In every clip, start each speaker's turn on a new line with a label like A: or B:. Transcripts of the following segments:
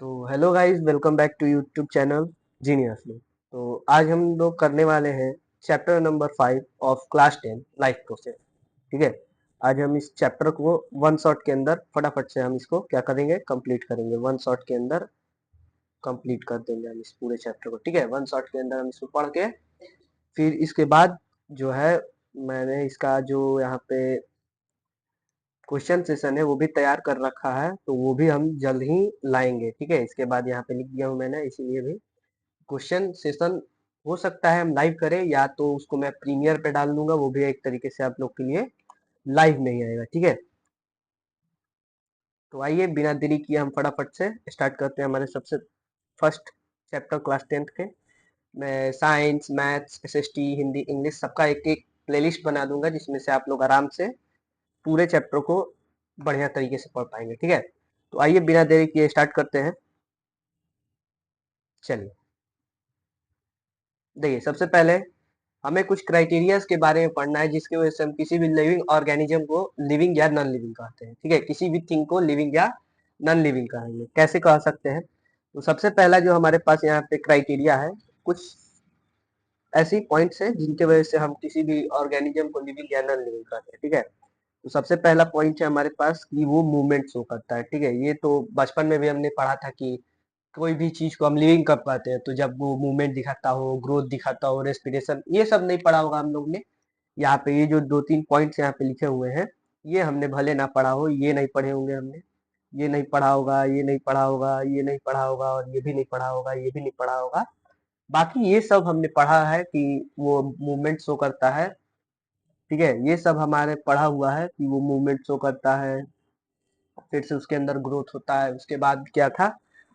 A: तो hello guys, welcome back to YouTube channel Geniusly. तो आज हम लोग करने वाले हैं chapter number 5 of class 10 life process. ठीक है। आज हम इस चैप्टर को वन शॉट के अंदर फटाफट से हम इसको क्या करेंगे, कंप्लीट करेंगे। वन शॉट के अंदर कंप्लीट कर देंगे हम इस पूरे चैप्टर को। ठीक है, वन शॉट के अंदर हम इसको पढ़ के फिर इसके बाद जो है मैंने इसका जो यहाँ पे क्वेश्चन सेशन है वो भी तैयार कर रखा है, तो वो भी हम जल्द ही लाएंगे। ठीक है, इसके बाद यहाँ पे लिख दिया हूँ मैंने, इसीलिए भी क्वेश्चन सेशन हो सकता है हम लाइव करें, या तो उसको मैं प्रीमियर पे डाल दूंगा, वो भी एक तरीके से आप लोग के लिए लाइव नहीं आएगा। ठीक है, तो आइए बिना देरी किए हम फटाफट से स्टार्ट करते हैं हमारे सबसे फर्स्ट चैप्टर क्लास 10th के। मैं science, maths, SST, Hindi, English सबका एक एक प्लेलिस्ट बना दूंगा, जिसमें से आप लोग आराम से पूरे चैप्टर को बढ़िया तरीके से पढ़ पाएंगे। ठीक है, तो आइए बिना देरी किए स्टार्ट करते हैं। चलिए, देखिए सबसे पहले हमें कुछ क्राइटेरियाज के बारे में पढ़ना है, जिसकी वजह से हम किसी भी लिविंग ऑर्गेनिज्म को लिविंग या नॉन लिविंग कहते हैं। ठीक है, किसी भी थिंग को लिविंग या नॉन लिविंग कहेंगे, कैसे कह सकते हैं। तो सबसे पहला जो हमारे पास यहाँ पे क्राइटेरिया है, कुछ ऐसी पॉइंट्स है जिनके वजह से हम किसी भी ऑर्गेनिज्म को लिविंग या नॉन लिविंग कहते हैं। ठीक है, तो सबसे पहला पॉइंट है हमारे पास कि वो मूवमेंट शो करता है। ठीक है, ये तो बचपन में भी हमने पढ़ा था कि कोई भी चीज को हम लिविंग कर पाते हैं तो जब वो मूवमेंट दिखाता हो, ग्रोथ दिखाता हो, रेस्पिरेशन, ये सब नहीं पढ़ा होगा हम लोग ने। यहाँ पे ये जो दो तीन पॉइंट्स यहाँ पे लिखे हुए हैं, ये हमने भले ना पढ़ा हो, ये नहीं पढ़े होंगे हमने। ये नहीं पढ़ा होगा, ये नहीं पढ़ा होगा, ये नहीं पढ़ा होगा, और ये भी नहीं पढ़ा होगा, ये भी नहीं पढ़ा होगा। बाकी ये सब हमने पढ़ा है कि वो मूवमेंट शो करता है। ठीक है, ये सब हमारे पढ़ा हुआ है कि वो मूवमेंट शो करता है, फिर से उसके अंदर ग्रोथ होता है। उसके बाद क्या था,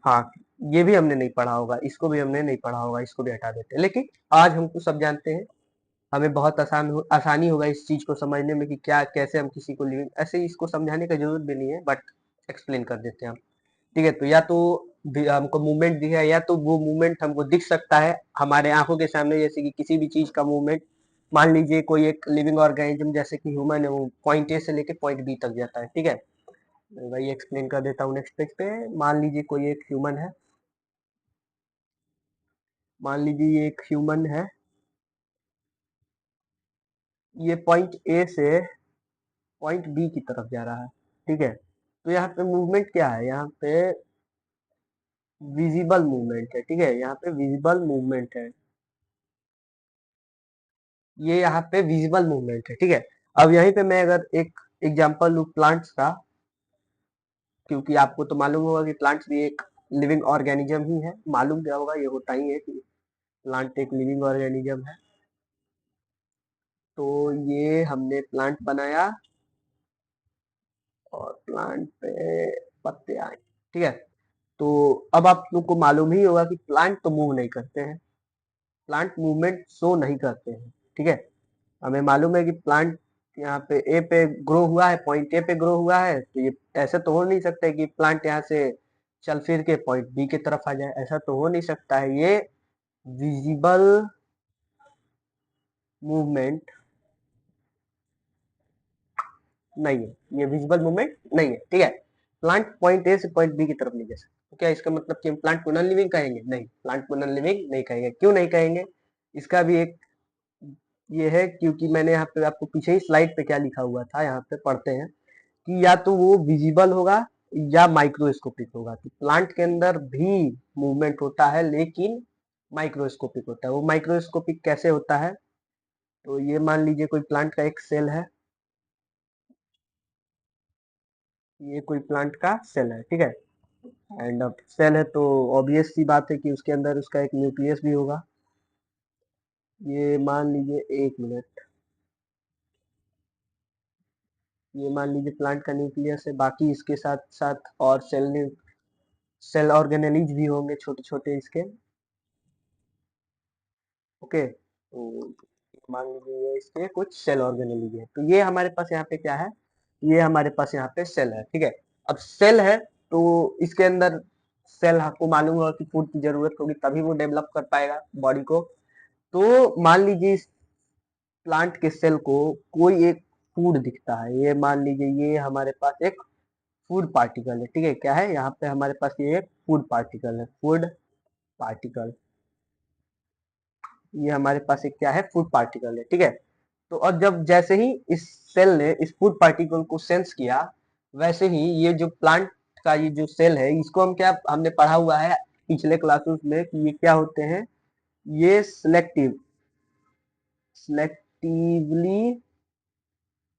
A: हाँ, ये भी हमने नहीं पढ़ा होगा, इसको भी हमने नहीं पढ़ा होगा, इसको भी हटा देते हैं। लेकिन आज हमको सब जानते हैं, हमें बहुत आसानी होगा इस चीज को समझने में कि क्या कैसे हम किसी को लिविंग, ऐसे ही इसको समझाने की जरूरत भी नहीं है, बट एक्सप्लेन कर देते हैं हम। ठीक है, तो या तो हमको मूवमेंट दिखा है, या तो वो मूवमेंट हमको दिख सकता है हमारे आंखों के सामने, जैसे कि किसी भी चीज का मूवमेंट। मान लीजिए कोई एक लिविंग ऑर्गेनिज्म जैसे कि ह्यूमन है, वो पॉइंट ए से लेके पॉइंट बी तक जाता है। ठीक है, वही एक्सप्लेन कर देता हूँ नेक्स्ट पेज पे। मान लीजिए कोई एक ह्यूमन है, मान लीजिए ये एक ह्यूमन है, ये पॉइंट ए से पॉइंट बी की तरफ जा रहा है। ठीक है, तो यहाँ पे मूवमेंट क्या है, यहाँ पे विजिबल मूवमेंट है। ठीक है, यहाँ पे विजिबल मूवमेंट है, ये यहाँ पे विजिबल मूवमेंट है। ठीक है, अब यहीं पे मैं अगर एक एग्जांपल लूँ प्लांट्स का, क्योंकि आपको तो मालूम होगा कि प्लांट्स भी एक लिविंग ऑर्गेनिज्म ही है। मालूम क्या होगा, ये होता ही है कि प्लांट एक लिविंग ऑर्गेनिज्म है। तो ये हमने प्लांट बनाया और प्लांट पे पत्ते आए। ठीक है, तो अब आप लोग को मालूम ही होगा कि प्लांट तो मूव नहीं करते हैं, प्लांट मूवमेंट शो नहीं करते हैं। ठीक है, हमें मालूम है कि प्लांट यहाँ पे ए पे ग्रो हुआ है, पॉइंट ए पे ग्रो हुआ है, तो ये ऐसा तो हो नहीं सकता है कि प्लांट यहाँ से चल फिर के पॉइंट बी की तरफ आ जाए, ऐसा तो हो नहीं सकता है। ये विजिबल मूवमेंट नहीं है, ये विजिबल मूवमेंट नहीं है। ठीक है, प्लांट पॉइंट ए से पॉइंट बी की तरफ नहीं जा सकता। तो क्या इसका मतलब कि हम प्लांट को नॉन लिविंग कहेंगे? नहीं, प्लांट को नॉन लिविंग नहीं कहेंगे। क्यों नहीं कहेंगे, इसका भी एक ये है, क्योंकि मैंने यहाँ पे आपको पीछे ही स्लाइड पे क्या लिखा हुआ था, यहाँ पे पढ़ते हैं कि या तो वो विजिबल होगा या माइक्रोस्कोपिक होगा। तो प्लांट के अंदर भी मूवमेंट होता है, लेकिन माइक्रोस्कोपिक होता है। वो माइक्रोस्कोपिक कैसे होता है, तो ये मान लीजिए कोई प्लांट का एक सेल है, ये कोई प्लांट का सेल है। ठीक है, एंड अब सेल है तो ऑब्वियस सी बात है कि उसके अंदर उसका एक न्यूक्लियस भी होगा। ये मान लीजिए, एक मिनट, ये मान लीजिए प्लांट का न्यूक्लियस है, बाकी इसके साथ साथ और सेल ऑर्गेनेलिज भी होंगे छोटे छोटे इसके। ओके, तो मान लीजिए ये इसके कुछ सेल ऑर्गेनेलिज है, तो ये हमारे पास यहाँ पे क्या है, ये हमारे पास यहाँ पे सेल है। ठीक है, अब सेल है तो इसके अंदर सेल आपको मालूम होगा कि फूड की जरूरत होगी, तभी वो डेवलप कर पाएगा बॉडी को। तो मान लीजिए इस प्लांट के सेल को कोई एक फूड दिखता है, ये मान लीजिए ये हमारे पास एक फूड पार्टिकल है, ठीक है। क्या है यहाँ पे हमारे पास, ये फूड पार्टिकल है, फूड पार्टिकल। ये हमारे पास एक क्या है, फूड पार्टिकल है, ठीक है। तो और जब जैसे ही इस सेल ने इस फूड पार्टिकल को सेंस किया, वैसे ही ये जो प्लांट का ये जो सेल है, इसको हम क्या, हमने पढ़ा हुआ है पिछले क्लासेस में कि ये क्या होते हैं, ये सिलेक्टिवली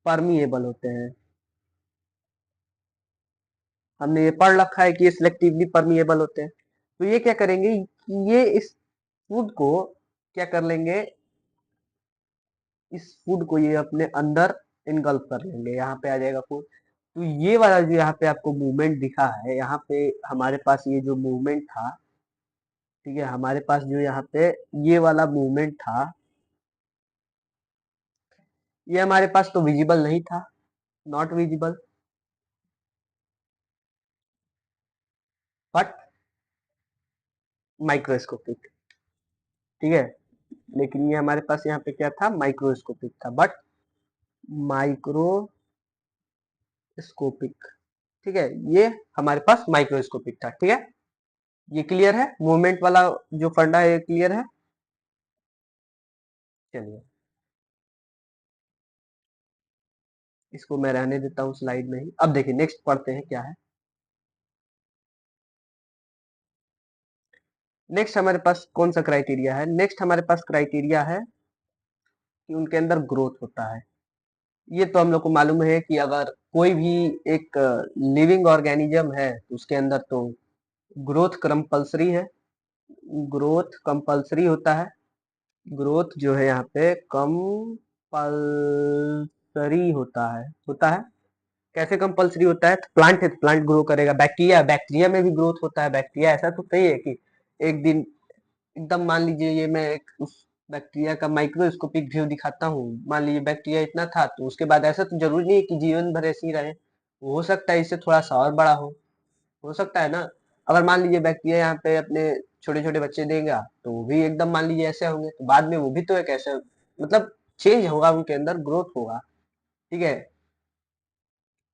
A: परमिएबल होते हैं। हमने ये पढ़ रखा है कि ये सिलेक्टिवली परमिएबल होते हैं। तो ये क्या करेंगे कि ये इस फूड को क्या कर लेंगे, इस फूड को ये अपने अंदर इनगल्फ कर लेंगे, यहाँ पे आ जाएगा फूड। तो ये वाला जो यहाँ पे आपको मूवमेंट दिखा है, यहाँ पे हमारे पास ये जो मूवमेंट था, ठीक है, हमारे पास जो यहाँ पे ये वाला मूवमेंट था, ये हमारे पास तो विजिबल नहीं था, नॉट विजिबल, बट माइक्रोस्कोपिक, ठीक है। लेकिन ये हमारे पास यहाँ पे क्या था, माइक्रोस्कोपिक था, बट माइक्रोस्कोपिक, ठीक है। ये हमारे पास माइक्रोस्कोपिक था, ठीक है। ये क्लियर है, मूवमेंट वाला जो फंडा है, ये क्लियर है। चलिए इसको मैं रहने देता हूँ स्लाइड में ही। अब देखिए नेक्स्ट पढ़ते हैं क्या है। नेक्स्ट हमारे पास कौन सा क्राइटेरिया है, नेक्स्ट हमारे पास क्राइटेरिया है कि उनके अंदर ग्रोथ होता है। ये तो हम लोग को मालूम है कि अगर कोई भी एक लिविंग ऑर्गेनिज्म है तो उसके अंदर तो ग्रोथ कंपल्सरी है, ग्रोथ कंपल्सरी होता है। ग्रोथ जो है यहाँ पे कंपल्सरी होता है। कैसे कंपल्सरी होता है, तो प्लांट है तो प्लांट ग्रो करेगा, बैक्टीरिया बैक्टीरिया में भी ग्रोथ होता है। बैक्टीरिया ऐसा तो नहीं है कि एक दिन एकदम, मान लीजिए ये मैं एक उस बैक्टीरिया का माइक्रोस्कोपिक व्यू दिखाता हूँ, मान लीजिए बैक्टीरिया इतना था, तो उसके बाद ऐसा तो जरूरी नहीं है कि जीवन भर ऐसे ही रहे, हो सकता है इससे थोड़ा सा और बड़ा हो सकता है ना। अगर मान लीजिए बैक्टीरिया यहाँ पे अपने छोटे छोटे बच्चे देगा, तो वो भी एकदम मान लीजिए ऐसे होंगे, तो बाद में वो भी तो एक ऐसे, मतलब चेंज होगा, उनके अंदर ग्रोथ होगा, ठीक है।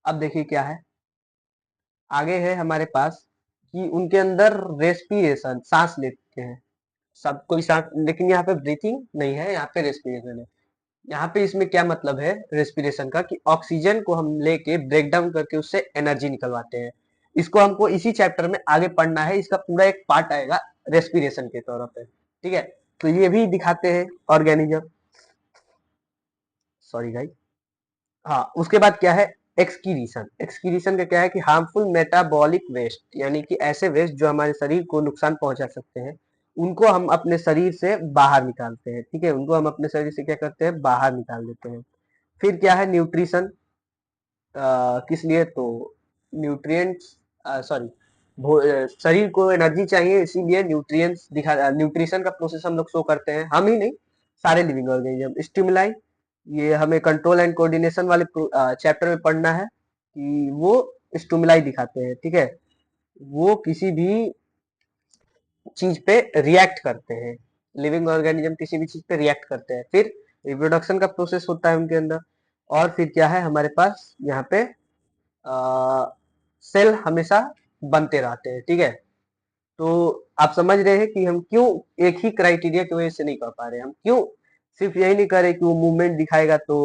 A: अब देखिए क्या है, आगे है हमारे पास कि उनके अंदर रेस्पिरेशन, सांस लेते हैं सब कोई सांस, लेकिन यहाँ पे ब्रीथिंग नहीं है, यहाँ पे रेस्पिरेशन है। यहाँ पे इसमें क्या मतलब है रेस्पिरेशन का, कि ऑक्सीजन को हम लेके ब्रेक डाउन करके उससे एनर्जी निकलवाते हैं। इसको हमको इसी चैप्टर में आगे पढ़ना है, इसका पूरा एक पार्ट आएगा रेस्पिरेशन के तौर पे, ठीक है। तो ये भी दिखाते हैं ऑर्गेनिज्म, सॉरी गाइस। हाँ, उसके बाद क्या है, एक्सक्रीशन। एक्सक्रीशन का क्या है कि हार्मफुल मेटाबॉलिक वेस्ट, यानी कि ऐसे वेस्ट जो हमारे शरीर को नुकसान पहुंचा सकते हैं, उनको हम अपने शरीर से बाहर निकालते हैं, ठीक है। उनको हम अपने शरीर से क्या करते हैं, बाहर निकाल देते हैं। फिर क्या है, न्यूट्रिशन। किस लिए, तो न्यूट्रिएंट्स, सॉरी, शरीर को एनर्जी चाहिए, इसीलिए न्यूट्रिएंट्स दिखा, न्यूट्रिशन का प्रोसेस हम लोग शो करते हैं, हम ही नहीं, सारे लिविंग ऑर्गेनिज्म। स्टिमुलाई, ये हमें कंट्रोल एंड कोऑर्डिनेशन वाले चैप्टर में पढ़ना है कि वो स्टिमुलाई दिखाते हैं, ठीक है। वो किसी भी चीज पे रिएक्ट करते हैं, लिविंग ऑर्गेनिज्म किसी भी चीज पे रिएक्ट करते हैं। फिर रिप्रोडक्शन का प्रोसेस होता है उनके अंदर। और फिर क्या है हमारे पास यहाँ पे, सेल हमेशा बनते रहते हैं, ठीक है। तो आप समझ रहे हैं कि हम क्यों एक ही क्राइटेरिया की वजह से नहीं कर पा रहे, हम क्यों सिर्फ यही नहीं कर रहे कि वो मूवमेंट दिखाएगा तो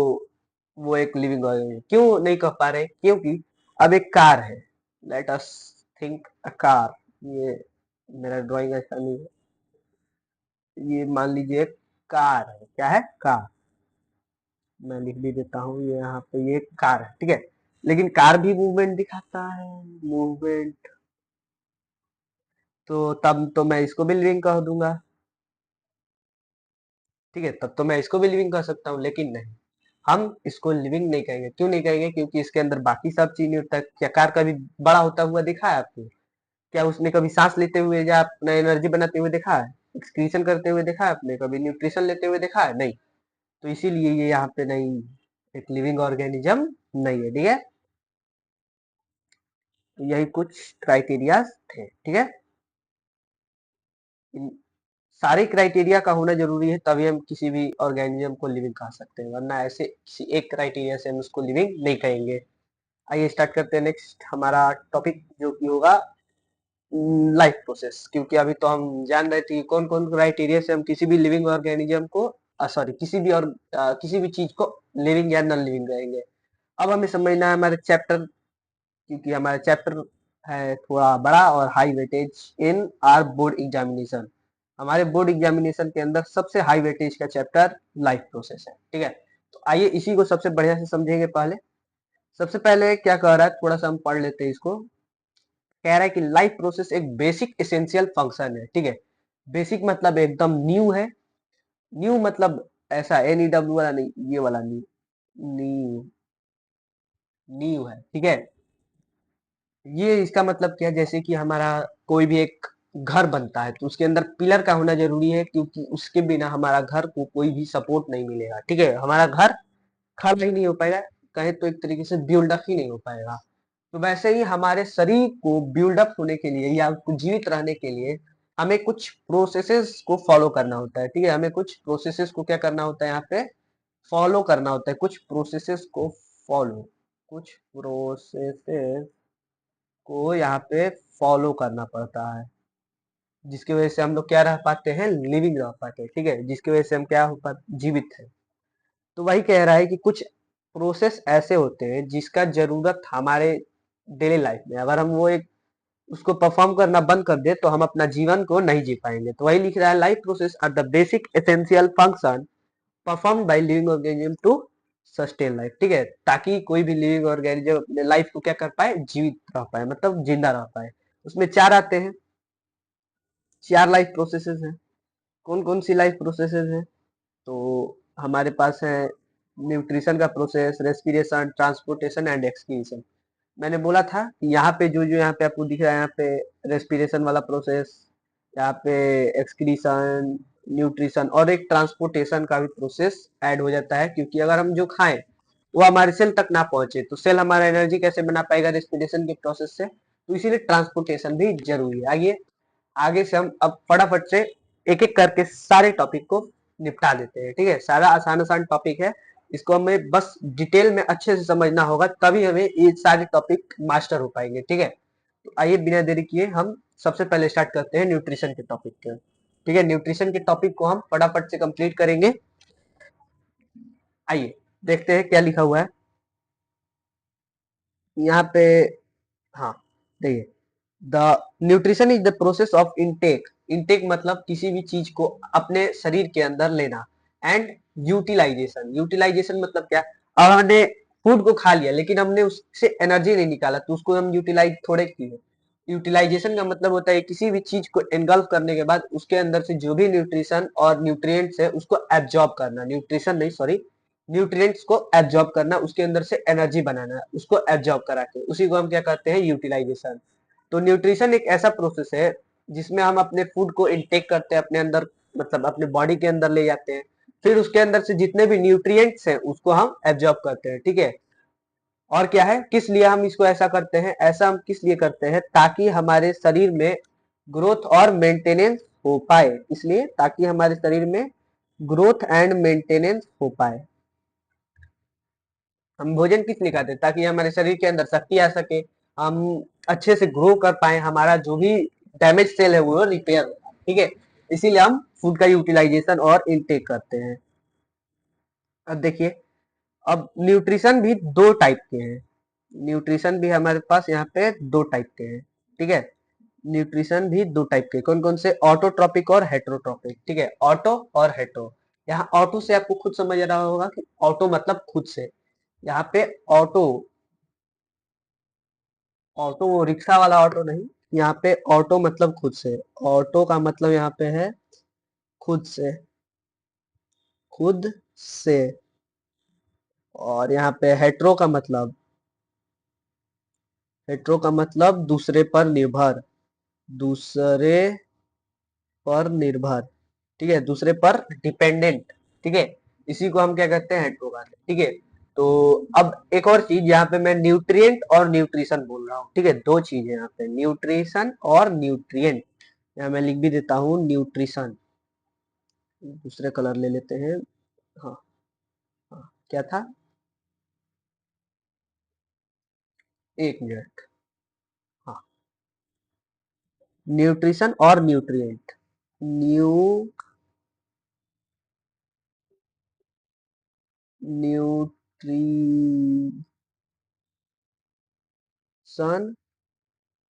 A: वो एक लिविंग ऑर्गेनिज्म, क्यों नहीं कर पा रहे, क्योंकि अब एक कार है, let us think a car. ये मेरा ड्राइंग ऐसा नहीं है, ये मान लीजिए एक कार है, क्या है, कार। मैं लिख भी देता हूँ, ये यहाँ पे ये कार है, ठीक है। लेकिन कार भी मूवमेंट दिखाता है, मूवमेंट, तो तब तो मैं इसको भी लिविंग कह दूंगा, ठीक है। तब तो मैं इसको भी लिविंग कह सकता हूँ, लेकिन नहीं, हम इसको लिविंग नहीं कहेंगे। क्यों नहीं कहेंगे, क्योंकि इसके अंदर बाकी सब चीज नहीं होता। क्या कार कभी बड़ा होता हुआ देखा है आपको, क्या उसने कभी सांस लेते हुए या अपना एनर्जी बनाते हुए देखा है, एक्सक्रीशन करते हुए देखा है आपने, कभी न्यूट्रिशन लेते हुए देखा है, नहीं। तो इसीलिए ये यहाँ पे नहीं, एक लिविंग ऑर्गेनिज्म नहीं है, ठीक है। तो यही कुछ क्राइटेरिया थे, ठीक है। इन सारे क्राइटेरिया का होना जरूरी है, तभी हम किसी भी ऑर्गेनिज्म को लिविंग कह सकते हैं, वरना ऐसे किसी एक क्राइटेरिया से हम उसको लिविंग नहीं कहेंगे। आइए स्टार्ट करते हैं नेक्स्ट हमारा टॉपिक, जो कि होगा लाइफ प्रोसेस। क्योंकि अभी तो हम जान रहे थे कि कौन कौन क्राइटेरिया से हम किसी भी लिविंग ऑर्गेनिज्म को सॉरी किसी भी चीज को लिविंग या नॉन लिविंग कहेंगे। अब हमें समझना है हमारे चैप्टर, क्योंकि हमारा चैप्टर है थोड़ा बड़ा और high weightage in are board examination. हमारे बोर्ड एग्जामिनेशन के अंदर सबसे हाई वेटेज का चैप्टर लाइफ प्रोसेस है, ठीक है। तो आइए इसी को सबसे बढ़िया से समझेंगे। पहले सबसे पहले क्या कह रहा है, थोड़ा सा हम पढ़ लेते हैं इसको। कह रहा है कि लाइफ प्रोसेस एक बेसिक एसेंशियल फंक्शन है, ठीक है। बेसिक मतलब एकदम न्यू है। न्यू मतलब ऐसा NEW वाला नहीं, ये वाला न्यू। न्यू न्यू है, ठीक है। ये इसका मतलब क्या है, जैसे कि हमारा कोई भी एक घर बनता है तो उसके अंदर पिलर का होना जरूरी है, क्योंकि उसके बिना हमारा घर को कोई भी सपोर्ट नहीं मिलेगा, ठीक है। हमारा घर खड़ा ही नहीं हो पाएगा, कहे तो एक तरीके से बिल्डअप ही नहीं हो पाएगा। तो वैसे ही हमारे शरीर को बिल्डअप होने के लिए या जीवित रहने के लिए हमें कुछ प्रोसेसेस को फॉलो करना होता है, ठीक है। हमें कुछ प्रोसेसेस को क्या करना होता है, यहाँ पे फॉलो करना होता है। कुछ प्रोसेसेस को फॉलो कुछ प्रोसेसेस को यहाँ पे फॉलो करना पड़ता है, जिसकी वजह से हम लोग क्या रह पाते हैं, लिविंग रह पाते हैं, ठीक है। जिसकी वजह से हम क्या हो पाते, जीवित है। तो वही कह रहा है कि कुछ प्रोसेस ऐसे होते हैं जिसका जरूरत हमारे डेली लाइफ में, अगर हम वो एक उसको परफॉर्म करना बंद कर दे तो हम अपना जीवन को नहीं जी पाएंगे। तो वही लिख रहा है, life process are the basic essential function perform by living organism to sustain life, ठीक है। ताकि कोई भी लिविंग ऑर्गेनिज्म अपने लाइफ को क्या कर पाए, जीवित रह पाए, मतलब जिंदा रह पाए। उसमें चार आते हैं, चार लाइफ प्रोसेसेस हैं। कौन कौन सी लाइफ प्रोसेसेस हैं, तो हमारे पास है न्यूट्रिशन का process, respiration, transportation and excretion. मैंने बोला था कि यहाँ पे जो जो यहाँ पे आपको दिख रहा है, यहाँ पे रेस्पिरेशन वाला प्रोसेस, यहाँ पे एक्सक्रीशन, न्यूट्रिशन और एक ट्रांसपोर्टेशन का भी प्रोसेस ऐड हो जाता है। क्योंकि अगर हम जो खाएं वो हमारे सेल तक ना पहुंचे तो सेल हमारा एनर्जी कैसे बना पाएगा, रेस्पिरेशन के प्रोसेस से। तो इसीलिए ट्रांसपोर्टेशन भी जरूरी है। आइए आगे से हम अब फटाफट से एक एक करके सारे टॉपिक को निपटा देते हैं, ठीक है। सारा आसान आसान टॉपिक है, इसको हमें बस डिटेल में अच्छे से समझना होगा, तभी हमें ये सारे टॉपिक मास्टर हो पाएंगे, ठीक है। तो आइए बिना देरी किए हम सबसे पहले स्टार्ट करते हैं न्यूट्रिशन के टॉपिक के, ठीक है। न्यूट्रिशन के टॉपिक को हम फटाफट से कंप्लीट करेंगे। आइए देखते हैं क्या लिखा हुआ है यहाँ पे। हाँ, देखिए, the nutrition is the process of intake. Intake मतलब किसी भी चीज को अपने शरीर के अंदर लेना, एंड यूटिलाइजेशन। यूटिलाइजेशन मतलब क्या, अब हमने फूड को खा लिया लेकिन हमने उससे एनर्जी नहीं निकाला तो उसको हम यूटिलाइज थोड़े किए। यूटिलाइजेशन का मतलब होता है किसी भी चीज को एनगल्फ करने के बाद उसके अंदर से जो भी न्यूट्रिशन और न्यूट्रिएंट्स है उसको एब्जॉर्ब करना, न्यूट्रिशन नहीं सॉरी, न्यूट्रिएंट्स को एब्जॉर्ब करना, उसके अंदर से एनर्जी बनाना, उसको एब्जॉर्ब करा के, उसी को हम क्या कहते हैं, यूटिलाइजेशन। तो न्यूट्रिशन एक ऐसा प्रोसेस है जिसमें हम अपने फूड को इनटेक करते हैं अपने अंदर, मतलब अपने बॉडी के अंदर ले जाते हैं। फिर उसके अंदर से जितने भी न्यूट्रिएंट्स हैं उसको हम एब्जॉर्ब करते हैं, ठीक है। और क्या है, किस लिए हम इसको ऐसा करते हैं, ऐसा हम किस लिए करते हैं, ताकि हमारे शरीर में ग्रोथ और मेंटेनेंस हो पाए। इसलिए ताकि हमारे शरीर में ग्रोथ एंड मेंटेनेंस हो पाए। हम भोजन किस लिए खाते हैं, ताकि हमारे शरीर के अंदर शक्ति आ सके, हम अच्छे से ग्रो कर पाए, हमारा जो भी डैमेज सेल है वो रिपेयर हो, ठीक है। इसीलिए हम फूड का यूटिलाइजेशन और इनटेक करते हैं। अब देखिए, अब न्यूट्रिशन भी दो टाइप के हैं। न्यूट्रिशन भी हमारे पास यहाँ पे दो टाइप के हैं, ठीक है। न्यूट्रिशन भी दो टाइप के, कौन कौन से, ऑटोट्रॉपिक और हेट्रोट्रॉपिक, ठीक है। ऑटो और हेट्रो। यहाँ ऑटो से आपको खुद समझ आ रहा होगा कि ऑटो मतलब खुद से। यहाँ पे ऑटो, ऑटो वो रिक्शा वाला ऑटो नहीं, यहाँ पे ऑटो मतलब खुद से। ऑटो का मतलब यहाँ पे है खुद से, खुद से। और यहाँ पे हेट्रो का मतलब, हेट्रो का मतलब दूसरे पर निर्भर, दूसरे पर निर्भर, ठीक है, दूसरे पर डिपेंडेंट, ठीक है। इसी को हम क्या कहते हैं, हेट्रो कहते हैं, ठीक है। तो अब एक और चीज, यहाँ पे मैं न्यूट्रिएंट और न्यूट्रिशन बोल रहा हूँ, ठीक है। दो चीज है यहाँ पे, न्यूट्रिशन और न्यूट्रिएंट। यहाँ मैं लिख भी देता हूँ न्यूट्रिशन, दूसरे कलर ले लेते हैं। हाँ, हाँ क्या था, एक मिनट। हाँ, न्यूट्रिशन और न्यूट्रिएंट। Nutrition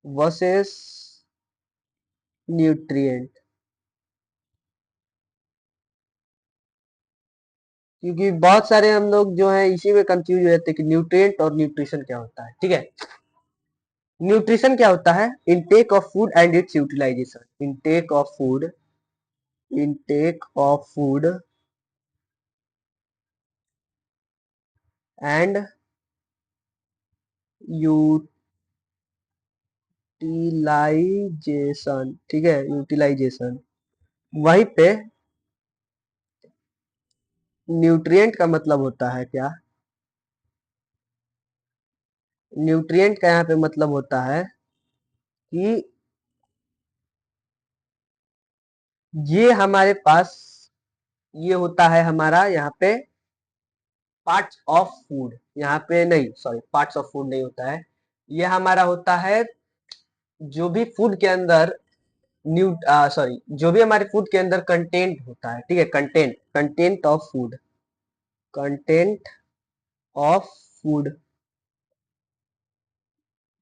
A: versus nutrient. क्योंकि बहुत सारे हम लोग जो है इसी में कंफ्यूज हो जाते हैं कि न्यूट्रिएंट और न्यूट्रिशन क्या होता है। ठीक है, न्यूट्रिशन क्या होता है? Intake of food and its utilisation. Intake of food and utilisation. ठीक है, यूटिलाइजेशन। वहीं पे न्यूट्रिएंट का मतलब होता है क्या? न्यूट्रिएंट का यहाँ पे मतलब होता है कि ये हमारे पास ये होता है हमारा यहाँ पे पार्ट्स ऑफ फूड। यहाँ पे नहीं, सॉरी, पार्ट्स ऑफ फूड नहीं होता है। ये हमारा होता है जो भी फूड के अंदर न्यू सॉरी, जो भी हमारे फूड के अंदर कंटेंट होता है। ठीक है, content, content of food, content of food.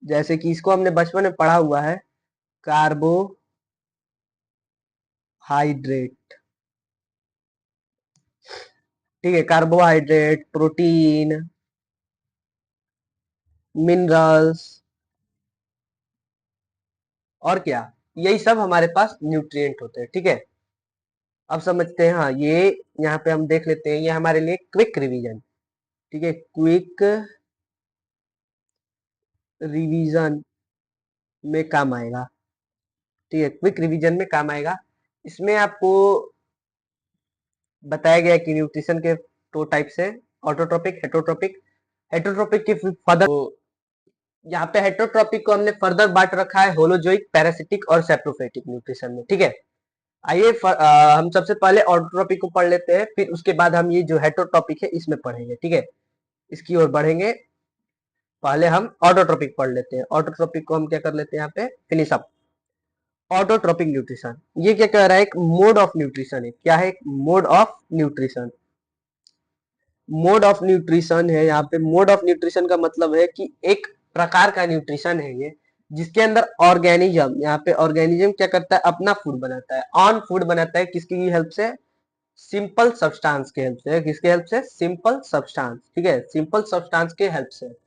A: जैसे कि इसको हमने बचपन में पढ़ा हुआ है, कार्बोहाइड्रेट। ठीक है, कार्बोहाइड्रेट, प्रोटीन, मिनरल्स और क्या, यही सब हमारे पास न्यूट्रिएंट होते हैं। ठीक है, अब समझते हैं। हाँ, ये यहाँ पे हम देख लेते हैं, ये हमारे लिए क्विक रिवीजन। ठीक है, क्विक रिवीजन में काम आएगा। ठीक है, क्विक रिवीजन में काम आएगा। इसमें आपको बताया गया है कि न्यूट्रिशन के दो टाइप्स है, ऑटोट्रोपिक, हेटरोट्रोपिक। हेटरोट्रोपिक के फर्दर, यहाँ पे हेटरोट्रोपिक को हमने फर्दर बांट रखा है होलोजोइक, पैरासिटिक और सेप्रोफाइटिक न्यूट्रिशन में। ठीक है, आइए हम सबसे पहले ऑटोट्रोपिक को पढ़ लेते हैं, फिर उसके बाद हम ये जो हेटरोट्रोपिक है इसमें पढ़ेंगे। ठीक है, इसकी ओर बढ़ेंगे। पहले हम ऑटोट्रोपिक पढ़ लेते हैं। ऑटोट्रोपिक को हम क्या कर लेते हैं यहाँ पे, फिनिश अप। ऑटोट्रोपिक न्यूट्रिशन ये क्या कह रहा है? एक मोड ऑफ न्यूट्रिशन है। क्या है? एक mode of nutrition. Mode of nutrition है यहाँ पे। मोड ऑफ न्यूट्रिशन का मतलब है कि एक प्रकार का न्यूट्रिशन है ये, जिसके अंदर ऑर्गेनिज्म, यहाँ पे ऑर्गेनिज्म क्या करता है? अपना फूड बनाता है, ऑन फूड बनाता है। किसकी हेल्प से? सिंपल सब्सटेंस के हेल्प से। किसके हेल्प से? Simple substance. ठीक है, सिंपल सब्सटेंस के हेल्प से।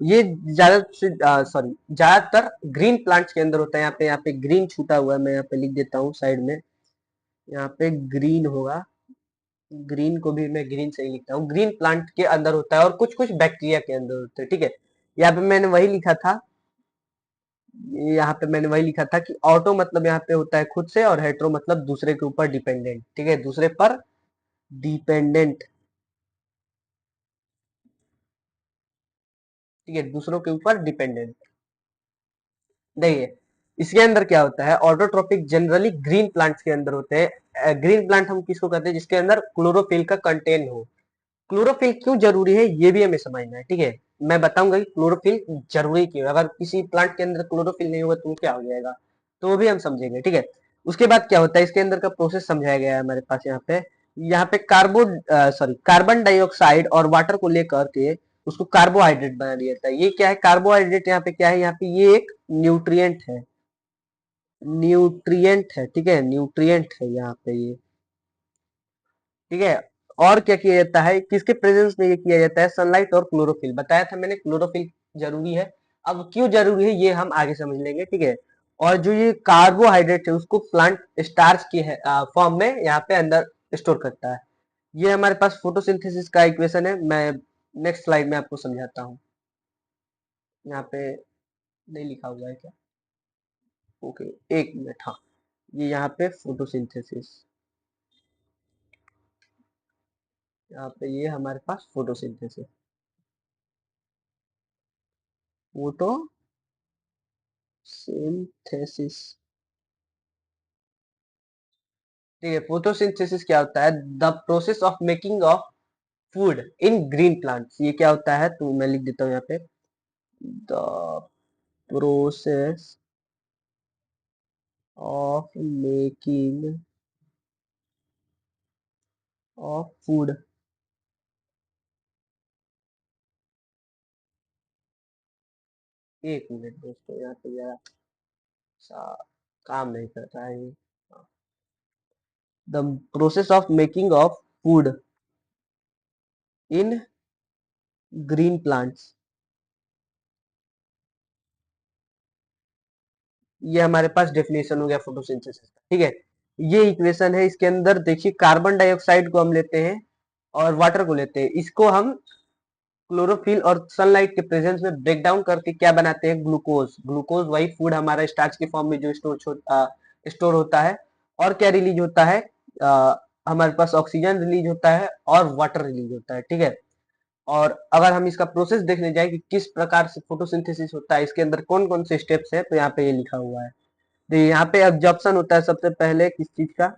A: ये ज्यादा सॉरी, ज्यादातर ग्रीन प्लांट्स के अंदर होता है। यहाँ पे ग्रीन छूटा हुआ है, मैं यहाँ पे लिख देता हूँ साइड में। यहाँ पे ग्रीन होगा, ग्रीन को भी मैं ग्रीन से ही लिखता हूँ। ग्रीन प्लांट के अंदर होता है और कुछ कुछ बैक्टीरिया के अंदर होते हैं। ठीक है, यहाँ पे मैंने वही लिखा था, यहाँ पे मैंने वही लिखा था कि ऑटो मतलब यहाँ पे होता है खुद से, और हेट्रो मतलब दूसरे के ऊपर डिपेंडेंट। ठीक है, दूसरे पर डिपेंडेंट। ठीक है, दूसरों के ऊपर डिपेंडेंट नहीं है। इसके अंदर क्या होता है? ऑटोट्रोपिक जनरली ग्रीन प्लांट्स के अंदर होते हैं। ग्रीन प्लांट हम किसको कहते हैं? जिसके अंदर क्लोरोफिल का कंटेंट हो। क्लोरोफिल क्यों जरूरी है ये भी हमें समझना है। ठीक है, मैं बताऊंगा कि क्लोरोफिल जरूरी क्यों है। अगर किसी प्लांट के अंदर क्लोरोफिल नहीं होगा तो क्या हो जाएगा, तो वो भी हम समझेंगे। ठीक है, उसके बाद क्या होता है, इसके अंदर का प्रोसेस समझाया गया है हमारे पास यहाँ पे। यहाँ पे कार्बन डाइऑक्साइड और वाटर को लेकर के उसको कार्बोहाइड्रेट बना दिया जाता है। ये क्या है? कार्बोहाइड्रेट यहाँ पे क्या है? यहाँ पे ये एक न्यूट्रिएंट है। न्यूट्रिएंट है। ठीक है, न्यूट्रिएंट है यहाँ पे ये। ठीक है, और क्या किया जाता है? किसके प्रेजेंस में ये किया जाता है? सनलाइट और क्लोरोफिल। बताया था मैंने क्लोरोफिल जरूरी है। अब क्यों जरूरी है ये हम आगे समझ लेंगे। ठीक है, और जो ये कार्बोहाइड्रेट है उसको प्लांट स्टार्च की फॉर्म में यहाँ पे अंदर स्टोर करता है। ये हमारे पास फोटोसिंथेसिस का इक्वेशन है। मैं नेक्स्ट स्लाइड में आपको समझाता हूँ। यहाँ पे नहीं लिखा हुआ है क्या? ओके, एक मिनट। हाँ, ये यहाँ पे फोटोसिंथेसिस, यहाँ पे ये हमारे पास फोटोसिंथेसिस, फोटोसिंथेसिस। ठीक है, फोटोसिंथेसिस क्या होता है? The process of making of food in green plants. ये क्या होता है? तो मैं लिख देता हूँ यहाँ पे, the process of making of food. एक मिनट दोस्तों, यहाँ पे जरा सा काम नहीं कर रहा है ये। The process of making of food in green plants. ये हमारे पास डेफिनेशन हो गया फोटोसिंथेसिस का, ठीक है। ये इक्वेशन है, इसके अंदर देखिए कार्बन डाइऑक्साइड को हम लेते हैं और वाटर को लेते हैं, इसको हम क्लोरोफिल और सनलाइट के प्रेजेंस में ब्रेक डाउन करके क्या बनाते हैं, ग्लूकोज। ग्लूकोज वही फूड हमारा स्टार्च के फॉर्म में जो स्टोर होता है। और क्या रिलीज होता है, आ, हमारे पास ऑक्सीजन रिलीज होता है और वाटर रिलीज होता है, ठीक है। और अगर हम इसका प्रोसेस देखने जाए कि किस प्रकार से फोटोसिंथेसिस होता है, इसके अंदर कौन कौन से स्टेप्स है, तो यहाँ पे ये लिखा हुआ है। तो यहाँ पे एब्जॉर्प्शन होता है सबसे पहले किस चीज का,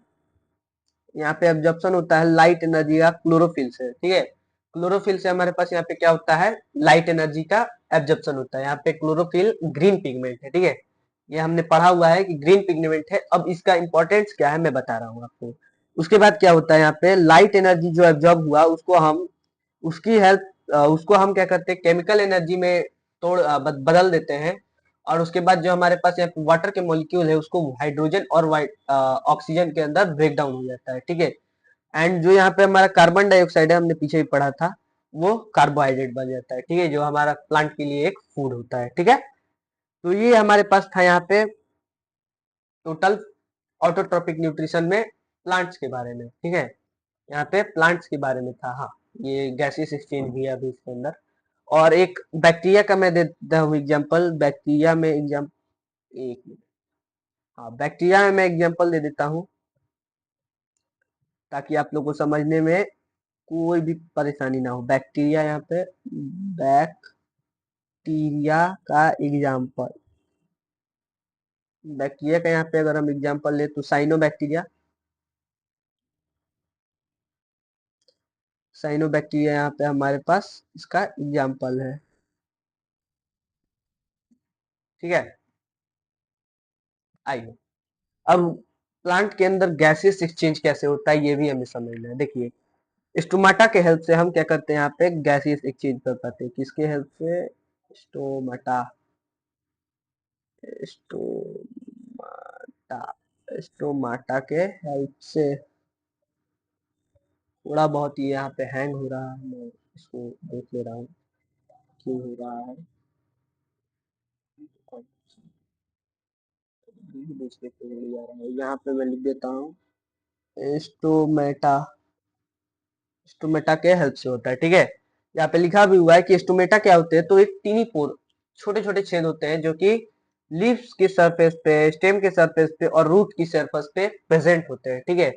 A: यहाँ पे एब्जॉर्प्शन होता है लाइट एनर्जी का क्लोरोफिल से, ठीक है। क्लोरोफिल से हमारे पास यहाँ पे क्या होता है, लाइट एनर्जी का एब्जॉर्प्शन होता है। यहाँ पे क्लोरोफिल ग्रीन पिगमेंट है, ठीक है। ये हमने पढ़ा हुआ है कि ग्रीन पिगमेंट है। अब इसका इंपॉर्टेंस क्या है मैं बता रहा हूँ आपको। उसके बाद क्या होता है, यहाँ पे लाइट एनर्जी जो एब्जॉर्ब हुआ उसको हम उसकी हेल्प उसको हम क्या करते हैं, केमिकल एनर्जी में बदल देते हैं। और उसके बाद जो हमारे पास यहाँ पे वाटर के मॉलिक्यूल है उसको हाइड्रोजन और वाइट ऑक्सीजन के अंदर ब्रेक डाउन हो जाता है, ठीक है। एंड जो यहाँ पे हमारा कार्बन डाइऑक्साइड है, हमने पीछे ही पढ़ा था, वो कार्बोहाइड्रेट बन जाता है, ठीक है, जो हमारा प्लांट के लिए एक फूड होता है, ठीक है। तो ये हमारे पास था यहाँ पे टोटल ऑटोट्रोपिक न्यूट्रिशन में प्लांट्स के बारे में, ठीक है। यहाँ पे प्लांट्स के बारे में था, हाँ। ये गैसेस एक्सचेंज भी है अभी इसके अंदर। और एक बैक्टीरिया का मैं देता हूँ एग्जांपल। बैक्टीरिया में एक मिनट, हाँ, बैक्टीरिया में मैं एग्जांपल दे देता हूँ ताकि आप लोग को समझने में कोई भी परेशानी ना हो। बैक्टीरिया, यहाँ पे बैक्टीरिया का एग्जांपल, बैक्टीरिया का यहाँ पे अगर हम एग्जांपल ले तो साइनो बैक्टीरिया। साइनो बैक्टीरिया यहाँ पे हमारे पास इसका एग्जांपल है, ठीक है। आइए अब प्लांट के अंदर गैसेस एक्सचेंज कैसे होता है ये भी हमें समझना है। देखिए स्टोमाटा के हेल्प से हम क्या करते हैं, यहाँ पे गैसेस एक्सचेंज कर पाते हैं। किसके हेल्प से, स्टोमाटा। स्टोमाटा, स्टोमाटा के हेल्प से। थोड़ा बहुत ये यहाँ पे हैंग हो रहा है, मैं इसको देख ले रहा हूँ क्यों हो रहा है। दूसरे पे ले जा रहा है, यहाँ पे मैं लिख देता हूँ स्टोमेटा। स्टोमेटा के हेल्प से होता है, ठीक है। यहाँ पे लिखा भी हुआ है कि स्टोमेटा क्या होते हैं, तो एक टीनी पोर, छोटे छोटे छेद होते हैं जो कि लीव्स की सरफेस पे, स्टेम के सरफेस पे और रूट की सरफेस पे प्रेजेंट होते हैं, ठीक है।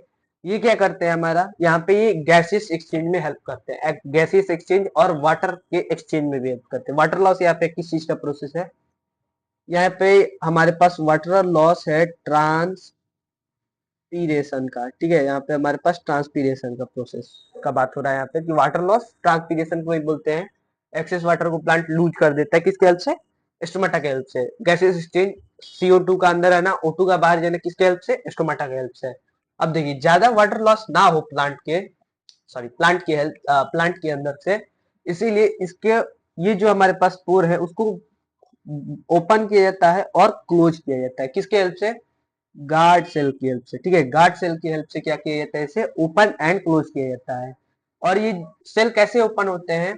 A: ये क्या करते हैं, हमारा यहाँ पे ये गैसेस एक्सचेंज में हेल्प करते हैं। गैसेस एक्सचेंज और वाटर के एक्सचेंज में भी हेल्प करते हैं। वाटर लॉस यहाँ पे किस चीज का प्रोसेस है, यहाँ पे हमारे पास वाटर लॉस है ट्रांसपीरेशन का, ठीक है। यहाँ पे हमारे पास ट्रांसपीरेशन का प्रोसेस का बात हो रहा है यहाँ पे कि वाटर लॉस ट्रांसपीरेशन को ही बोलते हैं। एक्सेस वाटर को प्लांट लूज कर देता है, किसके हेल्प से, स्टोमाटा के हेल्प से। गैसेस एक्सचेंज, CO2 का अंदर है ना, O2 का बाहर जाना, किसके हेल्प से, स्टोमाटा के हेल्प से। अब देखिए ज्यादा वाटर लॉस ना हो प्लांट के अंदर से, इसीलिए इसके ये जो हमारे पास पोर है उसको ओपन किया जाता है और क्लोज किया जाता है, किसके हेल्प से, गार्ड सेल की हेल्प से, ठीक है। गार्ड सेल की हेल्प से क्या किया जाता है, इसे ओपन एंड क्लोज किया जाता है। और ये सेल कैसे ओपन होते हैं,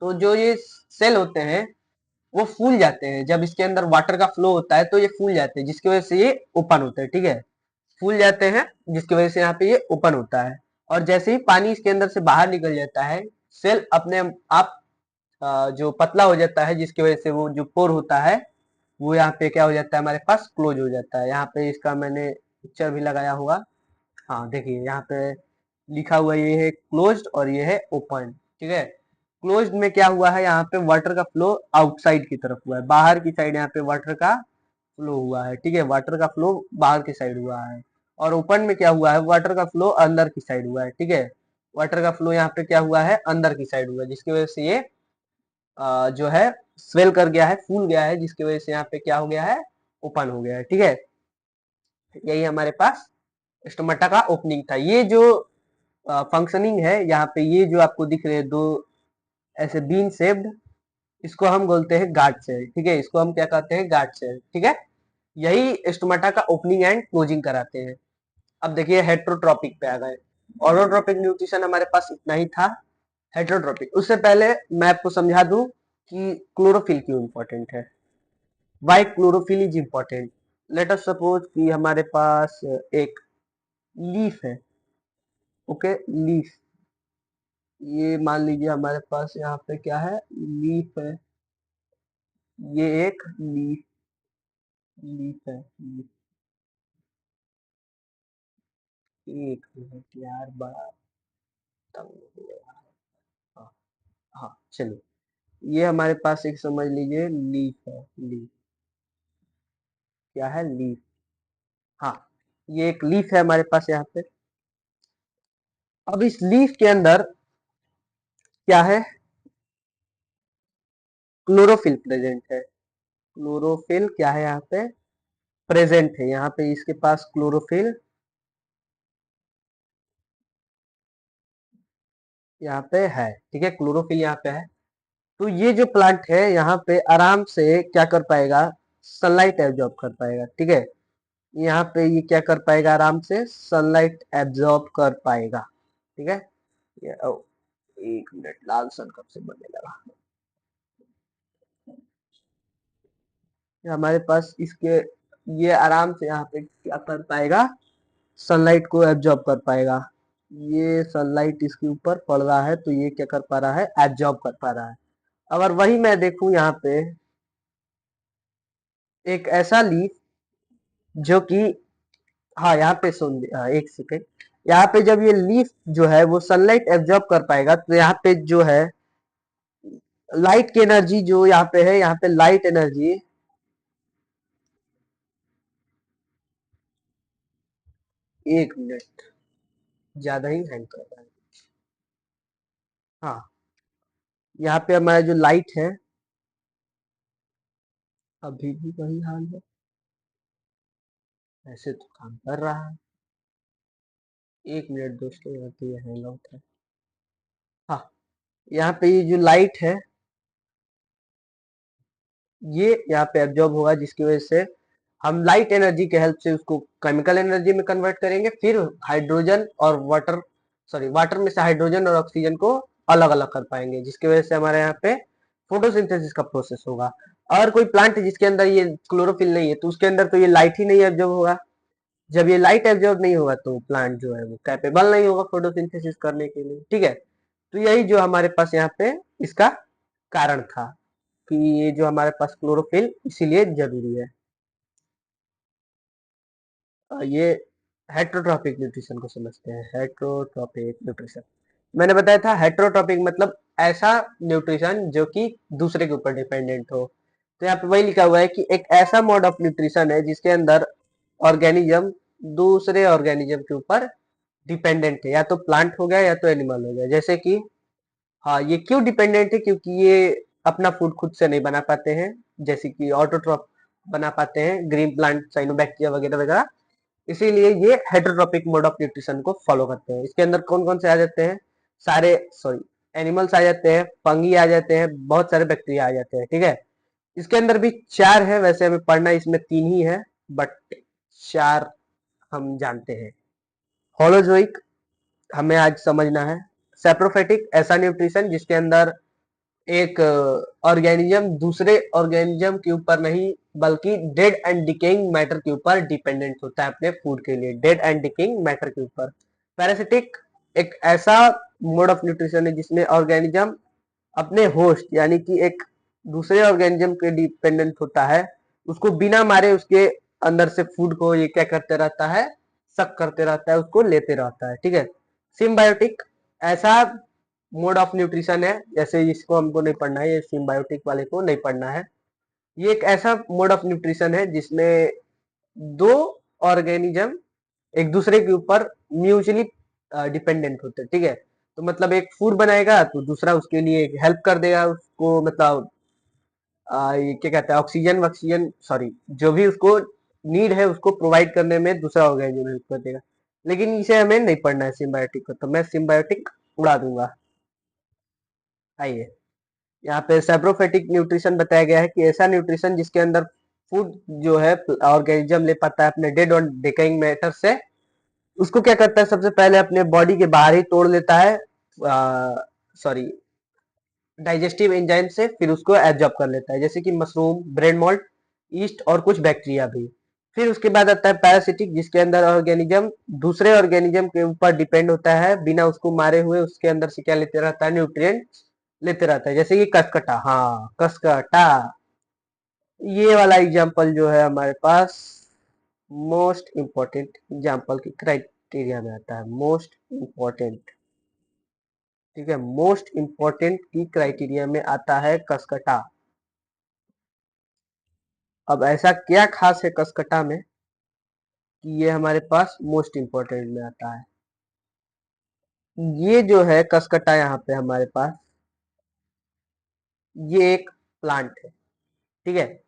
A: तो जो ये सेल होते हैं वो फूल जाते हैं जब इसके अंदर वाटर का फ्लो होता है, तो ये फूल जाते हैं जिसकी वजह से ये ओपन होते हैं, ठीक है। फूल जाते हैं जिसकी वजह से यहाँ पे ये ओपन होता है। और जैसे ही पानी इसके अंदर से बाहर निकल जाता है, सेल अपने आप जो पतला हो जाता है, जिसकी वजह से वो जो पोर होता है वो यहाँ पे क्या हो जाता है, हमारे पास क्लोज हो जाता है। यहाँ पे इसका मैंने पिक्चर भी लगाया हुआ, हाँ देखिए यहाँ पे लिखा हुआ, ये है क्लोज्ड और ये है ओपन, ठीक है। क्लोज्ड में क्या हुआ है, यहाँ पे वाटर का फ्लो आउटसाइड की तरफ हुआ है, बाहर की साइड यहाँ पे वाटर का फ्लो हुआ है, ठीक है। वाटर का फ्लो बाहर की साइड हुआ है। और ओपन में क्या हुआ है, वाटर का फ्लो अंदर की साइड हुआ है, ठीक है। वाटर का फ्लो यहाँ पे क्या हुआ है, अंदर की साइड हुआ है, जिसकी वजह से ये जो है स्वेल कर गया है, फूल गया है, जिसकी वजह से यहाँ पे क्या हो गया है, ओपन हो गया है। ठीक है, यही हमारे पास स्टोमेटा का ओपनिंग था। ये जो फंक्शनिंग है यहाँ पे, ये जो आपको दिख रहे हैं दो ऐसे बीन शेप्ड, इसको हम बोलते हैं गार्ड सेल। ठीक है, इसको हम क्या कहते हैं, गार्ड सेल। ठीक है, यही स्टोमेटा का ओपनिंग एंड क्लोजिंग कराते हैं। अब देखिए हेट्रोट्रॉपिक पे आ गए। ऑटोट्रॉपिक न्यूट्रिशन हमारे पास इतना ही था। हेट्रोट्रॉपिक, उससे पहले मैं आपको समझा दूं कि क्लोरोफिल क्यों इंपॉर्टेंट है, why chlorophyll is important. Let us suppose कि हमारे पास एक लीफ है। ओके, लीफ, ये मान लीजिए हमारे पास यहाँ पे क्या है, लीफ है, ये एक लीफ, लीफ है लीफ। एक मिनट यार, बड़ा तंग हो गया। हाँ, हाँ चलिए, ये हमारे पास एक समझ लीजिए लीफ है, लीफ, क्या है, लीफ। हाँ, ये एक लीफ है हमारे पास यहाँ पे। अब इस लीफ के अंदर क्या है, क्लोरोफिल प्रेजेंट है। क्लोरोफिल क्या है यहाँ पे, प्रेजेंट है। यहाँ पे इसके पास क्लोरोफिल यहाँ पे है। ठीक है, क्लोरोफिल यहाँ पे है। तो ये जो प्लांट है यहाँ पे आराम से क्या कर पाएगा, सनलाइट एब्जॉर्ब कर पाएगा। ठीक है, यहाँ पे ये क्या कर पाएगा, आराम से सनलाइट एब्जॉर्ब कर पाएगा। ठीक है, एक मिनट, लाल सन कब से बनने लगा। हमारे पास इसके, ये आराम से यहाँ पे क्या कर पाएगा, सनलाइट को एब्जॉर्ब कर पाएगा। ये सनलाइट इसके ऊपर पड़ रहा है तो ये क्या कर पा रहा है, एब्जॉर्ब कर पा रहा है। अगर वही मैं देखूं यहाँ पे एक ऐसा लीफ जो कि, हाँ यहाँ पे सुन, एक सेकेंड, यहाँ पे जब ये लीफ जो है वो सनलाइट एब्जॉर्ब कर पाएगा तो यहाँ पे जो है लाइट की एनर्जी जो यहाँ पे है, यहाँ पे लाइट एनर्जी, एक मिनट, ज्यादा ही हैंग कर रहा है। हाँ, यहाँ पे हमारा जो लाइट है, अभी भी वही हाल है, ऐसे तो काम कर रहा है। एक मिनट दोस्तों, यहाँ पे ये हैंग आउट है। हाँ, यहाँ पे ये जो लाइट है ये यहाँ पे एब्जॉर्ब होगा, जिसकी वजह से हम लाइट एनर्जी के हेल्प से उसको केमिकल एनर्जी में कन्वर्ट करेंगे, फिर हाइड्रोजन और वाटर, सॉरी वाटर में से हाइड्रोजन और ऑक्सीजन को अलग अलग कर पाएंगे, जिसकी वजह से हमारे यहाँ पे फोटोसिंथेसिस का प्रोसेस होगा। और कोई प्लांट जिसके अंदर ये क्लोरोफिल नहीं है तो उसके अंदर तो ये लाइट ही नहीं एब्जॉर्ब होगा। जब ये लाइट एब्जॉर्ब नहीं होगा तो प्लांट जो है वो कैपेबल नहीं होगा फोटोसिंथेसिस करने के लिए। ठीक है, तो यही जो हमारे पास यहाँ पे इसका कारण था कि ये जो हमारे पास क्लोरोफिल इसीलिए जरूरी है। ये हेट्रोट्रॉपिक न्यूट्रिशन को समझते हैं, हेट्रोट्रॉपिक न्यूट्रिशन। मैंने बताया था हेट्रोट्रॉपिक मतलब ऐसा न्यूट्रिशन जो कि दूसरे के ऊपर डिपेंडेंट हो। तो यहाँ पे वही लिखा हुआ है कि एक ऐसा मोड ऑफ न्यूट्रिशन है जिसके अंदर ऑर्गेनिज्म दूसरे ऑर्गेनिज्म के ऊपर डिपेंडेंट है, या तो प्लांट हो गया या तो एनिमल हो गया। जैसे कि, हाँ ये क्यों डिपेंडेंट है, क्योंकि ये अपना फूड खुद से नहीं बना पाते हैं, जैसे कि ऑटोट्रॉप बना पाते हैं, ग्रीन प्लांट साइनोबैक्टीरिया वगैरह वगैरह, इसीलिए ये हेटेरोट्रॉपिक मोड ऑफ न्यूट्रिशन को फॉलो करते हैं। इसके अंदर कौन कौन से आ जाते हैं, सारे, सॉरी, एनिमल्स आ जाते हैं, फंगी आ जाते हैं, बहुत सारे बैक्टीरिया आ जाते हैं। ठीक है, इसके अंदर भी चार है, वैसे हमें पढ़ना इसमें तीन ही है, बट चार हम जानते हैं। होलोजोइक हमें आज समझना है। सेप्रोफेटिक ऐसा न्यूट्रिशन जिसके अंदर एक ऑर्गेनिज्म दूसरे ऑर्गेनिज्म के ऊपर नहीं बल्कि डेड एंड डिकेइंग मैटर के ऊपर डिपेंडेंट होता है अपने फूड के लिए, डेड एंड डिकेइंग मैटर के ऊपर। पैरासिटिक एक ऐसा मोड ऑफ न्यूट्रिशन है जिसमें ऑर्गेनिज्म अपने होस्ट यानी कि एक दूसरे ऑर्गेनिज्म के डिपेंडेंट होता है, उसको बिना मारे उसके अंदर से फूड को ये क्या करते रहता है, सक करते रहता है, उसको लेते रहता है। ठीक है, सिम्बायोटिक ऐसा मोड ऑफ न्यूट्रिशन है, जैसे इसको हमको नहीं पढ़ना है, ये सिम्बायोटिक वाले को नहीं पढ़ना है। ये एक ऐसा मोड ऑफ न्यूट्रिशन है जिसमें दो ऑर्गेनिज्म एक दूसरे के ऊपर म्यूचुअली डिपेंडेंट होते हैं। ठीक है, तो मतलब एक फूड बनाएगा तो दूसरा उसके लिए हेल्प कर देगा उसको, मतलब ये क्या कहते हैं, ऑक्सीजन वक्सीजन सॉरी, जो भी उसको नीड है उसको प्रोवाइड करने में दूसरा ऑर्गेनिज्म हेल्प कर देगा। लेकिन इसे हमें नहीं पढ़ना है सिम्बायोटिक को, तो मैं सिम्बायोटिक उड़ा दूंगा। आइए, यहाँ पे सेप्रोफेटिक न्यूट्रिशन बताया गया है कि ऐसा न्यूट्रिशन जिसके अंदर फूड जो है ऑर्गेनिज्म ले पाता है अपने डेड और डिकेइंग मैटर से, उसको क्या करता है, सबसे पहले अपने बॉडी के बाहर ही तोड़ लेता है, सॉरी, डाइजेस्टिव एंजाइम से, फिर उसको एब्जॉर्ब कर लेता है, जैसे कि मशरूम, ब्रेड मोल्ड, ईस्ट और कुछ बैक्टीरिया भी। फिर उसके बाद आता है पैरासिटिक, जिसके अंदर ऑर्गेनिज्म दूसरे ऑर्गेनिज्म के ऊपर डिपेंड होता है, बिना उसको मारे हुए उसके अंदर से क्या लेते रहता है, न्यूट्रिएंट लेते रहता है, जैसे कि कसकटा, हाँ कसकटा। ये वाला एग्जाम्पल जो है हमारे पास मोस्ट इंपॉर्टेंट एग्जाम्पल की क्राइटेरिया में आता है, मोस्ट इंपॉर्टेंट, ठीक है, मोस्ट इंपॉर्टेंट की क्राइटेरिया में आता है कसकटा। अब ऐसा क्या खास है कसकटा में कि ये हमारे पास मोस्ट इंपॉर्टेंट में आता है। ये जो है कसकटा यहाँ पे हमारे पास, ये एक प्लांट है, ठीक है,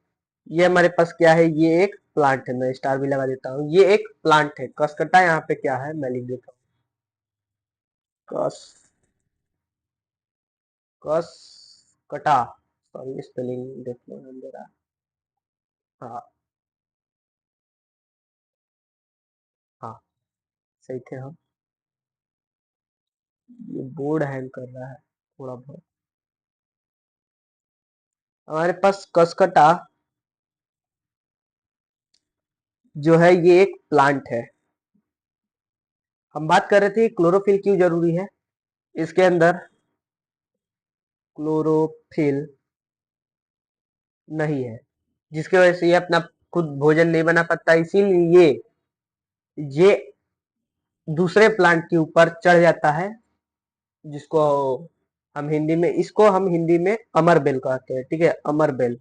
A: ये हमारे पास क्या है, ये एक प्लांट है, मैं स्टार भी लगा देता हूँ, ये एक प्लांट है। कसकटा यहाँ पे क्या है, मैं लिख देता हूँ, कस कसकटा, सॉरी स्पेलिंग देख लो जरा, हाँ हाँ, सही थे हम। ये बोर्ड हैंग कर रहा है थोड़ा बहुत। हमारे पास कसकटा जो है ये एक प्लांट है। हम बात कर रहे थे क्लोरोफिल क्यों जरूरी है, इसके अंदर क्लोरोफिल नहीं है, जिसकी वजह से ये अपना खुद भोजन नहीं बना पाता, इसीलिए ये दूसरे प्लांट के ऊपर चढ़ जाता है, जिसको हम हिंदी में अमर बेल कहते हैं, ठीक है, अमर बेल,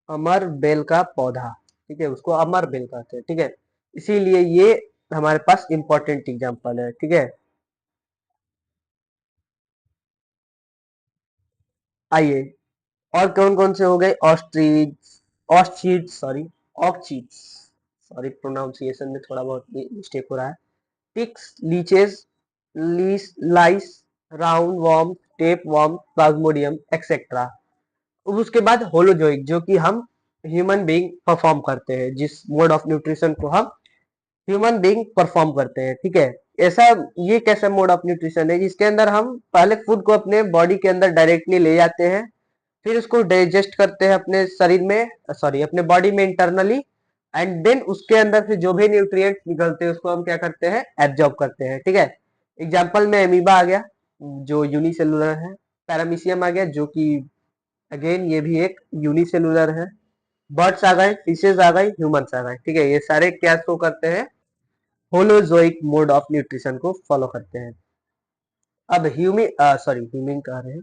A: अमर बेल का पौधा, ठीक है, उसको अमर बेल कहते हैं, ठीक है, इसीलिए ये हमारे पास इंपॉर्टेंट एग्जांपल है, ठीक है। आइए, और कौन कौन से हो गए, ऑस्ट्रीच, ऑस्ट्रीच सॉरी, ऑक्चीज, सॉरी प्रोनाउंसिएशन में थोड़ा बहुत मिस्टेक हो रहा है, ticks, leeches, lice, lice, round worm, tape worm, plasmodium etcetera. अब उसके बाद होलोजोइक, जो कि हम ह्यूमन बीइंग परफॉर्म करते हैं, जिस मोड ऑफ न्यूट्रिशन को हम ह्यूमन बीइंग परफॉर्म करते हैं, ठीक है। ऐसा, ये कैसा मोड ऑफ न्यूट्रिशन है जिसके अंदर हम पहले फूड को अपने बॉडी के अंदर डायरेक्टली ले जाते हैं, फिर उसको डाइजेस्ट करते हैं अपने शरीर में, सॉरी अपने बॉडी में इंटरनली, एंड देन उसके अंदर से जो भी न्यूट्रिएंट्स निकलते हैं उसको हम क्या करते हैं, एब्जॉर्ब करते हैं, ठीक है। एग्जाम्पल में एमीबा आ गया जो यूनिसेलुलर है, पैरामीशियम आ गया जो कि अगेन ये भी एक यूनिसेलुलर है, बर्ड्स आ गए, फिशेज आ गए, ह्यूमंस आ गए, ठीक है, ये सारे क्या शो करते हैं, होलोजोइक मोड ऑफ न्यूट्रिशन को फॉलो करते हैं। अब ह्यूमिन कह रहे हैं,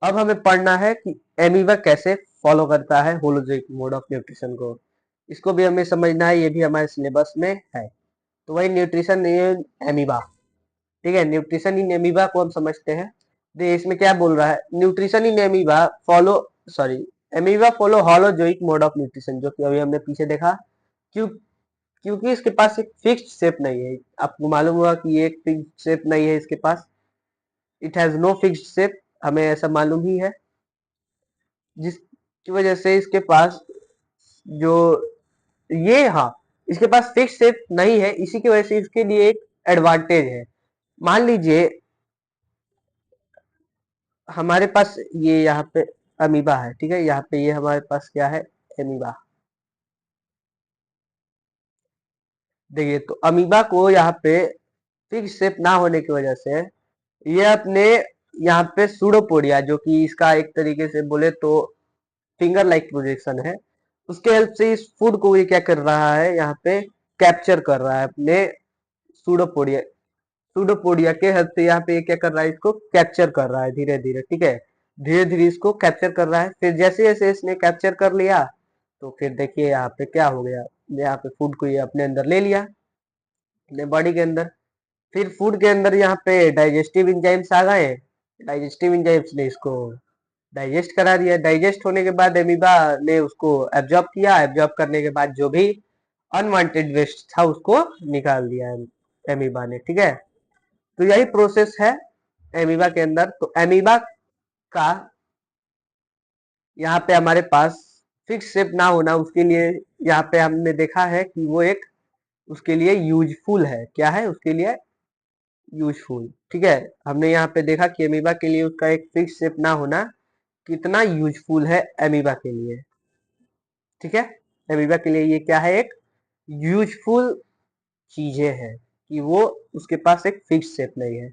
A: अब हमें पढ़ना है कि एमीबा कैसे फॉलो करता है होलोजोइक मोड ऑफ न्यूट्रिशन को, इसको भी हमें समझना है, ये भी हमारे सिलेबस में है। तो वही न्यूट्रिशन इन एमीबा, ठीक है, न्यूट्रिशन इन एमीबा को हम समझते हैं। देखिए इसमें क्या बोल रहा है, nutrition in amoeba follow, sorry, amoeba follow holozoic mode of nutrition, जो कि अभी हमने पीछे देखा। क्यों, क्योंकि इसके पास एक फिक्स्ड शेप नहीं है, आपको मालूम हुआ कि ये एक फिक्स्ड शेप नहीं है इसके पास, it has no fixed shape, हमें ऐसा मालूम ही है, जिसकी वजह से इसके पास जो ये, हाँ, इसके पास फिक्स शेप नहीं है, इसी की वजह से इसके लिए एक एडवांटेज है। मान लीजिए हमारे पास ये यहाँ पे अमीबा है, ठीक है, यहाँ पे ये हमारे पास क्या है, एमीबा। देखिए तो अमीबा को यहाँ पे फिक्स शेप ना होने की वजह से ये अपने यहाँ पे सूडोपोडिया, जो कि इसका एक तरीके से बोले तो फिंगर लाइक प्रोजेक्शन है, उसके हेल्प से इस फूड को ये क्या कर रहा है, यहाँ पे कैप्चर कर रहा है अपने सूडोपोडिया, सूडोपोडिया के हेल्प से यहाँ पे ये क्या कर रहा है, इसको कैप्चर कर रहा है धीरे धीरे, ठीक है, धीरे धीरे इसको कैप्चर कर रहा है, फिर जैसे जैसे इसने कैप्चर कर लिया, तो फिर देखिए यहाँ पे क्या हो गया, यहाँ पे फूड को ये अपने अंदर ले लिया, अपने बॉडी के अंदर। फिर फूड के अंदर यहाँ पे डाइजेस्टिव इंजाइम्स आ गए, डाइजेस्टिव इंजाइम्स ने इसको डाइजेस्ट करा दिया। डाइजेस्ट होने के बाद एमीबा ने उसको एब्जॉर्ब किया। एब्जॉर्ब करने के बाद जो भी अनवांटेड वेस्ट था उसको निकाल दिया एमीबा ने, ठीक है। तो यही प्रोसेस है एमीबा के अंदर। तो एमीबा का यहाँ पे हमारे पास फिक्स शेप ना होना, उसके लिए यहाँ पे हमने देखा है कि वो एक उसके लिए यूजफुल है। क्या है उसके लिए? यूजफुल, ठीक है। हमने यहाँ पे देखा कि एमीबा के लिए उसका एक फिक्स शेप ना होना कितना यूजफुल है एमीबा के लिए, ठीक है। एमीबा के लिए ये क्या है? एक यूजफुल चीजें हैं कि वो उसके पास एक फिक्स शेप नहीं है,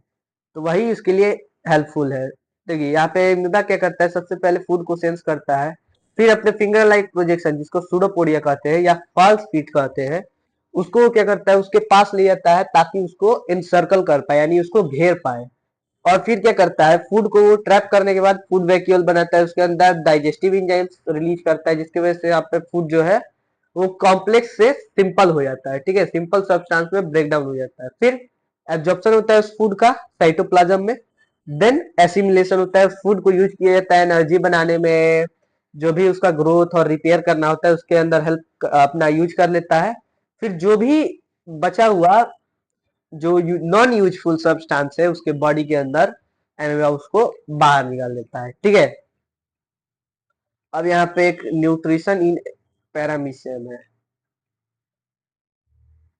A: तो वही उसके लिए हेल्पफुल है। देखिए यहाँ पे एमीबा क्या करता है, सबसे पहले फूड को सेंस करता है, फिर अपने फिंगर लाइक प्रोजेक्शन जिसको सूडोपोडिया कहते हैं या फॉल्स फीट कहते हैं, उसको क्या करता है उसके पास ले जाता है ताकि उसको इनसर्कल कर पाए, यानी उसको घेर पाए। और फिर क्या करता है, फूड को वो ट्रैप करने के बाद फूड वैक्यूल बनाता है, उसके अंदर डाइजेस्टिव एंजाइम्स रिलीज करता है, जिसकी वजह से आप पे फूड जो है वो कॉम्प्लेक्स से सिंपल हो जाता है, ठीक है। सिंपल सब्सटेंस में ब्रेक डाउन हो जाता है। फिर एब्जॉर्प्शन होता है उस फूड का साइटोप्लाज्म में। देन एसिमिलेशन होता है, उस फूड को यूज किया जाता है एनर्जी बनाने में, जो भी उसका ग्रोथ और रिपेयर करना होता है उसके अंदर हेल्प अपना यूज कर लेता है। फिर जो भी बचा हुआ जो नॉन यूजफुल सब्सटेंस है उसके बॉडी के अंदर एमीबा उसको बाहर निकाल देता है, ठीक है। अब यहाँ पे एक न्यूट्रिशन इन पैरामीशियम है।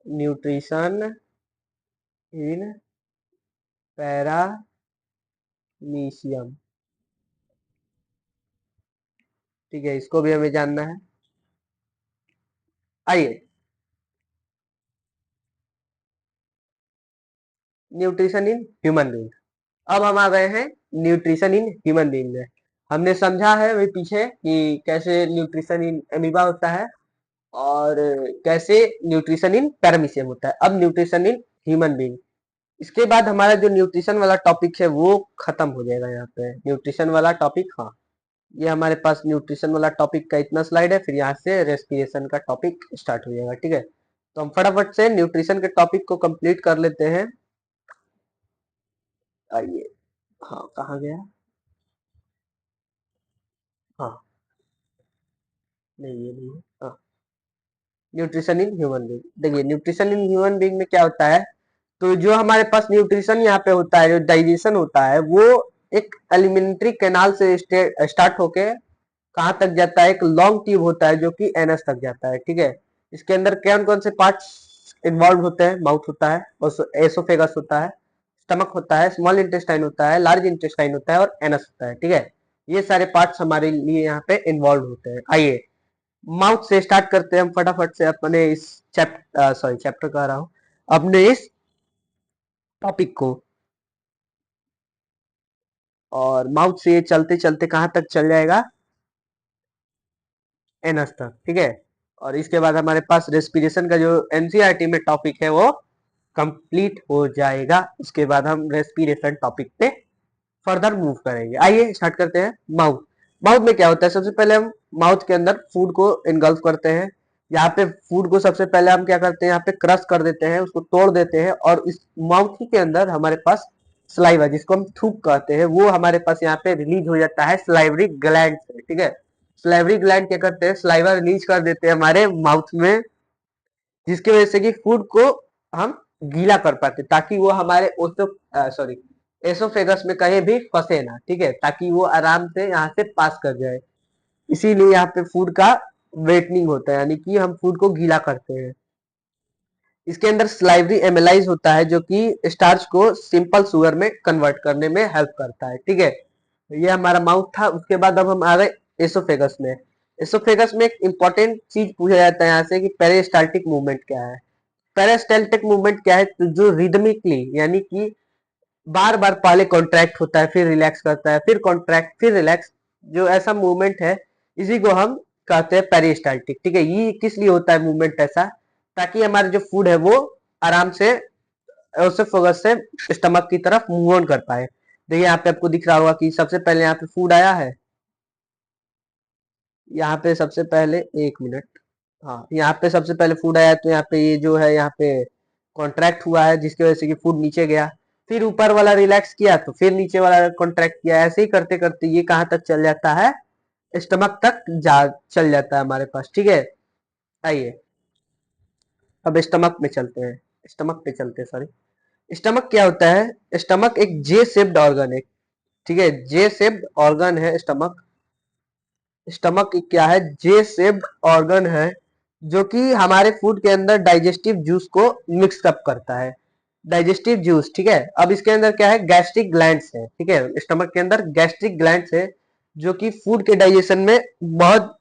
A: न्यूट्रिशन इन पैरामीशियम, ठीक है, इसको भी हमें जानना है। आइए, न्यूट्रिशन इन ह्यूमन बीइंग। अब हम आ गए हैं न्यूट्रिशन इन ह्यूमन बीइंग में। हमने समझा है वही पीछे कि कैसे न्यूट्रिशन इन एमीबा होता है और कैसे न्यूट्रिशन इन पैरामीशियम होता है। अब न्यूट्रिशन इन ह्यूमन बीइंग, इसके बाद हमारा जो न्यूट्रिशन वाला टॉपिक है वो खत्म हो जाएगा। यहाँ पे न्यूट्रिशन वाला टॉपिक, हाँ, ये हमारे पास न्यूट्रिशन वाला टॉपिक का इतना स्लाइड है, फिर यहाँ से रेस्पिरेशन का टॉपिक स्टार्ट हो जाएगा, ठीक है। तो हम फटाफट से न्यूट्रिशन के टॉपिक को कंप्लीट कर लेते हैं। आइए, हाँ, कहाँ गया? हाँ, नहीं ये नहीं है, हाँ। न्यूट्रिशन इन ह्यूमन बीइंग, देखिए न्यूट्रिशन इन ह्यूमन बीइंग में क्या होता है, तो जो हमारे पास न्यूट्रिशन यहाँ पे होता है, जो डाइजेशन होता है, वो एक एलिमेंट्री कैनाल से स्टार्ट होके कहाँ तक जाता है, एक लॉन्ग ट्यूब होता है जो कि एनस तक जाता है, ठीक है। इसके अंदर कौन कौन से पार्ट्स इन्वॉल्व होते हैं? माउथ होता है, एसोफेगस होता है, स्टमक होता है, स्मॉल इंटेस्टाइन होता है, लार्ज इंटेस्टाइन होता है और एनस होता है, ठीक है। ये सारे पार्ट्स हमारे लिए यहाँ पे इन्वॉल्व होते हैं। आइए माउथ से स्टार्ट करते हैं हम फटाफट से अपने इस चैप्टर कह रहा हूँ, अपने इस टॉपिक को। और माउथ से चलते चलते कहाँ तक चल जाएगा? एनस तक, ठीक है। और इसके बाद हमारे पास रेस्पिरेशन का जो एनसीईआरटी में टॉपिक है वो कंप्लीट हो जाएगा। उसके बाद हम रेस्पिरेशन टॉपिक पे फर्दर मूव करेंगे। आइए स्टार्ट करते हैं। माउथ, माउथ में क्या होता है, सबसे पहले हम माउथ के अंदर फूड को इनगल्फ करते हैं। यहाँ पे फूड को सबसे पहले हम क्या करते हैं, यहाँ पे क्रश कर देते हैं, उसको तोड़ देते हैं, और इस माउथ ही के अंदर हमारे पास सलाइवा जिसको हम थूक कहते हैं वो हमारे पास यहाँ पे रिलीज हो जाता है सलाइवरी ग्लैंड से, ठीक है। सलाइवरी ग्लैंड क्या करते हैं, सलाइवा रिलीज कर देते हैं हमारे माउथ में, जिसकी वजह से कि फूड को हम गीला कर पाते ताकि वो हमारे ओसो सॉरी एसोफेगस में कहीं भी फंसे ना, ठीक है, ताकि वो आराम से यहाँ से पास कर जाए। इसीलिए यहाँ पे फूड का वेटनिंग होता है, यानी कि हम फूड को गीला करते हैं। इसके अंदर स्लाइवरी एमेलाइज होता है जो कि स्टार्च को सिंपल शुगर में कन्वर्ट करने में हेल्प करता है, ठीक है। ये हमारा माउथ था। उसके बाद अब हम आ गए एसोफेगस में। एसोफेगस में एक इंपॉर्टेंट चीज पूछा जाता है यहाँ से कि पेरिस्टाल्टिक मूवमेंट क्या है। पेरिस्टाल्टिक मूवमेंट क्या है, तो जो रिदमिकली यानी कि बार बार पहले कॉन्ट्रैक्ट होता है, फिर रिलैक्स करता है, फिर कॉन्ट्रैक्ट, फिर रिलैक्स, जो ऐसा मूवमेंट है इसी को हम कहते हैं पेरिस्टाल्टिक, ठीक है। ये किस लिए होता है मूवमेंट ऐसा, ताकि हमारे जो फूड है वो आराम से उससे फोकस से स्टमक की तरफ मूव ऑन कर पाए। देखिए यहाँ पे आपको दिख रहा होगा कि सबसे पहले यहाँ पे फूड आया है, यहाँ पे सबसे पहले, एक मिनट, हाँ, यहाँ पे सबसे पहले फूड आया है, तो यहाँ पे ये जो है यहाँ पे कॉन्ट्रैक्ट हुआ है जिसकी वजह से कि फूड नीचे गया। फिर ऊपर वाला रिलैक्स किया तो फिर नीचे वाला कॉन्ट्रैक्ट किया, ऐसे ही करते करते ये कहाँ तक चल जाता है, स्टमक तक जा चल जाता है हमारे पास, ठीक है। आइए अब स्टमक में चलते हैं, स्टमक पे चलते हैं, सॉरी। स्टमक क्या होता है? स्टमक एक जे शेप्ड ऑर्गन है, ठीक है, जे शेप्ड ऑर्गन है स्टमक। स्टमक क्या है? जे शेप्ड ऑर्गन है, जो कि हमारे फूड के अंदर डाइजेस्टिव जूस को मिक्स अप करता है, डाइजेस्टिव जूस, ठीक है। अब इसके अंदर क्या है? गैस्ट्रिक ग्लैंड्स है, ठीक है, स्टमक के अंदर गैस्ट्रिक ग्लैंड्स है, जो कि फूड के डाइजेशन में बहुत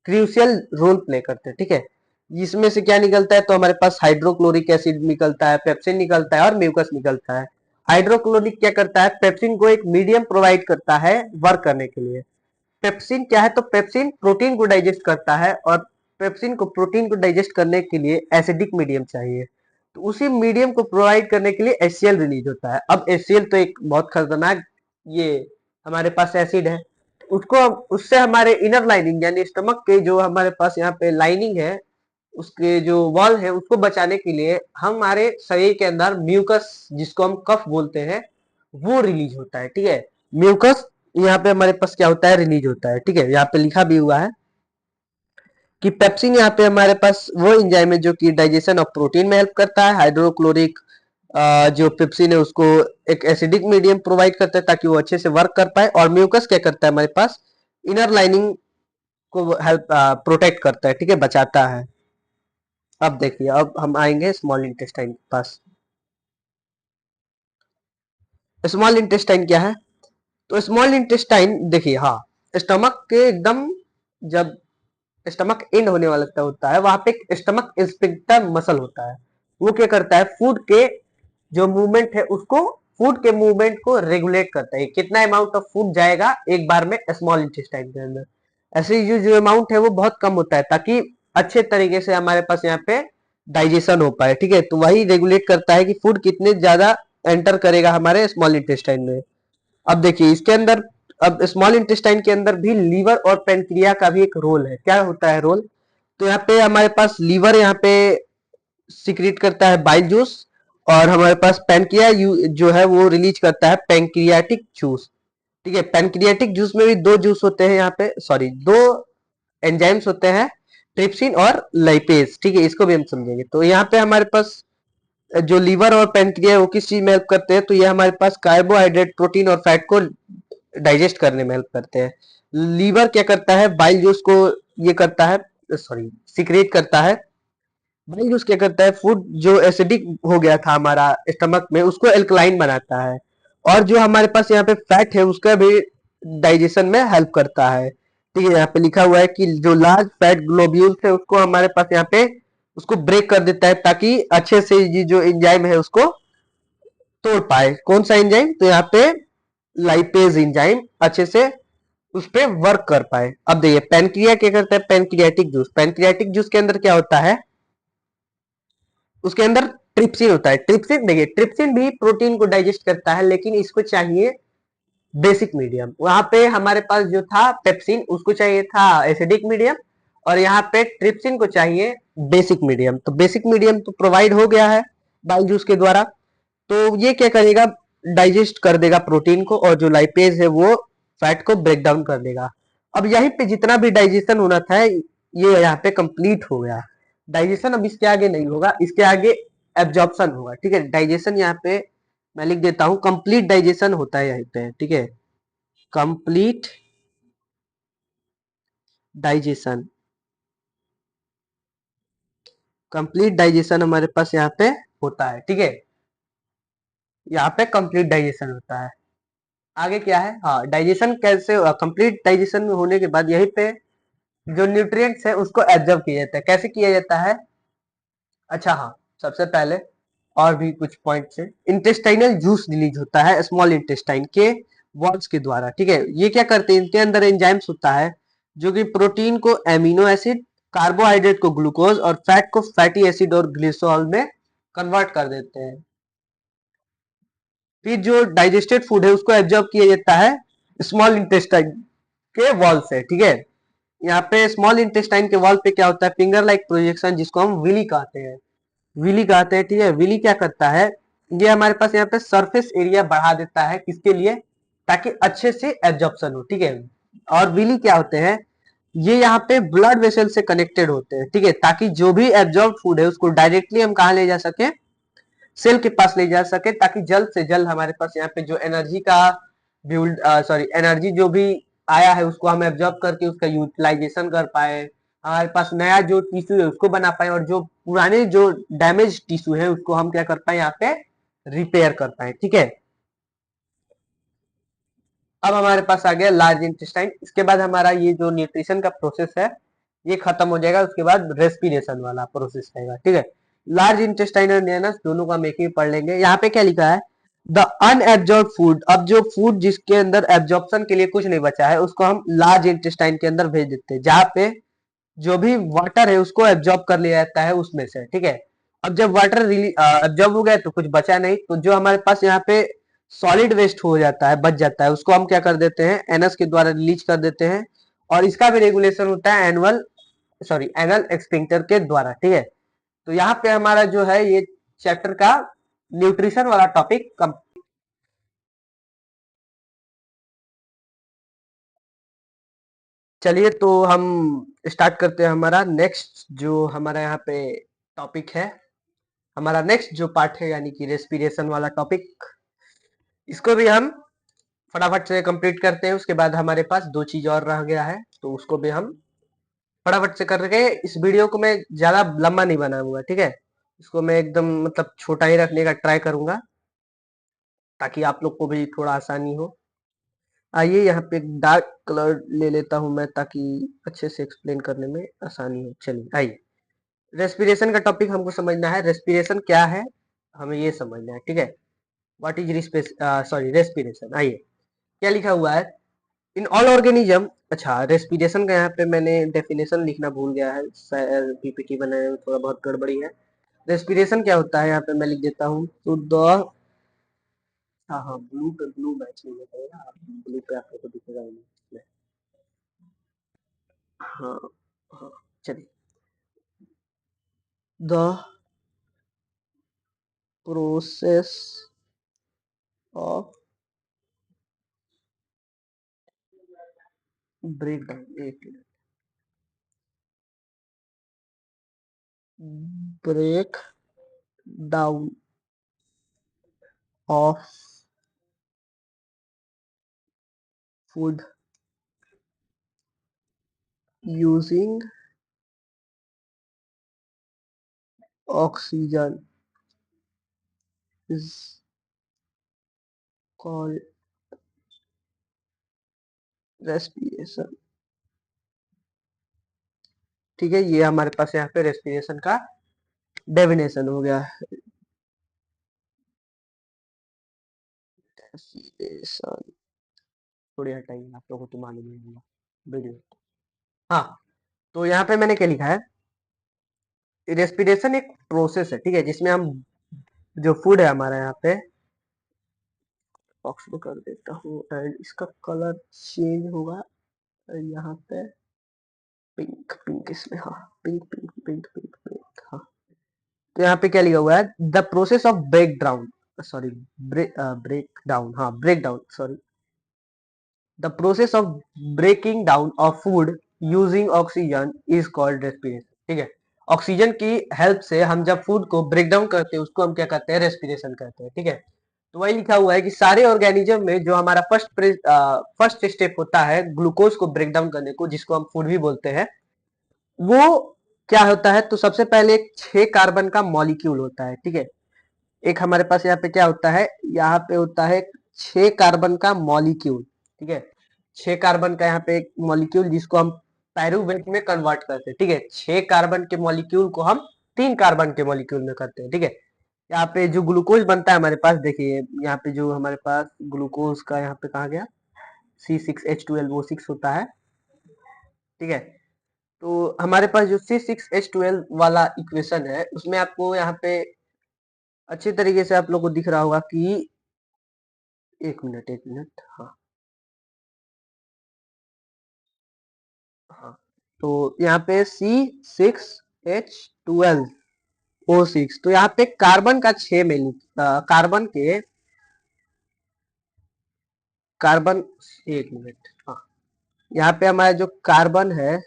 A: क्रूशियल रोल प्ले करते हैं, ठीक है। इसमें से क्या निकलता है? तो हमारे पास हाइड्रोक्लोरिक एसिड निकलता है, पेप्सिन निकलता है और म्यूकस निकलता है। हाइड्रोक्लोरिक क्या करता है? पेप्सिन को एक मीडियम प्रोवाइड करता है वर्क करने के लिए। पेप्सिन क्या है? तो पेप्सिन प्रोटीन को डाइजेस्ट करता है, और पेप्सिन को प्रोटीन को डाइजेस्ट करने के लिए एसिडिक मीडियम चाहिए। तो उसी मीडियम को प्रोवाइड करने के लिए एचसीएल रिलीज होता है। अब एचसीएल तो एक बहुत खतरनाक ये हमारे पास एसिड है। उसको उससे हमारे इनर लाइनिंग यानी स्टमक के जो हमारे पास यहाँ पे लाइनिंग है, उसके जो वॉल है, उसको बचाने के लिए हमारे शरीर के अंदर म्यूकस, जिसको हम कफ बोलते हैं, वो रिलीज होता है, ठीक है। म्यूकस यहाँ पे हमारे पास क्या होता है? रिलीज होता है, ठीक है। यहाँ पे लिखा भी हुआ है कि पेप्सिन यहाँ पे हमारे पास वो एंजाइम है जो कि डाइजेशन ऑफ प्रोटीन में हेल्प करता है। हाइड्रोक्लोरिक जो पेप्सिन है उसको एक एसिडिक मीडियम प्रोवाइड करता है ताकि वो अच्छे से वर्क कर पाए। और म्यूकस क्या करता है? हमारे पास इनर लाइनिंग को हेल्प प्रोटेक्ट करता है, ठीक है, बचाता है। अब देखिए, अब हम आएंगे स्मॉल इंटेस्टाइन के पास। स्मॉल इंटेस्टाइन क्या है? तो स्मॉल इंटेस्टाइन देखिए, हाँ, स्टमक के एकदम जब स्टमक एंड होने वाला होता है, वहां पे एक स्टमक इंस्पेक्टर मसल होता है। वो क्या करता है? फूड के जो मूवमेंट है उसको, फूड के मूवमेंट को रेगुलेट करता है, कितना अमाउंट ऑफ फूड जाएगा एक बार में स्मॉल इंटेस्टाइन के अंदर। ऐसे जो अमाउंट है वो बहुत कम होता है, ताकि अच्छे तरीके से हमारे पास यहाँ पे डाइजेशन हो पाए, ठीक है। तो वही रेगुलेट करता है कि फूड कितने ज्यादा एंटर करेगा हमारे स्मॉल इंटेस्टाइन में। अब देखिए इसके अंदर, अब स्मॉल इंटेस्टाइन के अंदर भी लीवर और पेनक्रिया का भी एक रोल है। क्या होता है रोल? तो यहाँ पे हमारे पास लीवर यहाँ पे सिक्रीट करता है बाइल जूस, और हमारे पास पेनक्रिया जो है वो रिलीज करता है पेनक्रियाटिक जूस, ठीक है। पेनक्रियाटिक जूस में भी दो जूस होते हैं, यहाँ पे सॉरी, दो एंजाइम्स होते हैं, ट्रिप्सिन और लाइपेज, ठीक है, इसको भी हम समझेंगे। तो यहाँ पे हमारे पास जो लीवर और पेनक्रिया वो किस चीज में हेल्प करते हैं? तो ये हमारे पास कार्बोहाइड्रेट, प्रोटीन और फैट को डाइजेस्ट करने में हेल्प करते हैं। लीवर क्या करता है? बाइल जूस को ये करता है, सॉरी, सिक्रेट करता है। बाइल जूस क्या करता है? फूड जो एसिडिक हो गया था हमारा स्टमक में, उसको एल्कलाइन बनाता है। और जो हमारे पास यहाँ पे फैट है उसका भी डाइजेशन में हेल्प करता है, ठीक है। यहाँ पे लिखा हुआ है कि जो लार्ज फैट ग्लोब्यूल्स है उसको हमारे पास यहाँ पे उसको ब्रेक कर देता है, ताकि अच्छे से ये जो एंजाइम है उसको तोड़ पाए। कौन सा एंजाइम? तो यहाँ पे लाइपेज एंजाइम अच्छे से उस पे वर्क कर पाए। अब देखिए पेनक्रिया क्या करता है? पेनक्रियाटिक जूस, पेनक्रियाटिक जूस के अंदर क्या होता है? उसके अंदर ट्रिप्सिन होता है। ट्रिप्सिन देखिए, ट्रिप्सिन भी प्रोटीन को डाइजेस्ट करता है, लेकिन इसको चाहिए बेसिक मीडियम। वहां पे हमारे पास जो था पेप्सिन, उसको चाहिए था एसिडिक मीडियम, और यहाँ पे ट्रिप्सिन को चाहिए बेसिक मीडियम। तो बेसिक मीडियम तो प्रोवाइड हो गया है बाइल जूस के द्वारा। तो ये क्या करेगा? डाइजेस्ट कर देगा प्रोटीन को, और जो लाइपेज है वो फैट को ब्रेक डाउन कर देगा। अब यहीं पे जितना भी डाइजेशन होना था ये यहाँ पे कंप्लीट हो गया। डाइजेशन अब इसके आगे नहीं होगा, इसके आगे एब्जॉर्प्शन होगा, ठीक है। डाइजेशन यहाँ पे मैं लिख देता हूँ, कंप्लीट डाइजेशन होता है यहीं पे, ठीक है। कंप्लीट डाइजेशन, कंप्लीट डाइजेशन हमारे पास यहाँ पे होता है, ठीक है। यहाँ पे कंप्लीट डाइजेशन होता है। आगे क्या है? हाँ, डाइजेशन कैसे, कंप्लीट डाइजेशन में होने के बाद यहीं पे जो न्यूट्रिएंट्स है उसको एब्जॉर्ब किया जाता है। कैसे किया जाता है? अच्छा, हाँ, सबसे पहले और भी कुछ पॉइंट से, इंटेस्टाइनल जूस रिलीज होता है स्मॉल इंटेस्टाइन के वॉल्स के द्वारा, ठीक है। ये क्या करते हैं? इनके अंदर एंजाइम्स होता है जो कि प्रोटीन को एमिनो एसिड, कार्बोहाइड्रेट को ग्लूकोज और फैट को फैटी एसिड और ग्लिसरॉल में कन्वर्ट कर देते हैं। फिर जो डाइजेस्टेड फूड है उसको एब्जॉर्ब किया जाता है स्मॉल इंटेस्टाइन के वॉल से, ठीक है। यहाँ पे स्मॉल इंटेस्टाइन के वॉल पे क्या होता है? फिंगर लाइक प्रोजेक्शन, जिसको हम विली कहते हैं, विली कहते हैं, ठीक है। विली क्या करता है? ये हमारे पास यहाँ पे सरफेस एरिया बढ़ा देता है, किसके लिए? ताकि अच्छे से एब्जॉर्प्शन हो, ठीक है। और विली क्या होते हैं? ये यहाँ पे ब्लड वेसल से कनेक्टेड होते हैं, ठीक है, ताकि जो भी एब्जॉर्ब फूड है उसको डायरेक्टली हम कहा ले जा सके? सेल के पास ले जा सके, ताकि जल्द से जल्द हमारे पास यहाँ पे जो एनर्जी का बिल्ड सॉरी एनर्जी जो भी आया है उसको हम एब्जॉर्ब करके उसका यूटिलाइजेशन कर पाए, हमारे पास नया जो टिश्यू है उसको बना पाए, और जो पुराने जो डैमेज टिश्यू है उसको हम क्या कर पाए? यहाँ पे रिपेयर कर पाए, ठीक है। अब हमारे पास आ गया लार्ज इंटेस्टाइन। इसके बाद हमारा ये जो न्यूट्रिशन का प्रोसेस है ये खत्म हो जाएगा, उसके बाद रेस्पिरेशन वाला प्रोसेस रहेगा, ठीक है। लार्ज इंटेस्टाइन और नियनस दोनों को हम एक ही पढ़ लेंगे। यहाँ पे क्या लिखा है? The unabsorbed food. अब जो फूड जिसके अंदर एब्जॉर्प्शन के लिए कुछ नहीं बचा है उसको हम लार्ज इंटेस्टाइन के अंदर भेज देते हैं, जहां पे जो भी वाटर है उसको एब्जॉर्ब कर लिया जाता है उसमें से, ठीक है। अब जब वाटर एब्जॉर्ब हो गया तो कुछ बचा नहीं, तो जो हमारे पास यहाँ पे सॉलिड वेस्ट हो जाता है, बच जाता है, उसको हम क्या कर देते हैं? एनएस के द्वारा रिलीज कर देते हैं। और इसका भी रेगुलेशन होता है एनल एक्सटिंक्टर के द्वारा, ठीक है। तो यहाँ पे हमारा जो है ये चैप्टर का न्यूट्रिशन वाला टॉपिक कम। चलिए तो हम स्टार्ट करते हैं हमारा नेक्स्ट जो हमारा यहाँ पे टॉपिक है। हमारा नेक्स्ट जो पार्ट है यानी कि रेस्पिरेशन वाला टॉपिक, इसको भी हम फटाफट से कंप्लीट करते हैं। उसके बाद हमारे पास दो चीज और रह गया है, तो उसको भी हम फटाफट से करके, इस वीडियो को मैं ज्यादा लंबा नहीं बनाऊंगा, ठीक है। इसको मैं एकदम मतलब छोटा ही रखने का ट्राई करूंगा, ताकि आप लोग को भी थोड़ा आसानी हो। आइए यहाँ पे एक डार्क कलर ले लेता हूं मैं, ताकि अच्छे से एक्सप्लेन करने में आसानी हो। चलिए आइए, रेस्पिरेशन का टॉपिक हमको समझना है। रेस्पिरेशन क्या है हमें ये समझना है, ठीक है। What is respiration? आइए, क्या लिखा हुआ है? In all organism. अच्छा, रेस्पिरेशन का यहाँ पे मैंने डेफिनेशन लिखना भूल गया है, शायद पीपीटी बनाने में थोड़ा बहुत गड़बड़ी है। रेस्पिरेशन क्या होता है यहाँ पे मैं लिख देता हूँ, तो द हाँ हाँ, ब्लू पे ब्लू मैच नहीं होता है ना, ब्लू पे आप लोग को दिखेगा ही नहीं। हाँ हाँ, चलिए। The process of break down, एक break down of food using oxygen is called respiration, ठीक है। ये हमारे पास यहाँ पे रेस्पिरेशन का डेफिनेशन हो गया। रेस्पिरेशन थोड़ी हटाइए, आप लोगों को तो मालूम नहीं होगा वीडियो। हाँ, तो यहाँ पे मैंने क्या लिखा है? रेस्पिरेशन एक प्रोसेस है, ठीक है, जिसमें हम जो फूड है हमारा यहाँ पे, बॉक्स में कर देता हूँ एंड इसका कलर चेंज होगा यहाँ पे, पिंक पिंक इसमें, हाँ, pink pink pink pink pink, हाँ। तो यहाँ पे क्या लिखा हुआ है? The process of break down, sorry, break down, हाँ, break down, sorry, the process of breaking down of food using oxygen is called respiration, ठीक है। ऑक्सीजन की हेल्प से हम जब फूड को ब्रेक डाउन करते हैं उसको हम क्या कहते हैं? रेस्पिरेशन कहते हैं, ठीक है। तो वही लिखा हुआ है कि सारे ऑर्गेनिज्म में जो हमारा फर्स्ट स्टेप होता है ग्लूकोज को ब्रेक डाउन करने को, जिसको हम फूड भी बोलते हैं, वो क्या होता है? तो सबसे पहले एक 6 कार्बन का मॉलिक्यूल होता है, ठीक है। एक हमारे पास यहाँ पे क्या होता है? यहाँ पे होता है 6 कार्बन का मॉलिक्यूल, ठीक है। 6 कार्बन का यहाँ पे एक मॉलिक्यूल जिसको हम पायरुवेट में कन्वर्ट करते हैं, ठीक है। 6 कार्बन के मॉलिक्यूल को हम 3 कार्बन के मॉलिक्यूल में करते हैं, ठीक है। यहाँ पे जो ग्लूकोज बनता है हमारे पास, देखिए यहाँ पे जो हमारे पास ग्लूकोज का यहाँ पे कहा गया C6H12 वो 6 होता है, ठीक है। तो हमारे पास जो C6H12 वाला इक्वेशन है उसमें आपको यहाँ पे अच्छी तरीके से आप लोग को दिख रहा होगा कि, एक मिनट, हाँ हाँ, तो यहाँ पे C6H12 O6। तो यहाँ पे कार्बन का 6 मिली कार्बन, एक मिनट, हाँ, यहाँ पे हमारा जो कार्बन है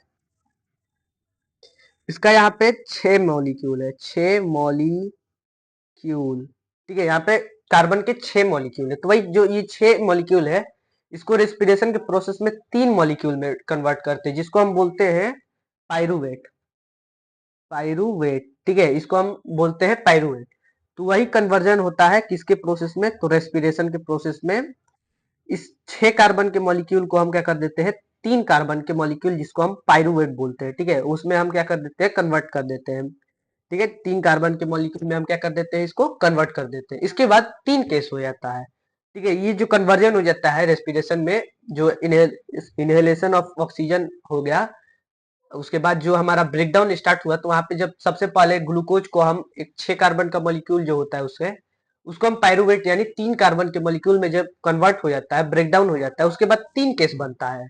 A: इसका यहाँ पे 6 मॉलिक्यूल है, 6 मॉलिक्यूल। ठीक है, यहाँ पे कार्बन के 6 मॉलिक्यूल है, तो वही जो ये 6 मॉलिक्यूल है इसको रेस्पिरेशन के प्रोसेस में 3 मॉलिक्यूल में कन्वर्ट करते हैं, जिसको हम बोलते हैं पायरूवेट। पायरूवेट, ठीक है, इसको हम बोलते हैं पायरूवेट। तो वही कन्वर्जन होता है किसके प्रोसेस में, तो रेस्पिरेशन के प्रोसेस में। इस 6 कार्बन के मॉलिक्यूल को हम क्या कर देते हैं, 3 कार्बन के मॉलिक्यूल जिसको हम पायरूवेट बोलते हैं, ठीक है, उसमें हम क्या कर देते हैं, कन्वर्ट कर देते हैं। ठीक है, 3 कार्बन के मॉलिक्यूल में हम क्या कर देते हैं, इसको कन्वर्ट कर देते हैं। इसके बाद 3 केस हो जाता है। ठीक है, ये जो कन्वर्जन हो जाता है रेस्पिरेशन में, जो इनहेलेशन ऑफ ऑक्सीजन हो गया, उसके बाद जो हमारा ब्रेकडाउन स्टार्ट हुआ, तो वहां पे जब सबसे पहले ग्लूकोज को हम एक 6 कार्बन का मॉलिक्यूल जो होता है उससे, उसको हम पायरूवेट यानी 3 कार्बन के मॉलिक्यूल में जब कन्वर्ट हो जाता है, ब्रेकडाउन हो जाता है, उसके बाद 3 केस बनता है।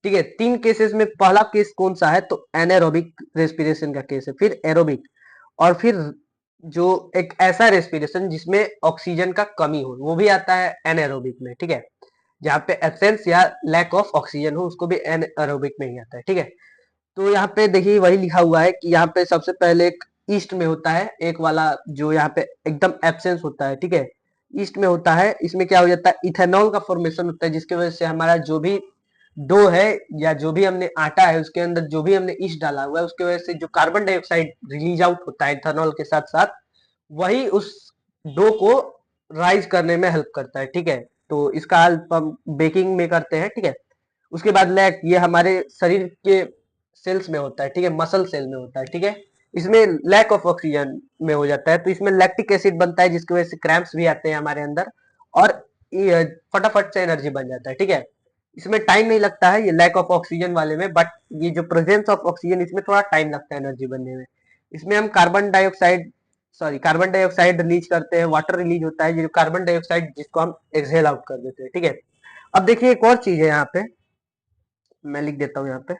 A: ठीक है, 3 केसेस में पहला केस कौन सा है, तो एनाएरोबिक रेस्पिरेशन का केस है, फिर एरोबिक, और फिर जो एक ऐसा रेस्पिरेशन जिसमें ऑक्सीजन का कमी हो, वो भी आता है एनाएरोबिक में। ठीक है, जहाँ पे एब्सेंस या लैक ऑफ ऑक्सीजन हो, उसको भी एनाएरोबिक में ही आता है। ठीक है, तो यहाँ पे देखिए वही लिखा हुआ है कि यहाँ पे सबसे पहले एक ईस्ट में होता है, एक वाला जो यहाँ पे एकदम एब्सेंस होता है। ठीक है, ईस्ट में होता है, इसमें क्या हो जाता है, इथेनॉल का फॉर्मेशन होता है, जिसकी वजह से हमारा जो भी डो है या जो भी हमने आटा है उसके अंदर जो भी हमने ईस्ट डाला हुआ है, उसकी वजह से जो कार्बन डाइऑक्साइड रिलीज आउट होता है इथेनॉल के साथ साथ, वही उस डो को राइज करने में हेल्प करता है। ठीक है, तो इसका हेल्प हम बेकिंग में करते हैं। ठीक है, उसके बाद लैक, ये हमारे शरीर के सेल्स में होता है। ठीक है, मसल सेल में होता है। ठीक है, इसमें लैक ऑफ ऑक्सीजन में हो जाता है, तो इसमें लैक्टिक एसिड बनता है, जिसकी वजह से क्रैम्प्स भी आते हैं हमारे अंदर, और ये फटाफट से एनर्जी बन जाता है। ठीक है, इसमें टाइम नहीं लगता है ये लैक ऑफ ऑक्सीजन वाले में, बट ये जो प्रेजेंस ऑफ ऑक्सीजन, इसमें थोड़ा टाइम लगता है एनर्जी बनने में। इसमें हम कार्बन डाइऑक्साइड रिलीज करते हैं, वाटर रिलीज होता है, जो कार्बन डाइऑक्साइड जिसको हम एक्सहेल आउट कर देते हैं। ठीक है, अब देखिए एक और चीज है यहाँ पे, मैं लिख देता हूँ यहाँ पे,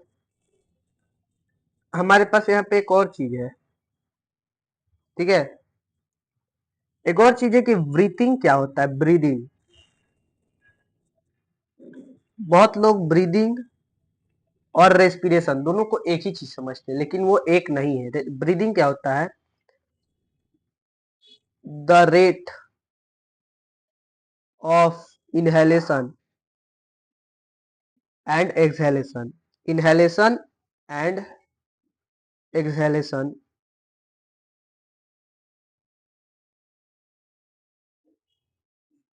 A: हमारे पास यहाँ पे एक और चीज है। ठीक है, एक और चीज है कि ब्रीथिंग क्या होता है, ब्रीदिंग। बहुत लोग ब्रीदिंग और रेस्पिरेशन दोनों को एक ही चीज समझते हैं, लेकिन वो एक नहीं है। ब्रीदिंग क्या होता है, the rate of inhalation and exhalation, inhalation and exhalation,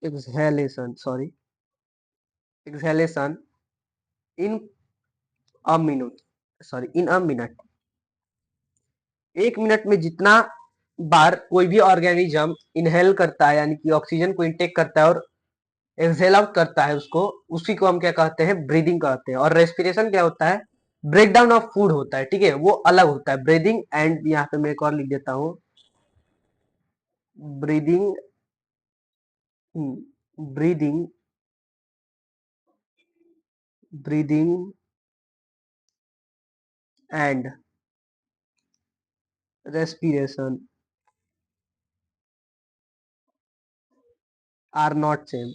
A: exhalation sorry, exhalation in a minute, sorry in a minute. 1 minute में जितना बार कोई भी ऑर्गेनिज्म इनहेल करता है, यानी कि ऑक्सीजन को इनटेक करता है और एक्सहेल आउट करता है उसको, उसी को हम क्या कहते हैं, ब्रीदिंग कहते हैं। और रेस्पिरेशन क्या होता है, ब्रेकडाउन ऑफ फूड होता है। ठीक है, वो अलग होता है ब्रीदिंग एंड, यहाँ पे मैं एक और लिख देता हूँ, breathing, breathing, breathing and respiration are not same.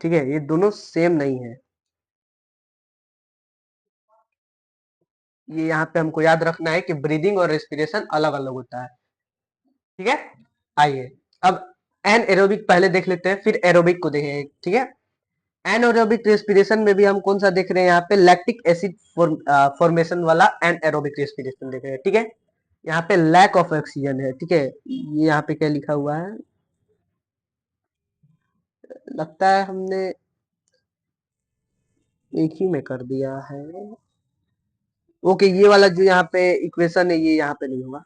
A: ठीक है, ये दोनों सेम नहीं है, ये यहाँ पे हमको याद रखना है कि ब्रीदिंग और रेस्पिरेशन अलग अलग होता है। ठीक है, आइए अब एन एरोबिक पहले देख लेते हैं, फिर एरोबिक को देखेंगे। ठीक है, एनएरोबिक रेस्पिरेशन में भी हम कौन सा देख रहे हैं, यहाँ पे लैक्टिक एसिड फॉर्मेशन वाला एनएरोबिक रेस्पिरेशन देख रहे हैं। ठीक है, यहाँ पे लैक ऑफ ऑक्सीजन है। ठीक है, ये यहाँ पे क्या लिखा हुआ है, लगता है हमने एक ही में कर दिया है। ओके, ये वाला जो यहाँ पे इक्वेशन है ये यहाँ पे नहीं होगा।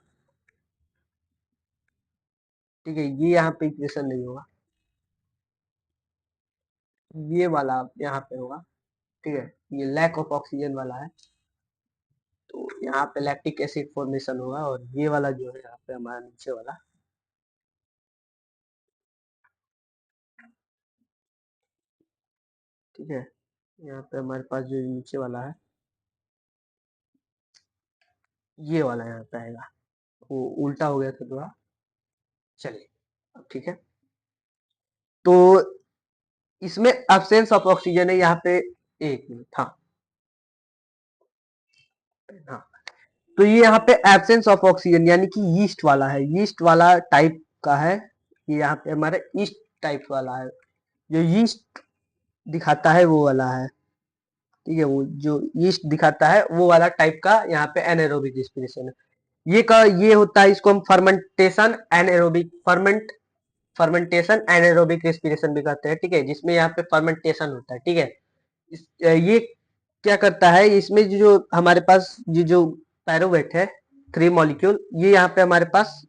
A: ठीक है, ये यहाँ पे इक्वेशन नहीं होगा, ये वाला यहाँ पे होगा। ठीक है, ये लैक ऑफ ऑक्सीजन वाला है, तो यहाँ पे लैक्टिक एसिड फॉर्मेशन होगा, और ये वाला जो है यहाँ पे हमारा नीचे वाला। ठीक है, यहाँ पे हमारे पास जो नीचे वाला है, ये वाला यहाँ पे आएगा, वो उल्टा हो गया था थोड़ा। चलिए, अब ठीक है। तो इसमें एब्सेंस ऑफ ऑक्सीजन है यहाँ पे। एक मिनट, हाँ हाँ। तो ये यहाँ पे एब्सेंस ऑफ ऑक्सीजन यानी कि यीस्ट वाला है, यीस्ट वाला टाइप का है। ये यहाँ पे हमारा ईस्ट टाइप वाला है, जो यीस्ट दिखाता है वो वाला है। ठीक है, वो जो यीस्ट दिखाता है वो वाला टाइप का यहाँ पे एनाएरोबिक रेस्पिरेशन है। ये होता है, इसको हम फर्मेंटेशन एनाएरोबिक फर्मेंटेशन एनाएरोबिक रेस्पिरेशन भी कहते हैं। ठीक है, जिसमें यहाँ पे फर्मेंटेशन होता है। ठीक है, ये क्या करता है, इसमें जो हमारे पास ये जो पैरोवेट है, 3 मॉलिक्यूल, ये यहाँ पे हमारे पास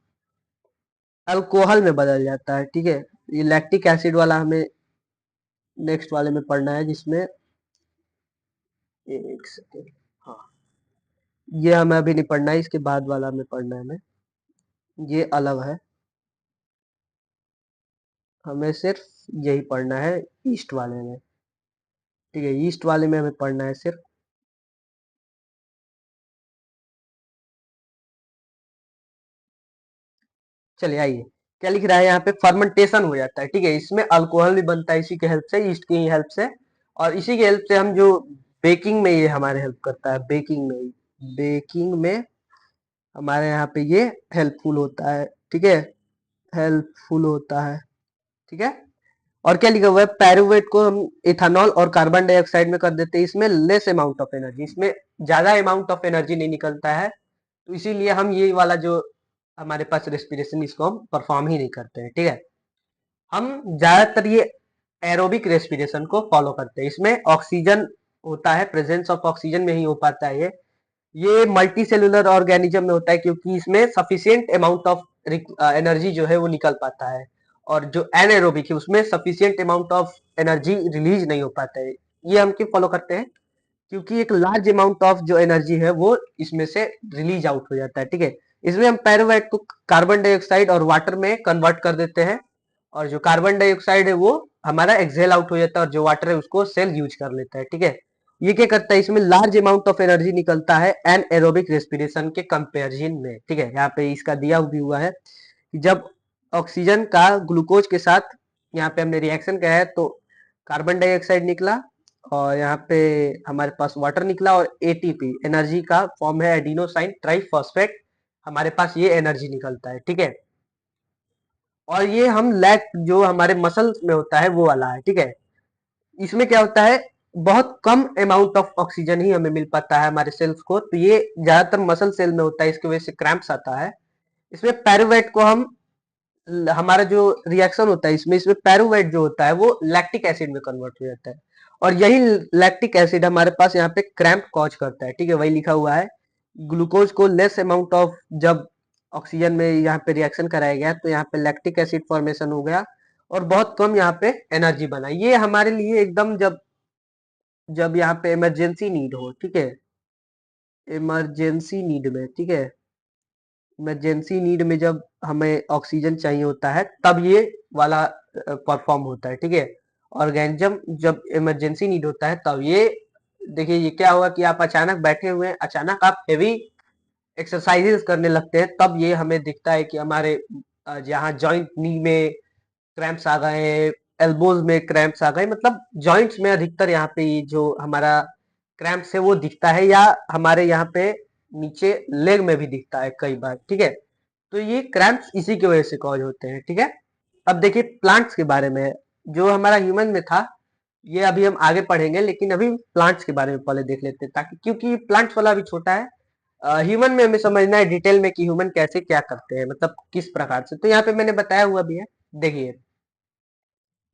A: अल्कोहल में बदल जाता है। ठीक है, ये लैक्टिक एसिड वाला हमें नेक्स्ट वाले में पढ़ना है, जिसमें एक सेकेंड, हाँ, ये हमें अभी नहीं पढ़ना है, इसके बाद वाला हमें पढ़ना है। हमें ये अलग है, हमें सिर्फ यही पढ़ना है ईस्ट वाले में। ठीक है, ईस्ट वाले में हमें पढ़ना है सिर्फ। चलिए आइए, क्या लिख रहा है यहाँ पे, फर्मेंटेशन हो जाता है। ठीक है, इसमें अल्कोहल भी बनता है इसी के हेल्प से, ईस्ट की हेल्प से। और इसी के हेल्प से हम जो बेकिंग में ये हमारे हेल्प करता है, बेकिंग में हमारे यहाँ पे ये हेल्पफुल होता है। ठीक है, हेल्पफुल होता है। ठीक है, और क्या लिखा हुआ है, पैरुवेट को हम इथेनॉल और कार्बन डाइऑक्साइड में कर देते हैं। इसमें लेस अमाउंट ऑफ एनर्जी, इसमें ज्यादा अमाउंट ऑफ एनर्जी नहीं निकलता है, तो इसीलिए हम ये वाला जो हमारे पास रेस्पिरेशन, इसको हम परफॉर्म ही नहीं करते हैं। ठीक है, हम ज्यादातर ये एरोबिक रेस्पिरेशन को फॉलो करते हैं। इसमें ऑक्सीजन होता है, प्रेजेंस ऑफ ऑक्सीजन में ही हो पाता है ये मल्टी सेलुलर ऑर्गेनिज्म में होता है, क्योंकि इसमें सफिशियंट अमाउंट ऑफ एनर्जी जो है वो निकल पाता है। और जो एनएरोबिक है उसमें sufficient amount of energy release नहीं हो पाता है। ये हम क्यों फॉलो करते हैं, क्योंकि एक लार्ज अमाउंट ऑफ जो एनर्जी है वो इसमें से रिलीज आउट हो जाता है। ठीक है, इसमें हम पैरोवाइट को कार्बन डाइऑक्साइड और वाटर में कन्वर्ट कर देते हैं, और जो कार्बन डाइऑक्साइड है वो हमारा एक्सहेल आउट हो जाता है, और जो वाटर है उसको सेल यूज कर लेता है। ठीक है, ये क्या करता है, इसमें लार्ज अमाउंट ऑफ एनर्जी निकलता है एन एरोबिक रेस्पिरेशन के कंपेरिजन में। ठीक है, यहाँ पे इसका दिया भी हुआ है कि जब ऑक्सीजन का ग्लूकोज के साथ यहाँ पे हमने रिएक्शन किया है, तो कार्बन डाइऑक्साइड निकला, और यहाँ पे हमारे पास वाटर निकला, और एटीपी एनर्जी का फॉर्म है, एडिनोसाइन ट्राइफॉस्फेट, हमारे पास ये एनर्जी निकलता है। ठीक है, और ये हम लैक जो हमारे मसल्स में होता है वो वाला है। ठीक है, इसमें क्या होता है, बहुत कम अमाउंट ऑफ ऑक्सीजन ही हमें मिल पाता है हमारे सेल्स को, तो ये ज्यादातर मसल सेल में होता है, इसकी वजह से क्रैम्प्स आता है। इसमें पैरुवेट को हम हमारा जो रिएक्शन होता है इसमें पैरुवेट जो होता है वो लैक्टिक एसिड में कन्वर्ट हो जाता है, और यही लैक्टिक एसिड हमारे पास यहाँ पे क्रैम्प कॉज करता है। ठीक है, वही लिखा हुआ है, ग्लूकोज को लेस अमाउंट ऑफ जब ऑक्सीजन में यहाँ पे रिएक्शन कराया गया, तो यहाँ पे लैक्टिक एसिड फॉर्मेशन हो गया, और बहुत कम यहाँ पे एनर्जी बना। ये हमारे लिए एकदम जब जब यहाँ पे इमरजेंसी नीड हो। ठीक है, इमरजेंसी नीड में, ठीक है, इमरजेंसी नीड में जब हमें ऑक्सीजन चाहिए होता है, तब ये वाला परफॉर्म होता है। ठीक है, ऑर्गेनिज्म जब इमरजेंसी नीड होता है तब ये, देखिए ये क्या होगा कि आप अचानक बैठे हुए हैं, अचानक आप हेवी एक्सरसाइजेस करने लगते हैं, तब ये हमें दिखता है कि हमारे जहाँ जॉइंट नी में क्रैम्प्स आ गए, एल्बोज में क्रैम्प्स आ गए, मतलब जॉइंट्स में अधिकतर यहाँ पे ये जो हमारा क्रैम्प्स है वो दिखता है, या हमारे यहाँ पे नीचे लेग में भी दिखता है कई बार। ठीक है, तो ये क्रैम्प्स इसी की वजह से कॉज होते हैं। ठीक है, अब देखिए प्लांट्स के बारे में, जो हमारा ह्यूमन में था ये अभी हम आगे पढ़ेंगे, लेकिन अभी प्लांट्स के बारे में पहले देख लेते हैं, ताकि क्योंकि प्लांट्स वाला अभी छोटा है। ह्यूमन में हमें समझना है डिटेल में कि ह्यूमन कैसे क्या करते हैं, मतलब किस प्रकार से। तो यहाँ पे मैंने बताया हुआ भी है, देखिए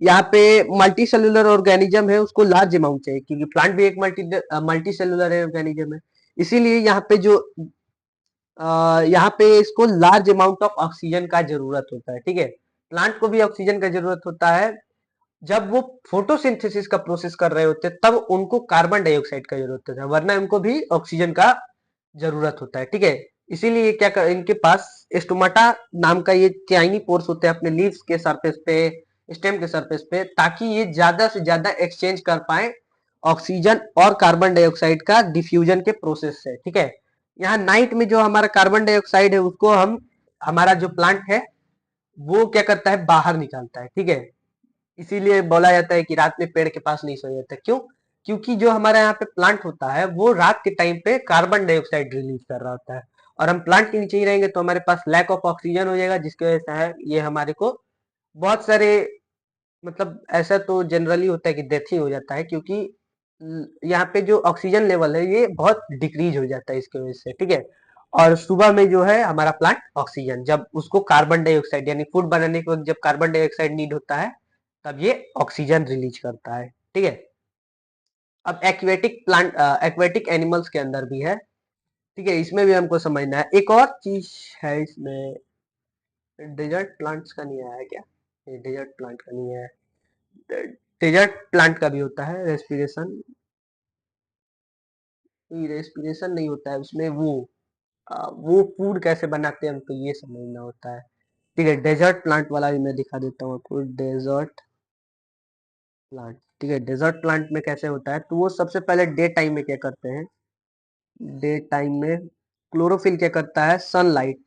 A: यहाँ पे मल्टी सेलुलर ऑर्गेनिज्म है, उसको लार्ज अमाउंट चाहिए, क्योंकि प्लांट भी एक मल्टी सेलुलर ऑर्गेनिज्म है, इसीलिए यहाँ पे जो यहाँ पे इसको लार्ज अमाउंट ऑफ ऑक्सीजन का जरूरत होता है। ठीक है, प्लांट को भी ऑक्सीजन का जरूरत होता है, जब वो फोटोसिंथेसिस का प्रोसेस कर रहे होते हैं तब उनको कार्बन डाइऑक्साइड का जरूरत होता है, वरना उनको भी ऑक्सीजन का जरूरत होता है। ठीक है, इसीलिए इनके पास स्टोमाटा नाम का ये चाइनी पोर्स होते हैं अपने लीव्स के सरफेस पे, स्टेम के सरफेस पे, ताकि ये ज्यादा से ज्यादा एक्सचेंज कर पाए ऑक्सीजन और कार्बन डाइऑक्साइड का डिफ्यूजन के प्रोसेस से। ठीक है, यहाँ नाइट में जो हमारा कार्बन डाइऑक्साइड है उसको हम, हमारा जो प्लांट है वो क्या करता है, बाहर निकालता है, ठीक है। इसीलिए बोला जाता है कि रात में पेड़ के पास नहीं सोया जाता। क्यों? क्योंकि जो हमारे यहाँ पे प्लांट होता है वो रात के टाइम पे कार्बन डाइऑक्साइड रिलीज कर रहा होता है, और हम प्लांट के नीचे ही रहेंगे तो हमारे पास लैक ऑफ ऑक्सीजन हो जाएगा, जिसकी वजह से है ये हमारे को बहुत सारे, मतलब ऐसा तो जनरली होता है कि डेथ ही हो जाता है, क्योंकि यहाँ पे जो ऑक्सीजन लेवल है ये बहुत डिक्रीज हो जाता है इसकी वजह से, ठीक है। और सुबह में जो है हमारा प्लांट ऑक्सीजन, जब उसको कार्बन डाइऑक्साइड यानी फूड बनाने के वक्त जब कार्बन डाइऑक्साइड नीड होता है, तब ये ऑक्सीजन रिलीज करता है, ठीक है। अब एक्वेटिक प्लांट, एक्वेटिक एनिमल्स के अंदर भी है, ठीक है, इसमें भी हमको समझना है। एक और चीज है इसमें, डेजर्ट प्लांट्स का नहीं आया है क्या? ये डेजर्ट प्लांट का नहीं है। डेजर्ट प्लांट का भी होता है रेस्पिरेशन, रेस्पिरेशन नहीं होता है उसमें, वो फूड कैसे बनाते हैं हमको ये समझना होता है, ठीक है। डेजर्ट प्लांट वाला भी मैं दिखा देता हूँ आपको, डेजर्ट प्लांट, ठीक है। डेजर्ट प्लांट में कैसे होता है, तो वो सबसे पहले डे टाइम में क्या करते हैं, डे टाइम में क्लोरोफिल क्या करता है, सनलाइट,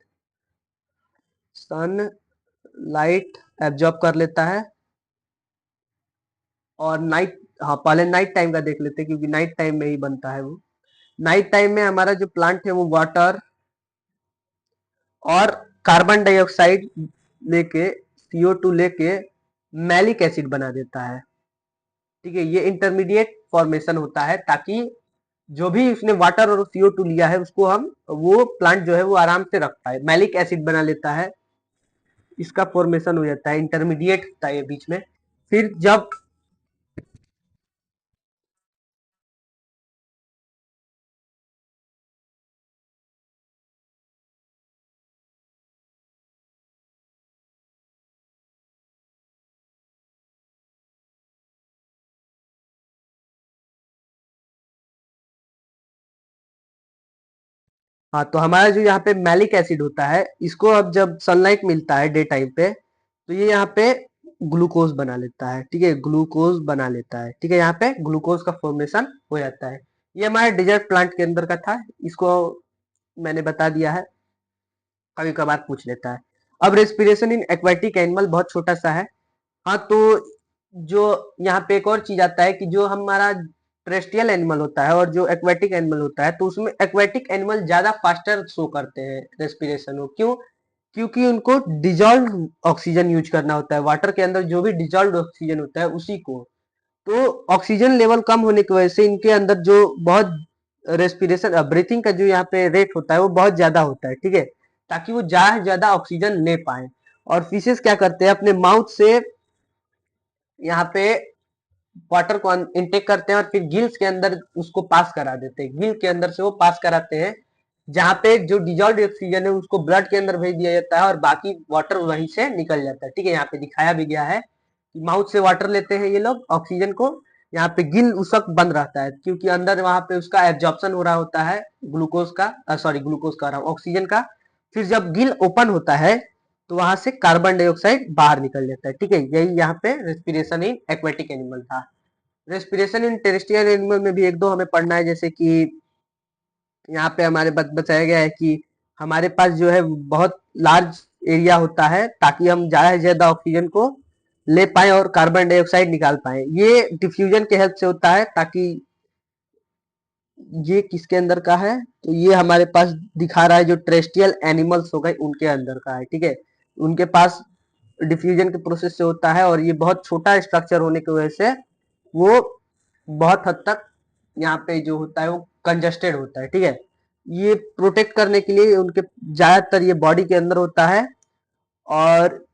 A: सन लाइट एब्जॉर्ब कर लेता है, और नाइट, हाँ पहले नाइट टाइम का देख लेते हैं क्योंकि नाइट टाइम में ही बनता है वो। नाइट टाइम में हमारा जो प्लांट है वो वाटर और कार्बन डाइऑक्साइड लेके, CO2 लेके मैलिक एसिड बना देता है, ठीक है। ये इंटरमीडिएट फॉर्मेशन होता है ताकि जो भी उसने वाटर और CO2 लिया है उसको हम, वो प्लांट जो है वो आराम से रख पाए, मैलिक एसिड बना लेता है, इसका फॉर्मेशन हो जाता है, इंटरमीडिएट होता है ये बीच में। फिर जब, हाँ तो हमारा जो यहाँ पे मैलिक एसिड होता है, इसको अब जब सनलाइट मिलता है डे टाइम पे, तो ये यहाँ पे ग्लूकोज बना लेता है, ठीक है, ग्लूकोज बना लेता है, ठीक है। यहाँ पे ग्लूकोज का फॉर्मेशन हो जाता है। ये हमारे डेजर्ट प्लांट के अंदर का था, इसको मैंने बता दिया है, कभी कभार पूछ लेता है। अब रेस्पिरेशन इन एक्वाटिक एनिमल बहुत छोटा सा है। हाँ तो जो यहाँ पे एक और चीज आता है कि जो हमारा टेरेस्ट्रियल एनिमल होता है और जो एक्वेटिक एनिमल होता है, तो उसमें एक्वेटिक एनिमल ज्यादा फास्टर शो करते हैं रेस्पिरेशन को। क्यों? क्योंकि उनको डिजॉल्व ऑक्सीजन यूज करना होता है, वाटर के अंदर जो भी डिजॉल्व ऑक्सीजन होता है उसी को। तो ऑक्सीजन लेवल कम होने की वजह से इनके अंदर जो बहुत रेस्पिरेशन ब्रीथिंग का जो यहाँ पे रेट होता है वो बहुत ज्यादा होता है, ठीक है, ताकि वो ज्यादा से ज्यादा ऑक्सीजन ले पाए। और फिशेस क्या करते हैं, अपने माउथ से यहाँ पे वाटर को इनटेक करते हैं और फिर गिल्स के अंदर उसको पास करा देते हैं, गिल के अंदर से वो पास कराते हैं, जहाँ पे जो डिजॉल्व ऑक्सीजन है उसको ब्लड के अंदर भेज दिया जाता है और बाकी वाटर वहीं से निकल जाता है, ठीक है। यहाँ पे दिखाया भी गया है कि माउथ से वाटर लेते हैं ये लोग ऑक्सीजन को, यहाँ पे गिल उस वक्त बंद रहता है क्योंकि अंदर वहां पे उसका एब्जॉर्प्शन हो रहा होता है ग्लूकोज का, सॉरी ग्लूकोज का रहा हूँ, ऑक्सीजन का। फिर जब गिल ओपन होता है तो वहां से कार्बन डाइऑक्साइड बाहर निकल जाता है, ठीक है। यही यहाँ पे रेस्पिरेशन इन एक्वेटिक एनिमल था। रेस्पिरेशन इन टेरेस्ट्रियल एनिमल में भी एक दो हमें पढ़ना है, जैसे कि यहाँ पे हमारे बताया गया है कि हमारे पास जो है बहुत लार्ज एरिया होता है ताकि हम ज्यादा से ज्यादा ऑक्सीजन को ले पाए और कार्बन डाइऑक्साइड निकाल पाए। ये डिफ्यूजन के हेल्प से होता है, ताकि ये किसके अंदर का है, तो ये हमारे पास दिखा रहा है जो टेरेस्ट्रियल एनिमल्स हो गए उनके अंदर का है, ठीक है। उनके पास डिफ्यूजन के प्रोसेस से होता है और ये बहुत छोटा स्ट्रक्चर होने की वजह से वो बहुत हद तक यहाँ पे जो होता है वो कंजस्टेड होता है, ठीक है। ये प्रोटेक्ट करने के लिए उनके ज्यादातर ये बॉडी के अंदर होता है, और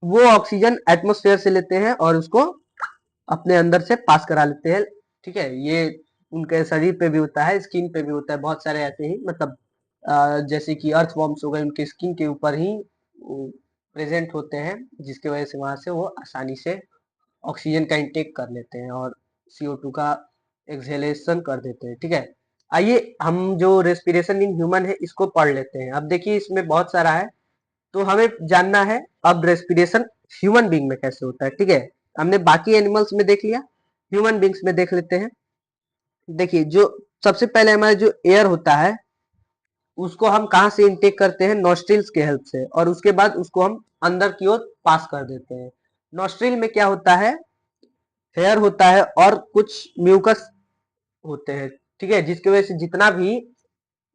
A: वो ऑक्सीजन एटमोसफेयर से लेते हैं और उसको अपने अंदर से पास करा लेते हैं, ठीक है। ये उनके शरीर पे भी होता है, स्किन पे भी होता है, बहुत सारे ऐसे ही, मतलब जैसे कि अर्थ वॉर्म्स हो गए उनके स्किन के ऊपर ही प्रेजेंट होते हैं, जिसकी वजह से वहां से वो आसानी से ऑक्सीजन का इंटेक कर लेते हैं और CO2 का एक्सहेलेशन कर देते हैं, ठीक है। आइए हम जो रेस्पिरेशन इन ह्यूमन है इसको पढ़ लेते हैं। अब देखिए इसमें बहुत सारा है, तो हमें जानना है अब रेस्पिरेशन ह्यूमन बींग में कैसे होता है, ठीक है। हमने बाकी एनिमल्स में देख लिया, ह्यूमन बींग्स में देख लेते हैं। देखिए जो सबसे पहले हमारा जो एयर होता है उसको हम कहाँ से इनटेक करते हैं, नॉस्ट्रिल्स के हेल्प से, और उसके बाद उसको हम अंदर की ओर पास कर देते हैं। नॉस्ट्रिल में क्या होता है, हेयर होता है और कुछ म्यूकस होते हैं, ठीक है, जिसकी वजह से जितना भी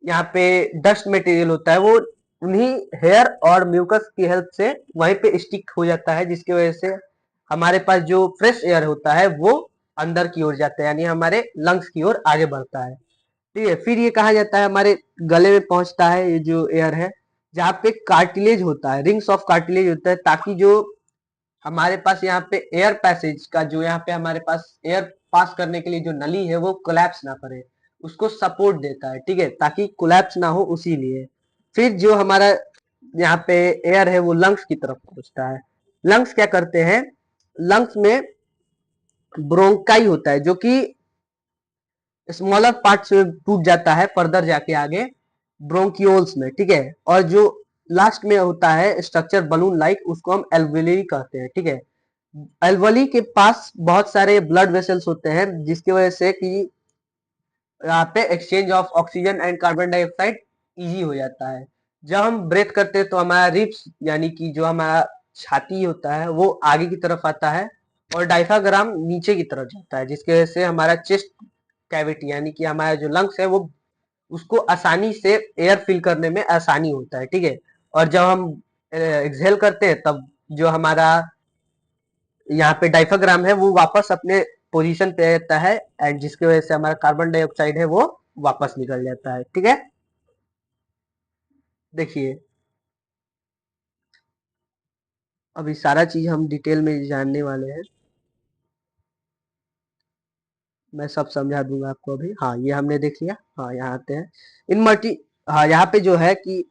A: यहाँ पे डस्ट मटेरियल होता है वो उन्हीं हेयर और म्यूकस की हेल्प से वहीं पे स्टिक हो जाता है, जिसकी वजह से हमारे पास जो फ्रेश एयर होता है वो अंदर की ओर जाता है, यानी हमारे लंग्स की ओर आगे बढ़ता है। ठीक है, फिर ये कहा जाता है हमारे गले में पहुंचता है ये जो एयर है, जहाँ पे कार्टिलेज होता है, रिंग्स ऑफ कार्टिलेज होता है, ताकि जो हमारे पास यहाँ पे एयर पैसेज का जो यहाँ पे हमारे पास एयर पास करने के लिए जो नली है वो कोलैप्स ना करे, उसको सपोर्ट देता है, ठीक है, ताकि कोलैप्स ना हो, उसी लिए। फिर जो हमारा यहाँ पे एयर है वो लंग्स की तरफ पहुंचता है। लंग्स क्या करते हैं, लंग्स में ब्रोंकाई होता है जो कि स्मॉलर पार्ट से टूट जाता है फर्दर जाके आगे ब्रोंकियोल्स में, ठीक है, और जो लास्ट में होता है स्ट्रक्चर बलून लाइक, उसको हम एल्वेली कहते हैं, ठीक है। एल्वली के पास बहुत सारे ब्लड वेसल्स होते हैं, जिसकी वजह से कि यहाँ पे exchange of oxygen and carbon dioxide easy हो जाता है। जब हम ब्रेथ करते हैं तो हमारा रिब्स यानी कि जो हमारा छाती होता है वो आगे की तरफ आता है, और डायफ्राम नीचे की तरफ जाता है, जिसकी वजह से हमारा चेस्ट कैविटी यानी कि हमारा जो लंग्स है वो उसको आसानी से एयर फिल करने में आसानी होता है, ठीक है। और जब हम एक्सहेल करते हैं तब जो हमारा यहाँ पे डायफ्राम है वो वापस अपने पोजीशन पे रहता है, एंड जिसकी वजह से हमारा कार्बन डाइऑक्साइड है वो वापस निकल जाता है, ठीक है। देखिए, अभी सारा चीज हम डिटेल में जानने वाले हैं, मैं सब समझा दूंगा आपको अभी। हाँ, ये हमने देख लिया। हाँ, यहाँ आते हैं इन मल्टी। हाँ, यहाँ पे जो है कि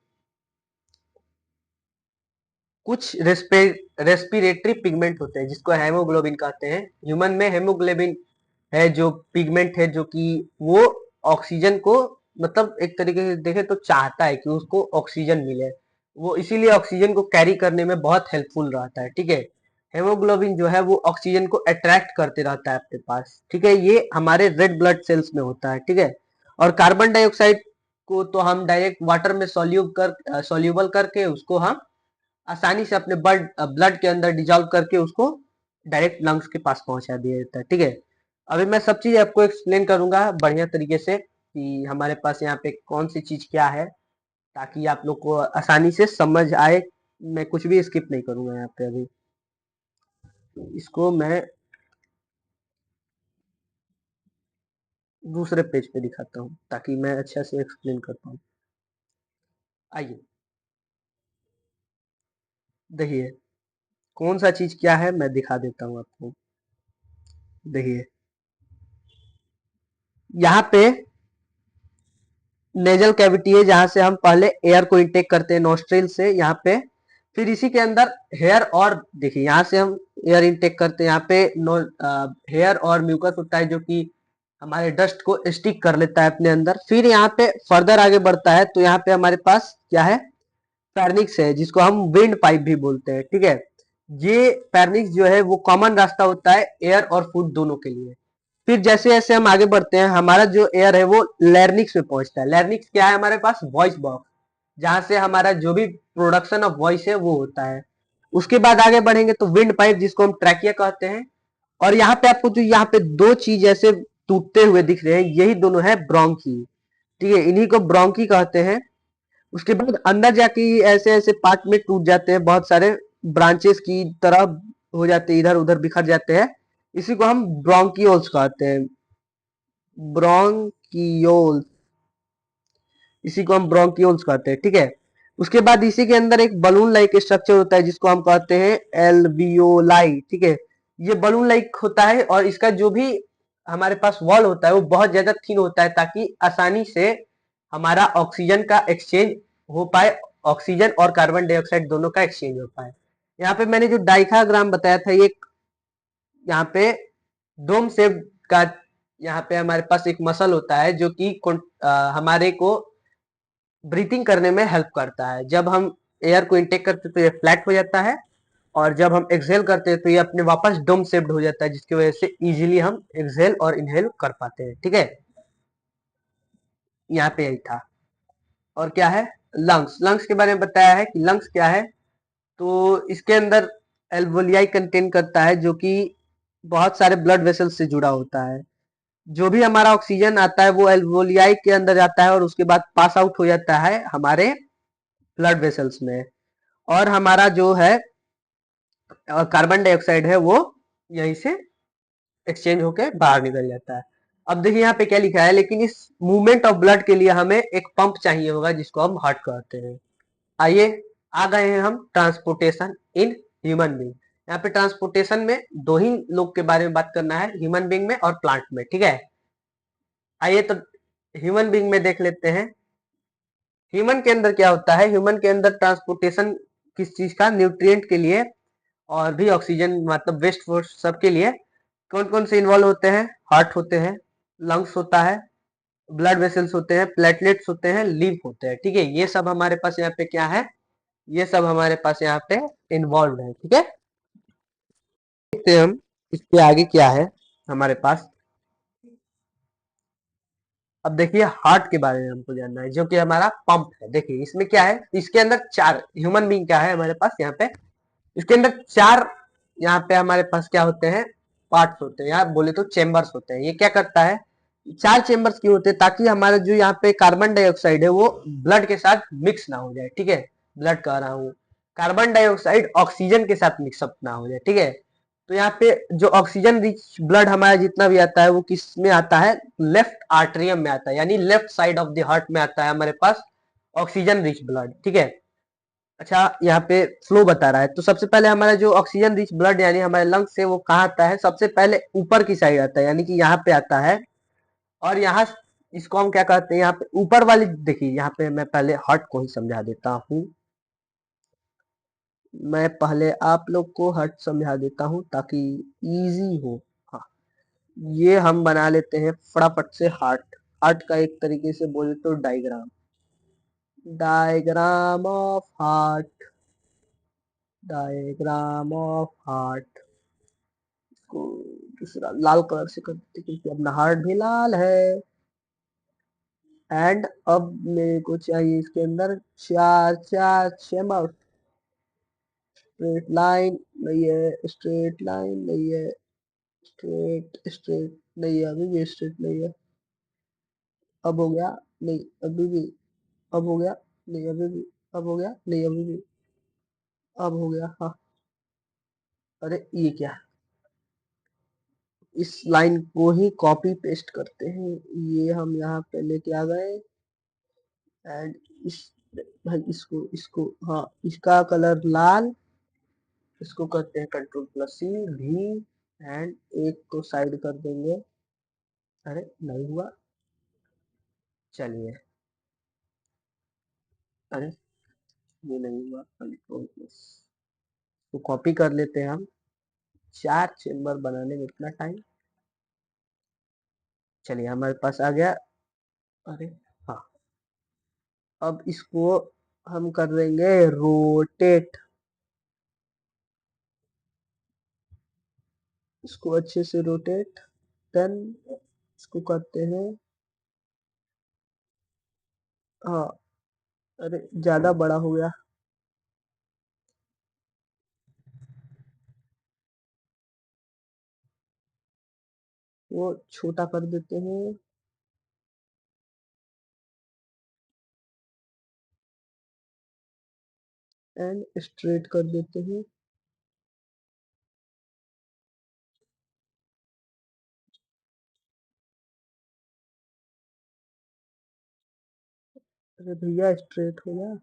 A: कुछ रेस्पिरेटरी पिगमेंट होते हैं जिसको हेमोग्लोबिन कहते हैं। ह्यूमन में हेमोग्लोबिन है जो पिगमेंट है जो कि वो ऑक्सीजन को, मतलब एक तरीके से देखे तो चाहता है कि उसको ऑक्सीजन मिले, वो इसीलिए ऑक्सीजन को कैरी करने में बहुत हेल्पफुल रहता है, ठीक है। हेमोग्लोबिन जो है वो ऑक्सीजन को अट्रैक्ट करते रहता है अपने पास, ठीक है, ये हमारे रेड ब्लड सेल्स में होता है, ठीक है। और कार्बन डाइऑक्साइड को तो हम डायरेक्ट वाटर में सोल्यूबल करके उसको हम आसानी से अपने ब्लड ब्लड के अंदर डिजॉल्व करके उसको डायरेक्ट लंग्स के पास पहुंचा दिया जाता है, ठीक है। अभी मैं सब चीज आपको एक्सप्लेन करूंगा बढ़िया तरीके से कि हमारे पास यहाँ पे कौन सी चीज क्या है, ताकि आप लोग को आसानी से समझ आए। मैं कुछ भी स्किप नहीं करूंगा यहाँ पे। अभी इसको मैं दूसरे पेज पे दिखाता हूँ ताकि मैं अच्छा से एक्सप्लेन कर पाऊँ। आइए, देखिए कौन सा चीज क्या है मैं दिखा देता हूँ आपको। देखिए, यहाँ पे नेजल कैविटी है जहां से हम पहले एयर को इनटेक करते हैं नोस्ट्रिल से, यहाँ पे फिर इसी के अंदर हेयर, और देखिए यहाँ से हम एयर इनटेक करते हैं, यहाँ पे हेयर और म्यूकस होता है जो कि हमारे डस्ट को स्टिक कर लेता है अपने अंदर। फिर यहाँ पे फर्दर आगे बढ़ता है तो यहाँ पे हमारे पास क्या है, पैरनिक्स है, जिसको हम विंड पाइप भी बोलते हैं, ठीक है। ये पैरनिक्स जो है वो कॉमन रास्ता होता है एयर और फूड दोनों के लिए। फिर जैसे जैसे हम आगे बढ़ते हैं हमारा जो एयर है वो लैरिंक्स में पहुंचता है। लैरिंक्स क्या है, हमारे पास वॉइस बॉक्स, जहां से हमारा जो भी प्रोडक्शन ऑफ वॉइस है वो होता है। उसके बाद आगे बढ़ेंगे तो विंड पाइप, जिसको हम ट्रैकिया कहते हैं। और यहाँ पे आपको जो यहाँ पे दो चीज ऐसे टूटते हुए दिख रहे हैं, यही दोनों है ब्रोंकी, ठीक है, इन्हीं को ब्रोंकी कहते हैं। उसके बाद अंदर जाके ये ऐसे ऐसे पार्ट में टूट जाते हैं, बहुत सारे ब्रांचेस की तरह हो जाते हैं, इधर उधर बिखर जाते हैं। इसी को हम ब्रोंकियोल्स कहते हैं, ब्रोंकियोल्स, इसी को हम ब्रोंकियोल्स कहते हैं, ठीक है। उसके बाद इसी के अंदर एक बलून लाइक स्ट्रक्चर होता है जिसको हम कहते हैं एल्वियोलाई, ठीक है। ये बलून लाइक होता है और इसका जो भी हमारे पास वॉल होता है वो बहुत ज्यादा थिन होता है, ताकि आसानी से हमारा ऑक्सीजन का एक्सचेंज हो पाए, ऑक्सीजन और कार्बन डाइऑक्साइड दोनों का एक्सचेंज हो पाए। यहाँ पे मैंने जो डाइथाग्राम बताया था, ये यहाँ पे डोम शेप का, यहाँ पे हमारे पास एक मसल होता है जो कि हमारे को ब्रीथिंग करने में हेल्प करता है। जब हम एयर को इनटेक करते हैं तो ये फ्लैट हो जाता है, और जब हम एक्सहेल करते हैं तो ये अपने वापस डोम शेप्ड हो जाता है, जिसकी वजह से इजीली हम एक्सहेल और इनहेल कर पाते हैं, ठीक है। यहाँ पे यही था। और क्या है लंग्स। लंग्स के बारे में बताया है कि लंग्स क्या है, तो इसके अंदर एल्वोलियाई कंटेन करता है, जो कि बहुत सारे ब्लड वेसल से जुड़ा होता है। जो भी हमारा ऑक्सीजन आता है वो एल्वोलियाई के अंदर जाता है और उसके बाद पास आउट हो जाता है हमारे ब्लड वेसल्स में। और हमारा जो है कार्बन डाइऑक्साइड है वो यहीं से एक्सचेंज होके बाहर निकल जाता है। अब देखिए यहाँ पे क्या लिखा है, लेकिन इस मूवमेंट ऑफ ब्लड के लिए हमें एक पंप चाहिए होगा जिसको हम हार्ट कहते हैं। आइए आ गए हैं हम ट्रांसपोर्टेशन इन ह्यूमन बींग। यहाँ पे ट्रांसपोर्टेशन में दो ही लोग के बारे में बात करना है, ह्यूमन बींग में और प्लांट में, ठीक है। आइए तो ह्यूमन बींग में देख लेते हैं। ह्यूमन के अंदर क्या होता है, ह्यूमन के अंदर ट्रांसपोर्टेशन किस चीज का, न्यूट्रिएंट के लिए और भी ऑक्सीजन मतलब वेस्ट फोर्स सबके लिए कौन कौन से इन्वॉल्व होते हैं, हार्ट होते हैं, लंग्स होता है, ब्लड वेसल्स होते हैं, प्लेटलेट्स होते हैं, लीव होते हैं, ठीक है। ये सब हमारे पास यहाँ पे क्या है, ये सब हमारे पास यहाँ पे इन्वॉल्व है, ठीक है। देखते हैं हम इसके आगे क्या है हमारे पास। अब देखिए हार्ट के बारे में हमको जानना है, जो कि हमारा पंप है। देखिए इसमें क्या है, इसके अंदर चार, ह्यूमन बींग क्या है हमारे पास यहाँ पे, इसके अंदर चार, यहाँ पे हमारे पास क्या होते हैं, पार्ट्स होते हैं, या बोले तो चेम्बर्स होते हैं। ये क्या करता है, चार चेम्बर्स क्यों होते हैं, ताकि हमारा जो यहाँ पे कार्बन डाइऑक्साइड है वो ब्लड के साथ मिक्स ना हो जाए, ठीक है। ब्लड कह रहा हूँ, कार्बन डाइऑक्साइड ऑक्सीजन के साथ मिक्सअप ना हो जाए, ठीक है। तो यहाँ पे जो ऑक्सीजन रिच ब्लड हमारा जितना भी आता है वो किस में आता है, लेफ्ट आर्टरियम में आता है, यानी left side of the heart में आता है हमारे पास ऑक्सीजन रिच ब्लड, ठीक है। अच्छा यहाँ पे फ्लो बता रहा है, तो सबसे पहले हमारा जो ऑक्सीजन रिच ब्लड यानी हमारे लंग्स से वो कहाँ आता है, सबसे पहले ऊपर की साइड आता है, यानी कि यहाँ पे आता है। और यहाँ इसको हम क्या कहते हैं, यहाँ पे ऊपर वाली, देखिए यहाँ पे मैं पहले हार्ट को ही समझा देता हूँ। मैं पहले आप लोग को हार्ट समझा देता हूँ ताकि इजी हो। हाँ, ये हम बना लेते हैं फटाफट से हार्ट। हार्ट का एक तरीके से बोले तो diagram, diagram of heart, diagram of heart को दूसरा लाल कलर से कर देते क्योंकि अपना हार्ट भी लाल है। एंड अब मेरे को चाहिए इसके अंदर चार चार चेम्बर। स्ट्रेट लाइन नहीं है, स्ट्रेट लाइन नहीं है, स्ट्रेट स्ट्रेट नहीं है, अभी भी स्ट्रेट नहीं है। अब हो गया, नहीं अभी भी, अब हो गया, नहीं अभी भी, अब हो गया, नहीं अभी भी, अब हो गया, हाँ। अरे ये क्या, इस लाइन को ही कॉपी पेस्ट करते हैं, ये हम यहाँ पे लेके आ गए। एंड इस भाई इसको हाँ, इसका कलर लाल, इसको करते हैं कंट्रोल प्लस सी भी। एंड एक को साइड कर देंगे, अरे नहीं हुआ, चलिए, अरे ये नहीं हुआ, कंट्रोल प्लस तो कॉपी कर लेते हैं हम। चार चेम्बर बनाने में इतना टाइम, चलिए हमारे पास आ गया। अरे हाँ, अब इसको हम कर देंगे रोटेट, इसको अच्छे से रोटेट। देन इसको करते हैं, हाँ, अरे ज्यादा बड़ा हो गया, वो छोटा कर देते हैं। एंड स्ट्रेट कर देते हैं। अरे भैया स्ट्रेट हो गया,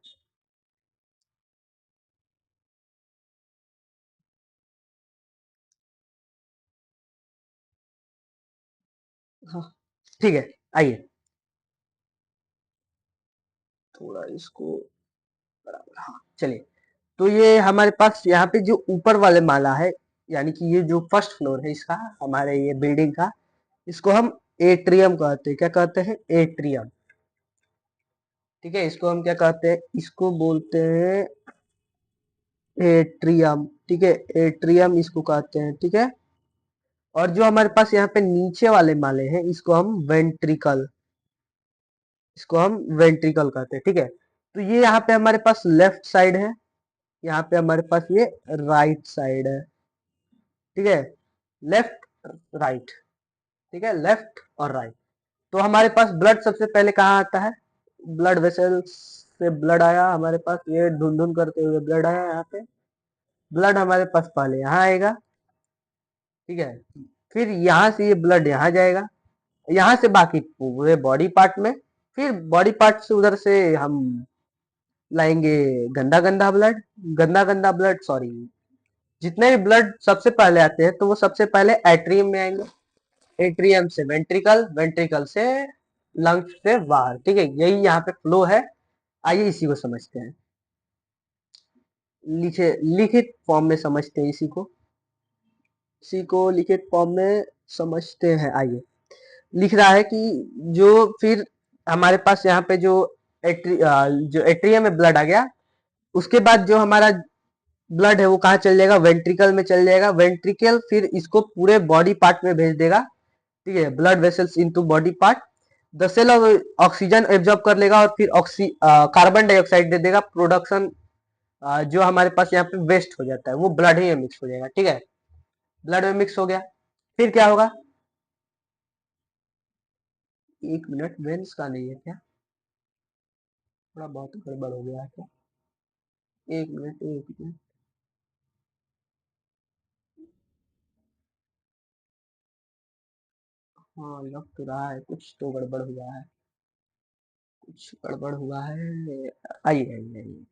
A: हाँ ठीक है। आइए थोड़ा इसको बराबर, हाँ चलिए। तो ये हमारे पास यहाँ पे जो ऊपर वाले माला है, यानी कि ये जो फर्स्ट फ्लोर है इसका, हमारे ये बिल्डिंग का, इसको हम एट्रियम कहते हैं। क्या कहते हैं, एट्रियम, ठीक है। इसको हम क्या कहते हैं, इसको बोलते हैं एट्रियम, ठीक है। एट्रियम इसको कहते हैं, ठीक है। और जो हमारे पास यहाँ पे नीचे वाले माले हैं इसको हम वेंट्रिकल, इसको हम वेंट्रिकल कहते हैं, ठीक है। तो ये यहाँ पे हमारे पास लेफ्ट साइड है, यहाँ पे हमारे पास ये राइट साइड है, ठीक है। लेफ्ट राइट, ठीक है, लेफ्ट और राइट। तो हमारे पास ब्लड सबसे पहले कहाँ आता है, ब्लड वेसल्स से ब्लड आया हमारे पास, ये ढूंढ ढूंढ करते हुए ब्लड आया यहाँ पे। ब्लड हमारे पास पहले यहाँ आएगा, ठीक है। फिर यहाँ से ये ब्लड यहाँ जाएगा, यहाँ से बाकी पूरे बॉडी पार्ट में। फिर बॉडी पार्ट से उधर से हम लाएंगे गंदा गंदा ब्लड, गंदा गंदा ब्लड, सॉरी, जितने भी ब्लड सबसे पहले आते हैं तो वो सबसे पहले एट्रियम में आएंगे, एट्रियम से वेंट्रिकल, वेंट्रिकल से लंग्स से बाहर, ठीक है। यही यहाँ पे फ्लो है। आइए इसी को समझते हैं, लिखित फॉर्म में समझते हैं इसी को लिखित फॉर्म में समझते हैं। आइए, लिख रहा है कि जो फिर हमारे पास यहाँ पे जो एट्रियम में ब्लड आ गया, उसके बाद जो हमारा ब्लड है वो कहाँ चल जाएगा, वेंट्रिकल में चल जाएगा। वेंट्रिकल फिर इसको पूरे बॉडी पार्ट में भेज देगा, ठीक है, blood vessels into body part. The cell oxygen absorb कर लेगा और फिर कार्बन डाइऑक्साइड दे देगा, प्रोडक्शन जो हमारे पास यहाँ पे वेस्ट हो जाता है वो ब्लड ही में मिक्स हो जाएगा, ठीक है। ब्लड में मिक्स हो गया, फिर क्या होगा, एक मिनट, वेन्स का नहीं है क्या, थोड़ा बहुत गड़बड़ हो गया है क्या, एक मिनट एक मिनट। हाँ, लग तो रहा है कुछ तो गड़बड़ हुआ है, कुछ गड़बड़ हुआ है। आइए आइए आइए,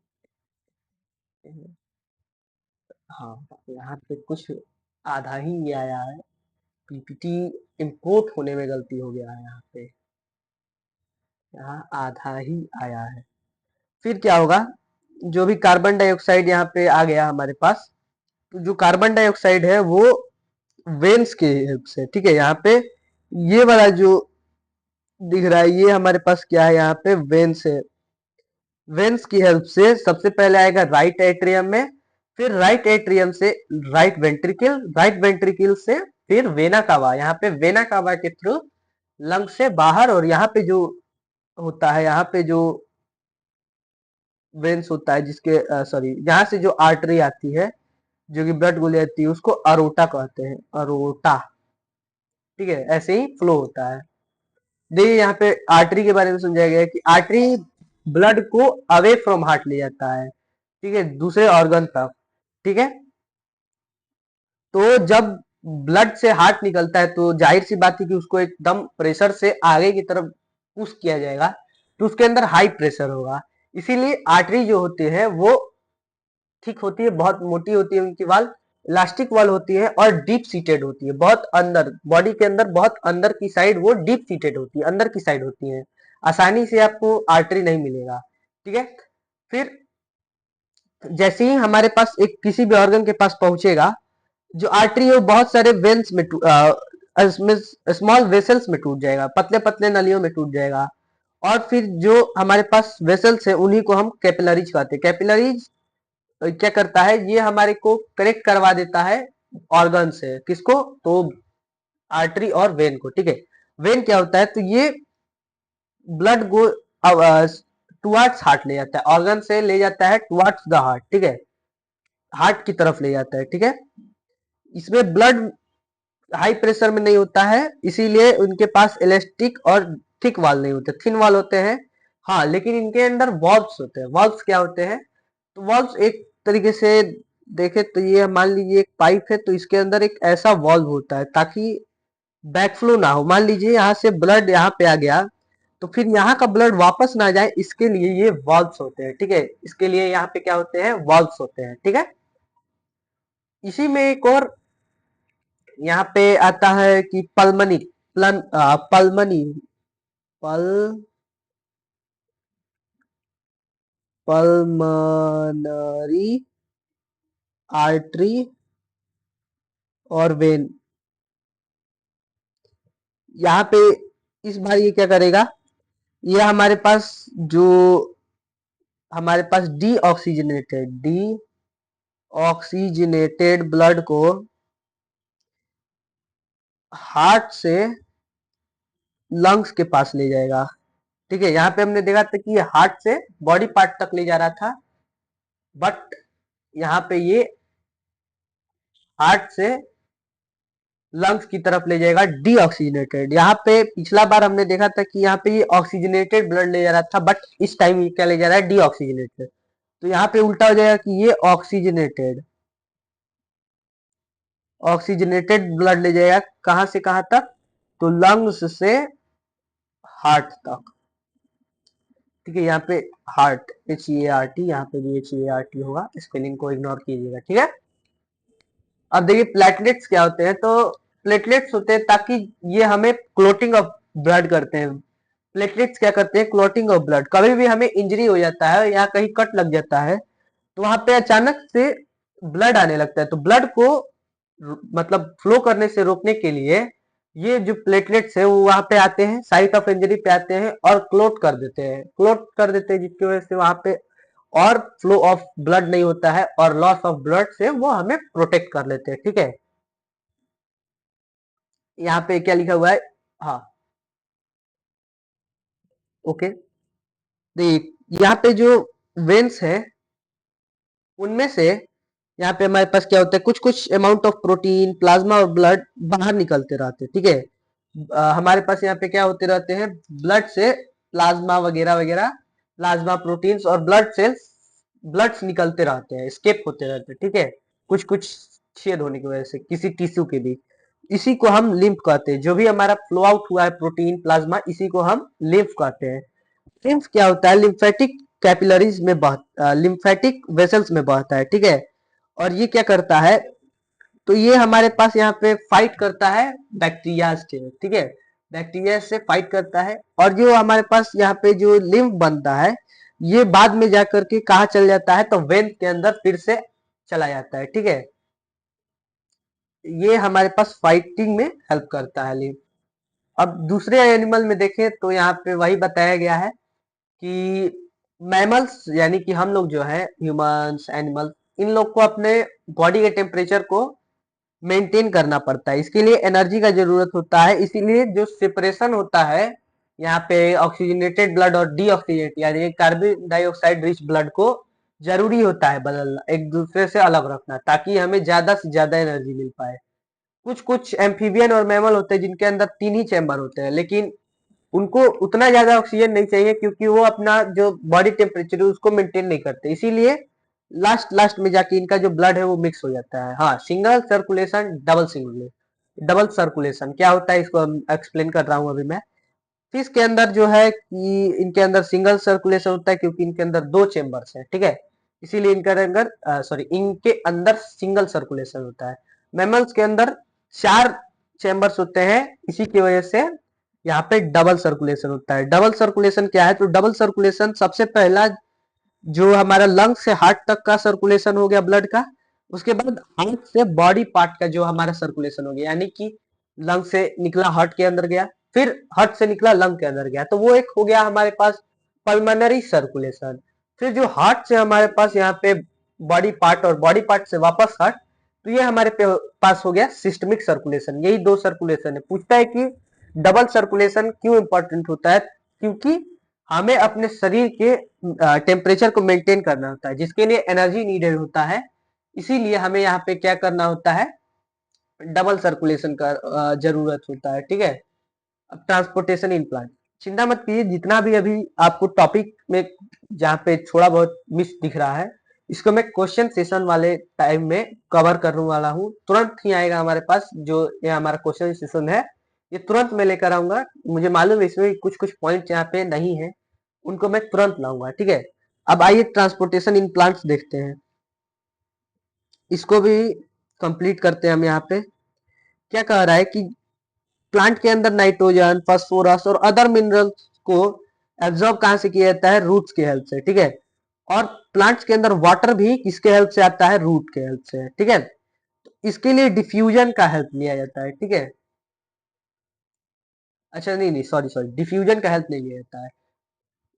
A: हाँ, यहाँ पे कुछ आधा ही ये आया है, पीपीटी इंपोर्ट होने में गलती हो गया है यहाँ पे, यहाँ आधा ही आया है। फिर क्या होगा, जो भी कार्बन डाइऑक्साइड यहाँ पे आ गया हमारे पास, तो जो कार्बन डाइऑक्साइड है वो वेन्स के हेल्प से, ठीक है, यहाँ पे ये वाला जो दिख रहा है ये हमारे पास क्या है, यहाँ पे वेन्स है। वेन्स की हेल्प से सबसे पहले आएगा राइट एट्रियम में, फिर राइट एट्रियम से राइट वेंट्रिकल, राइट वेंट्रिकल से फिर वेना कावा, यहाँ पे वेना कावा के थ्रू लंग से बाहर। और यहाँ पे जो होता है, यहाँ पे जो वेन्स होता है जिसके सॉरी, यहाँ से जो आर्टरी आती है जो कि ब्लड को ले जाती है उसको अरोटा कहते हैं, अरोटा, ठीक है। ऐसे ही फ्लो होता है। देखिए यहाँ पे आर्टरी के बारे में समझाया गया है कि आर्टरी ब्लड को अवे फ्रॉम हार्ट ले जाता है, ठीक है, दूसरे ऑर्गन तक, ठीक है। तो जब ब्लड से हार्ट निकलता है तो जाहिर सी बात है कि उसको एकदम प्रेशर से आगे की तरफ पुश किया जाएगा, तो उसके अंदर हाई प्रेशर होगा। इसीलिए आर्टरी जो होती है वो थिक होती है, बहुत मोटी होती है उनकी वाल, इलास्टिक वाल होती है और डीप सीटेड होती है, बहुत अंदर बॉडी के अंदर, बहुत अंदर की साइड वो डीप सीटेड होती है, अंदर की साइड होती है। आसानी से आपको आर्टरी नहीं मिलेगा, ठीक है। फिर जैसे ही हमारे पास एक किसी भी ऑर्गन के पास पहुंचेगा, जो आर्टरी है वो बहुत सारे वेन्स में स्मॉल वेसल्स में टूट जाएगा, पतले पतले नलियों में टूट जाएगा। और फिर जो हमारे पास वेसल्स है उन्हीं को हम कैपिलरीज कहते हैं। कैपिलरीज क्या करता है, ये हमारे को कनेक्ट करवा देता है ऑर्गन से, किसको, तो आर्टरी और वेन को, ठीक है। वेन क्या होता है, तो ये ब्लड को टुवर्ड्स हार्ट ले जाता है, ऑर्गन से ले जाता है टुवर्ड्स द हार्ट, ठीक है, हार्ट की तरफ ले जाता है, ठीक है। इसमें ब्लड हाई प्रेशर में नहीं होता है, इसीलिए उनके पास इलास्टिक और थिक वाल नहीं होते, थिन वाल होते हैं। हाँ, लेकिन इनके अंदर वॉल्व्स होते हैं। वॉल्व्स क्या होते हैं, तो वॉल्व्स एक तरीके से देखे तो ये मान लीजिए एक पाइप है, तो इसके अंदर एक ऐसा वॉल्व होता है ताकि बैकफ्लो ना हो। मान लीजिए यहाँ से ब्लड यहाँ पे आ गया, तो फिर यहाँ का ब्लड वापस ना जाए, इसके लिए ये वॉल्व्स होते हैं, ठीक है। इसके लिए यहाँ पे क्या होते हैं, वॉल्व्स होते हैं, ठीक है। इसी में एक और यहाँ पे आता है कि पल्मनी पल पल्मनरी आर्टरी और वेन, यहाँ पे इस बार ये क्या करेगा, ये हमारे पास जो हमारे पास डी ऑक्सीजनेटेड ब्लड को हार्ट से लंग्स के पास ले जाएगा, ठीक है, यहाँ पे हमने देखा था कि ये हार्ट से बॉडी पार्ट तक ले जा रहा था, बट यहाँ पे ये हार्ट से लंग्स की तरफ ले जाएगा डीऑक्सीजनेटेड। यहाँ पे पिछला बार हमने देखा था कि यहाँ पे ये ऑक्सीजनेटेड ब्लड ले जा रहा था, बट इस टाइम ये क्या ले जा रहा है, डीऑक्सीजनेटेड। तो यहाँ पे उल्टा हो जाएगा कि ये ऑक्सीजनेटेड ऑक्सीजनेटेड ब्लड ले जाएगा कहां से कहां तक, तो लंग्स से हार्ट तक। ठीक है, यहाँ पे हार्ट HEART, यहाँ पे भी HEART होगा, स्पेलिंग को इग्नोर कीजिएगा। ठीक है, अब देखिए प्लेटलेट्स क्या होते हैं। तो प्लेटलेट्स होते हैं ताकि ये हमें क्लोटिंग ऑफ ब्लड करते हैं। प्लेटलेट्स क्या करते हैं, क्लोटिंग ऑफ ब्लड। कभी भी हमें इंजरी हो जाता है या कहीं कट लग जाता है, तो वहां पे अचानक से ब्लड आने लगता है, तो ब्लड को मतलब फ्लो करने से रोकने के लिए ये जो प्लेटलेट्स है वो वहां पे आते हैं, साइट ऑफ इंजरी पे आते हैं और क्लोट कर देते हैं, जिसकी वजह से वहां पे और फ्लो ऑफ ब्लड नहीं होता है और लॉस ऑफ ब्लड से वो हमें प्रोटेक्ट कर लेते हैं। ठीक है, यहाँ पे क्या लिखा हुआ है, हाँ ओके, देख यहाँ पे जो वेन्स है उनमें से यहाँ पे हमारे पास क्या होता है, कुछ कुछ अमाउंट ऑफ प्रोटीन, प्लाज्मा और ब्लड बाहर निकलते रहते हैं। ठीक है, हमारे पास यहाँ पे क्या होते रहते हैं, ब्लड से प्लाज्मा वगैरह वगैरह, प्लाज्मा प्रोटीन्स और ब्लड सेल्स, ब्लड्स निकलते रहते हैं, स्केप होते रहते हैं। ठीक है, कुछ कुछ छेद होने की वजह से किसी टिश्यू के बीच, इसी को हम लिम्फ कहते हैं। जो भी हमारा फ्लो आउट हुआ है प्रोटीन प्लाज्मा, इसी को हम लिम्फ कहते हैं। लिम्फ क्या होता है, लिम्फेटिक कैपिलरीज में लिम्फेटिक वेसल्स में बहता है। ठीक है, और ये क्या करता है, तो ये हमारे पास यहाँ पे फाइट करता है बैक्टीरिया से। ठीक है, बैक्टीरिया से फाइट करता है, और जो हमारे पास यहाँ पे जो लिम्फ बनता है, ये बाद में जाकर के कहा चल जाता है, तो वेन के अंदर फिर से चला जाता है। ठीक है, ये हमारे पास फाइटिंग में हेल्प करता है लिम्फ। अब दूसरे एनिमल में देखें तो यहाँ पे वही बताया गया है कि मैमल्स यानी कि हम लोग जो है ह्यूमंस, एनिमल्स, इन लोग को अपने बॉडी के टेम्परेचर को मेंटेन करना पड़ता है, इसके लिए एनर्जी का जरूरत होता है। इसीलिए जो सेपरेशन होता है यहाँ पे ऑक्सीजनेटेड ब्लड और डीऑक्सीजनेट यानी कार्बन डाइऑक्साइड रिच ब्लड को जरूरी होता है बदलना, एक दूसरे से अलग रखना, ताकि हमें ज्यादा से ज्यादा एनर्जी मिल पाए। कुछ कुछ एम्फीबियन और मैमल होते हैं जिनके अंदर 3 ही चैम्बर होते हैं, लेकिन उनको उतना ज्यादा ऑक्सीजन नहीं चाहिए, क्योंकि वो अपना जो बॉडी टेम्परेचर है उसको मेंटेन नहीं करते, इसीलिए लास्ट लास्ट में जाके इनका जो ब्लड है वो मिक्स हो जाता है। हाँ, सिंगल सर्कुलेशन, डबल सर्कुलेशन क्या होता है, इसको एक्सप्लेन कर रहा हूँ अभी मैं। फिश के अंदर जो है कि इनके अंदर सिंगल सर्कुलेशन होता है, क्योंकि इनके अंदर 2 चेम्बर्स है। ठीक है, इसीलिए इनके अंदर सिंगल सर्कुलेशन होता है। मैमल्स के अंदर 4 चेम्बर्स होते हैं, इसी की वजह से यहाँ पे डबल सर्कुलेशन होता है। डबल सर्कुलेशन क्या है, तो डबल सर्कुलेशन सबसे पहला जो हमारा लंग से हार्ट तक का सर्कुलेशन हो गया ब्लड का, उसके बाद हार्ट से बॉडी पार्ट का जो हमारा सर्कुलेशन हो गया, यानी कि लंग से निकला हार्ट के अंदर गया, फिर हार्ट से निकला लंग के अंदर गया, तो वो एक हो गया हमारे पास पल्मोनरी सर्कुलेशन। फिर जो हार्ट से हमारे पास यहाँ पे बॉडी पार्ट और बॉडी पार्ट से वापस हार्ट, तो ये हमारे पास हो गया सिस्टमिक सर्कुलेशन। यही 2 सर्कुलेशन है। पूछता है कि डबल सर्कुलेशन क्यों इंपॉर्टेंट होता है, क्योंकि हमें अपने शरीर के टेम्परेचर को मेंटेन करना होता है, जिसके लिए एनर्जी नीडेड होता है। इसीलिए हमें यहाँ पे क्या करना होता है, डबल सर्कुलेशन का जरूरत होता है। ठीक है, अब ट्रांसपोर्टेशन इन प्लांट, चिंता मत कीजिए, जितना भी अभी आपको टॉपिक में जहाँ पे थोड़ा बहुत मिस दिख रहा है, इसको मैं क्वेश्चन सेशन वाले टाइम में कवर करने वाला हूँ। तुरंत ही आएगा हमारे पास, जो ये हमारा क्वेश्चन सेशन है ये तुरंत मैं लेकर आऊंगा। मुझे मालूम है इसमें कुछ कुछ पॉइंट यहाँ पे नहीं है, उनको मैं तुरंत लाऊंगा। ठीक है, अब आइए ट्रांसपोर्टेशन इन प्लांट्स देखते हैं, इसको भी कंप्लीट करते हैं हम। यहाँ पे क्या कह रहा है कि प्लांट के अंदर नाइट्रोजन, फास्फोरस और अदर मिनरल्स को एब्जॉर्ब कहां से किया जाता है, रूट्स के हेल्प से। ठीक है, और प्लांट्स के अंदर वाटर भी किसके हेल्प से आता है, रूट के हेल्प से। ठीक है, इसके लिए डिफ्यूजन का हेल्प लिया जाता है। ठीक है, अच्छा नहीं नहीं, सॉरी सॉरी, डिफ्यूजन का हेल्प नहीं लिया जाता है।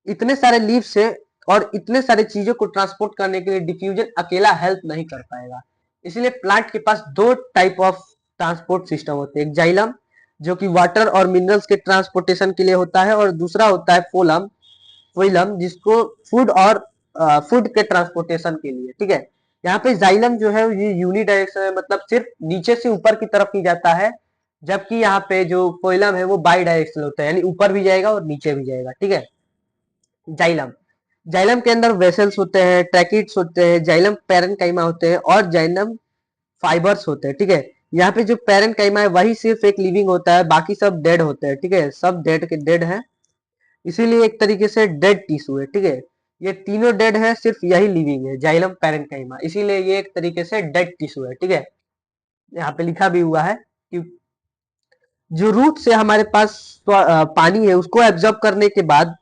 A: इतने सारे लीव से और इतने सारे चीजों को ट्रांसपोर्ट करने के लिए डिफ्यूजन अकेला हेल्प नहीं कर पाएगा। इसलिए प्लांट के पास 2 टाइप ऑफ ट्रांसपोर्ट सिस्टम होते हैं, एक जाइलम जो कि वाटर और मिनरल्स के ट्रांसपोर्टेशन के लिए होता है, और दूसरा होता है फोलम, फोइलम जिसको फूड और फूड के ट्रांसपोर्टेशन के लिए, ठीक है। यहाँ पे जाइलम जो है ये यूनी डायरेक्शन है, मतलब सिर्फ नीचे से ऊपर की तरफ ही जाता है, जबकि यहाँ पे जो फोइलम है वो बाई डायरेक्शनल होता है, यानी ऊपर भी जाएगा और नीचे भी जाएगा, ठीक है। जाइलम, जाइलम के अंदर वेसल्स होते हैं, ट्रैकिट्स होते हैं, जाइलम पैरेन्काइमा होते हैं और जाइलम फाइबर्स होते हैं, ठीक है। यहाँ पे जो पैरेन्काइमा है वही सिर्फ एक लिविंग होता है, बाकी सब डेड होते हैं, ठीक है, सब डेड के डेड है, इसीलिए एक तरीके से डेड टिश्यू है, ठीक है। ये तीनों डेड है, सिर्फ यही लिविंग है, जाइलम पैरेन्काइमा, इसीलिए ये एक तरीके से डेड टिश्यू है, ठीक है। यहाँ पे लिखा भी हुआ है कि जो रूट से हमारे पास पानी है उसको एब्जॉर्ब करने के बाद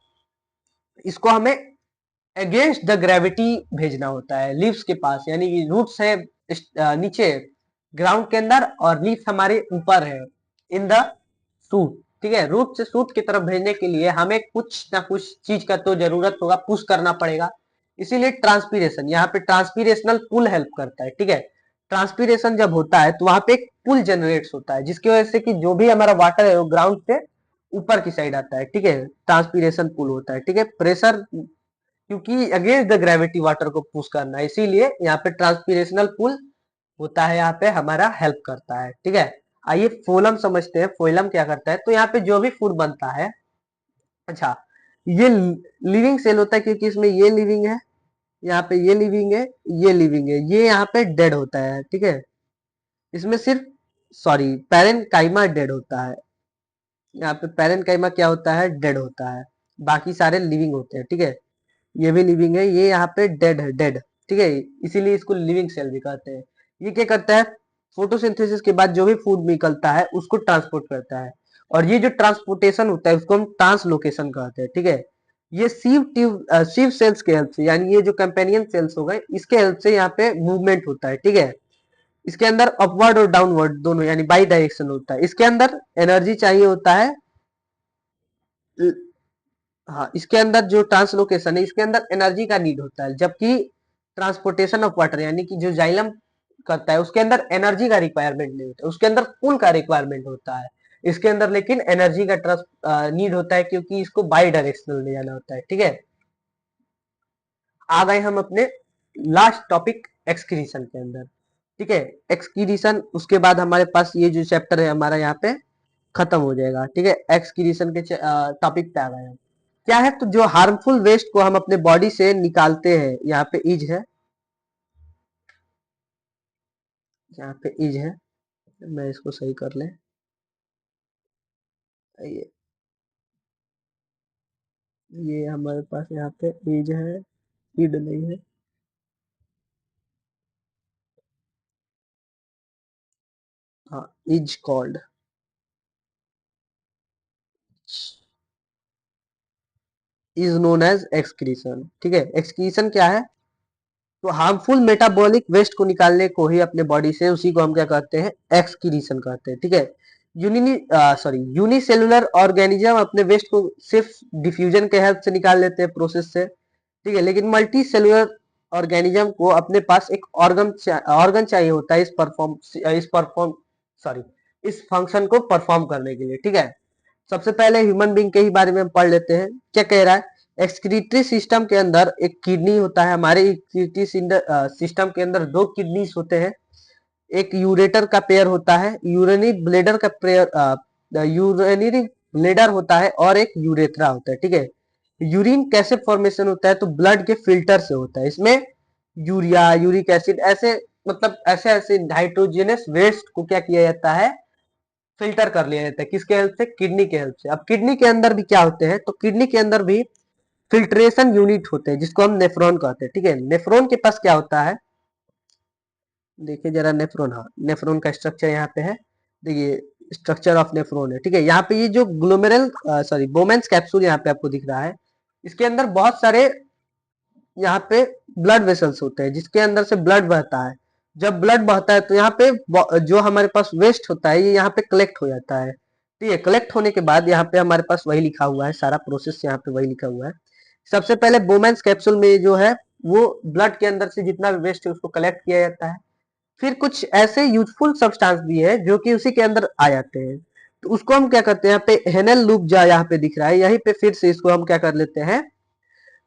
A: इसको हमें अगेंस्ट द ग्रेविटी भेजना होता है लीव्स के पास, यानी कि रूट्स है नीचे ग्राउंड के अंदर और लीव्स हमारे ऊपर है इन द सूट, ठीक है। रूट से सूट की तरफ भेजने के लिए हमें कुछ ना कुछ चीज का तो जरूरत होगा, पुश करना पड़ेगा, इसीलिए ट्रांसपीरेशन, यहाँ पे ट्रांसपीरेशनल पुल हेल्प करता है, ठीक है। ट्रांसपीरेशन जब होता है तो वहां पे एक पुल जनरेट होता है, जिसकी वजह से कि जो भी हमारा वाटर है वो ग्राउंड से ऊपर की साइड आता है, ठीक है, ट्रांसपीरेशन पुल होता है, ठीक है। प्रेशर, क्योंकि अगेंस्ट द ग्रेविटी वाटर को पुश करना है, इसीलिए यहाँ पे ट्रांसपीरेशनल पुल होता है, यहाँ पे हमारा हेल्प करता है, ठीक है। आइए फोलम समझते हैं, फोइलम क्या करता है। तो यहाँ पे जो भी फूड बनता है, अच्छा, ये लिविंग सेल होता है क्योंकि इसमें ये लिविंग है, यहाँ पे ये लिविंग है, ये लिविंग है, ये यहाँ पे डेड होता है, ठीक है। इसमें सिर्फ सॉरी पैरेन्काइमा डेड होता है, यहाँ पे पैरेन्काइमा क्या होता है, डेड होता है, बाकी सारे लिविंग होते हैं, ठीक है। ये भी लिविंग है, ये यहाँ पे डेड है, डेड, ठीक है, इसीलिए इसको लिविंग सेल भी कहते हैं। ये क्या करता है, फोटोसिंथेसिस के बाद जो भी फूड निकलता है उसको ट्रांसपोर्ट करता है, और ये जो ट्रांसपोर्टेशन होता है उसको हम ट्रांसलोकेशन कहते हैं, ठीक है। ये सीव सेल्स के हेल्प से, यानी ये जो कंपेनियन सेल्स हो गए इसके हेल्प से यहाँ पे मूवमेंट होता है, ठीक है। इसके अंदर अपवर्ड और डाउनवर्ड दोनों यानी बाई डायरेक्शन होता है, इसके अंदर एनर्जी चाहिए होता है, हाँ, इसके अंदर जो ट्रांसलोकेशन है इसके अंदर एनर्जी का नीड होता है, जबकि ट्रांसपोर्टेशन ऑफ वाटर यानी कि जो जाइलम करता है उसके अंदर एनर्जी का रिक्वायरमेंट नहीं होता, उसके अंदर पुल का रिक्वायरमेंट होता है, इसके अंदर लेकिन एनर्जी का ट्रांस नीड होता है क्योंकि इसको बाई डायरेक्शनल ले जाना होता है, ठीक है। आ गए हम अपने लास्ट टॉपिक एक्सक्रीशन के अंदर, ठीक है। एक्सक्रीशन उसके बाद हमारे पास ये जो चैप्टर है हमारा यहाँ पे खत्म हो जाएगा, ठीक है। एक्सक्रीशन के टॉपिक पे आ गए हम। क्या है, तो जो हार्मफुल वेस्ट को हम अपने बॉडी से निकालते हैं, यहाँ पे इज है, यहाँ पे इज है, मैं इसको सही कर ले, ये ये हमारे पास यहाँ पे इज है, इड नहीं है, हाँ, is called, is known as excretion, ठीक है। एक्सक्रीशन क्या है, तो हार्मफुल मेटाबॉलिक वेस्ट को निकालने को ही अपने बॉडी से, उसी को हम क्या कहते हैं, एक्सक्रीशन कहते हैं, ठीक है। यूनिसेलुलर ऑर्गेनिज्म अपने वेस्ट को सिर्फ डिफ्यूजन के हेल्प से निकाल लेते हैं, प्रोसेस से, ठीक है। लेकिन मल्टी सेलुलर ऑर्गेनिज्म को अपने पास एक ऑर्गन चाहिए होता है इस फंक्शन को परफॉर्म करने के लिए, ठीक है। सबसे पहले ह्यूमन बींग के ही बारे में हम पढ़ लेते हैं, क्या कह रहा है। एक्सक्रीटरी सिस्टम के अंदर एक किडनी होता है, हमारे एक्सक्रीटरी सिस्टम के अंदर दो किडनीज होते हैं, एक यूरेटर का पेयर होता है, यूरिनरी ब्लेडर का पेयर, यूरिनरी ब्लेडर होता है, और एक यूरेथ्रा होता है, ठीक है। यूरिन कैसे फॉर्मेशन होता है, तो ब्लड के फिल्टर से होता है, इसमें यूरिया, यूरिक एसिड ऐसे, मतलब ऐसे ऐसे हाइड्रोजनस वेस्ट को क्या किया जाता है, फिल्टर कर लिया जाता है, किसके हेल्प से, किडनी के हेल्प से। अब किडनी के अंदर भी क्या होते हैं, तो किडनी के अंदर भी फिल्ट्रेशन यूनिट होते हैं जिसको हम नेफ्रॉन कहते हैं, ठीक है। नेफ्रॉन के पास क्या होता है, देखिए जरा नेफ्रॉन, हाँ, नेफ्रॉन का स्ट्रक्चर यहाँ पे है, देखिए स्ट्रक्चर ऑफ नेफ्रॉन है, ठीक है। यहाँ पे ये जो ग्लोमेरल बोमेंस कैप्सूल यहाँ पे आपको दिख रहा है, इसके अंदर बहुत सारे यहाँ पे ब्लड वेसल्स होते हैं जिसके अंदर से ब्लड बहता है। जब ब्लड बहता है तो यहाँ पे जो हमारे पास वेस्ट होता है ये यहाँ पे कलेक्ट हो जाता है, ठीक है। कलेक्ट होने के बाद यहाँ पे हमारे पास वही लिखा हुआ है, सारा प्रोसेस यहाँ पे वही लिखा हुआ है। सबसे पहले बोमेंस कैप्सूल में जो है वो ब्लड के अंदर से जितना भी वेस्ट है उसको कलेक्ट किया जाता है। फिर कुछ ऐसे यूजफुल सब्सटेंस भी है जो कि उसी के अंदर आ जाते हैं, तो उसको हम क्या करते हैं, यहाँ पे हेनेल लूप जो यहाँ पे दिख रहा है, यहीं पे फिर से इसको हम क्या कर लेते हैं,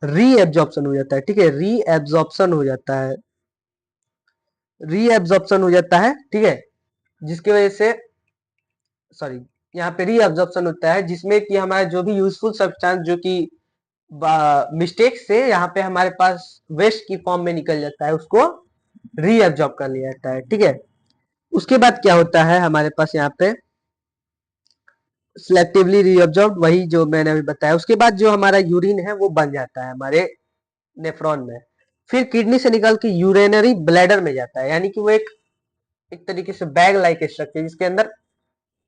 A: रीएब्जॉर्प्शन हो जाता है। ठीक है, रीएब्जॉर्प्शन हो जाता है, रीएब्जॉर्प्शन हो जाता है। ठीक है, जिसकी वजह से, सॉरी, यहाँ पे रीअब्जॉर्प्शन होता है जिसमें कि हमारा जो भी यूजफुल सब्सटेंस जो कि मिस्टेक से यहाँ पे हमारे पास वेस्ट की फॉर्म में निकल जाता है, उसको रीअब्जॉर्ब कर लिया जाता है। ठीक है, उसके बाद क्या होता है हमारे पास यहाँ पे सिलेक्टिवली रीअब्जॉर्ब, वही जो मैंने अभी बताया। उसके बाद जो हमारा यूरिन है वो बन जाता है हमारे नेफ्रॉन में, फिर किडनी से निकल के यूरिनरी ब्लैडर में जाता है, यानी कि वो एक तरीके से बैग लाइक स्ट्रक्चर जिसके अंदर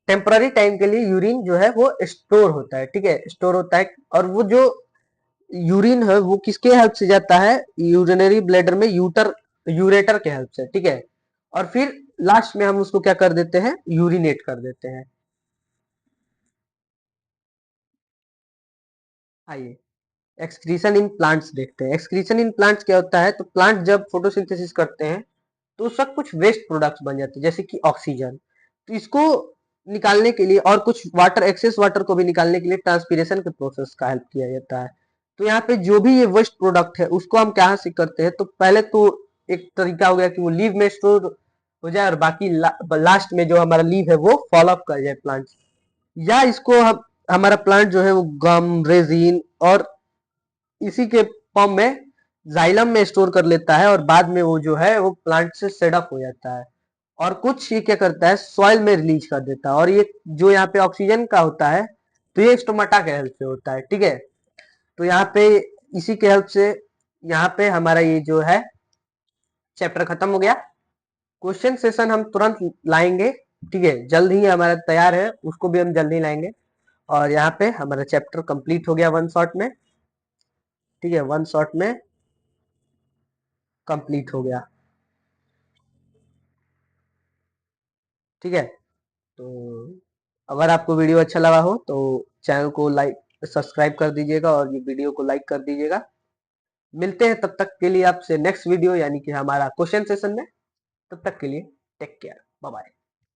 A: टेम्पररी टाइम के लिए यूरिन जो है वो स्टोर होता है। ठीक है, स्टोर होता है। और वो जो यूरिन है वो किसके हेल्प से जाता है, यूरिनरी ब्लैडर में यूरेटर के हेल्प से। ठीक है, और फिर लास्ट में हम उसको क्या कर देते हैं, यूरिनेट कर देते हैं। आइए एक्सक्रीशन इन प्लांट्स देखते हैं। एक्सक्रीशन इन प्लांट्स क्या होता है, तो प्लांट जब फोटोसिंथेसिस करते हैं तो उसका कुछ वेस्ट प्रोडक्ट्स बन जाते हैं, जैसे कि ऑक्सीजन। तो इसको निकालने के लिए और कुछ वाटर, एक्सेस वाटर को भी निकालने के लिए ट्रांसपीरेशन के प्रोसेस का हेल्प किया जाता है। तो यहाँ पे जो भी ये वेस्ट प्रोडक्ट है उसको हम क्या से करते हैं, तो पहले तो एक तरीका हो गया कि वो लीव में स्टोर हो जाए और बाकी लास्ट में जो हमारा लीव है वो फॉलो अप कर जाए प्लांट, या इसको हम, हमारा प्लांट जो है वो गम, रेजिन और इसी के फॉर्म में जाइलम में स्टोर कर लेता है, और बाद में वो जो है वो प्लांट से सेडअप हो जाता है। और कुछ ये क्या करता है, सॉइल में रिलीज कर देता है। और ये जो यहाँ पे ऑक्सीजन का होता है, तो ये स्टोमाटा के हेल्प से होता है। ठीक है, तो यहाँ पे इसी के हेल्प से यहाँ पे हमारा ये जो है चैप्टर खत्म हो गया। क्वेश्चन सेशन हम तुरंत लाएंगे। ठीक है, जल्द ही हमारा तैयार है, उसको भी हम जल्द ही लाएंगे। और यहाँ पे हमारा चैप्टर कंप्लीट हो गया वन शॉट में। ठीक है, वन शॉट में कंप्लीट हो गया। ठीक है, तो अगर आपको वीडियो अच्छा लगा हो तो चैनल को लाइक सब्सक्राइब कर दीजिएगा और ये वीडियो को लाइक कर दीजिएगा। मिलते हैं तब तक के लिए आपसे नेक्स्ट वीडियो यानी कि हमारा क्वेश्चन सेशन में। तब तक के लिए टेक केयर, बाय बाय।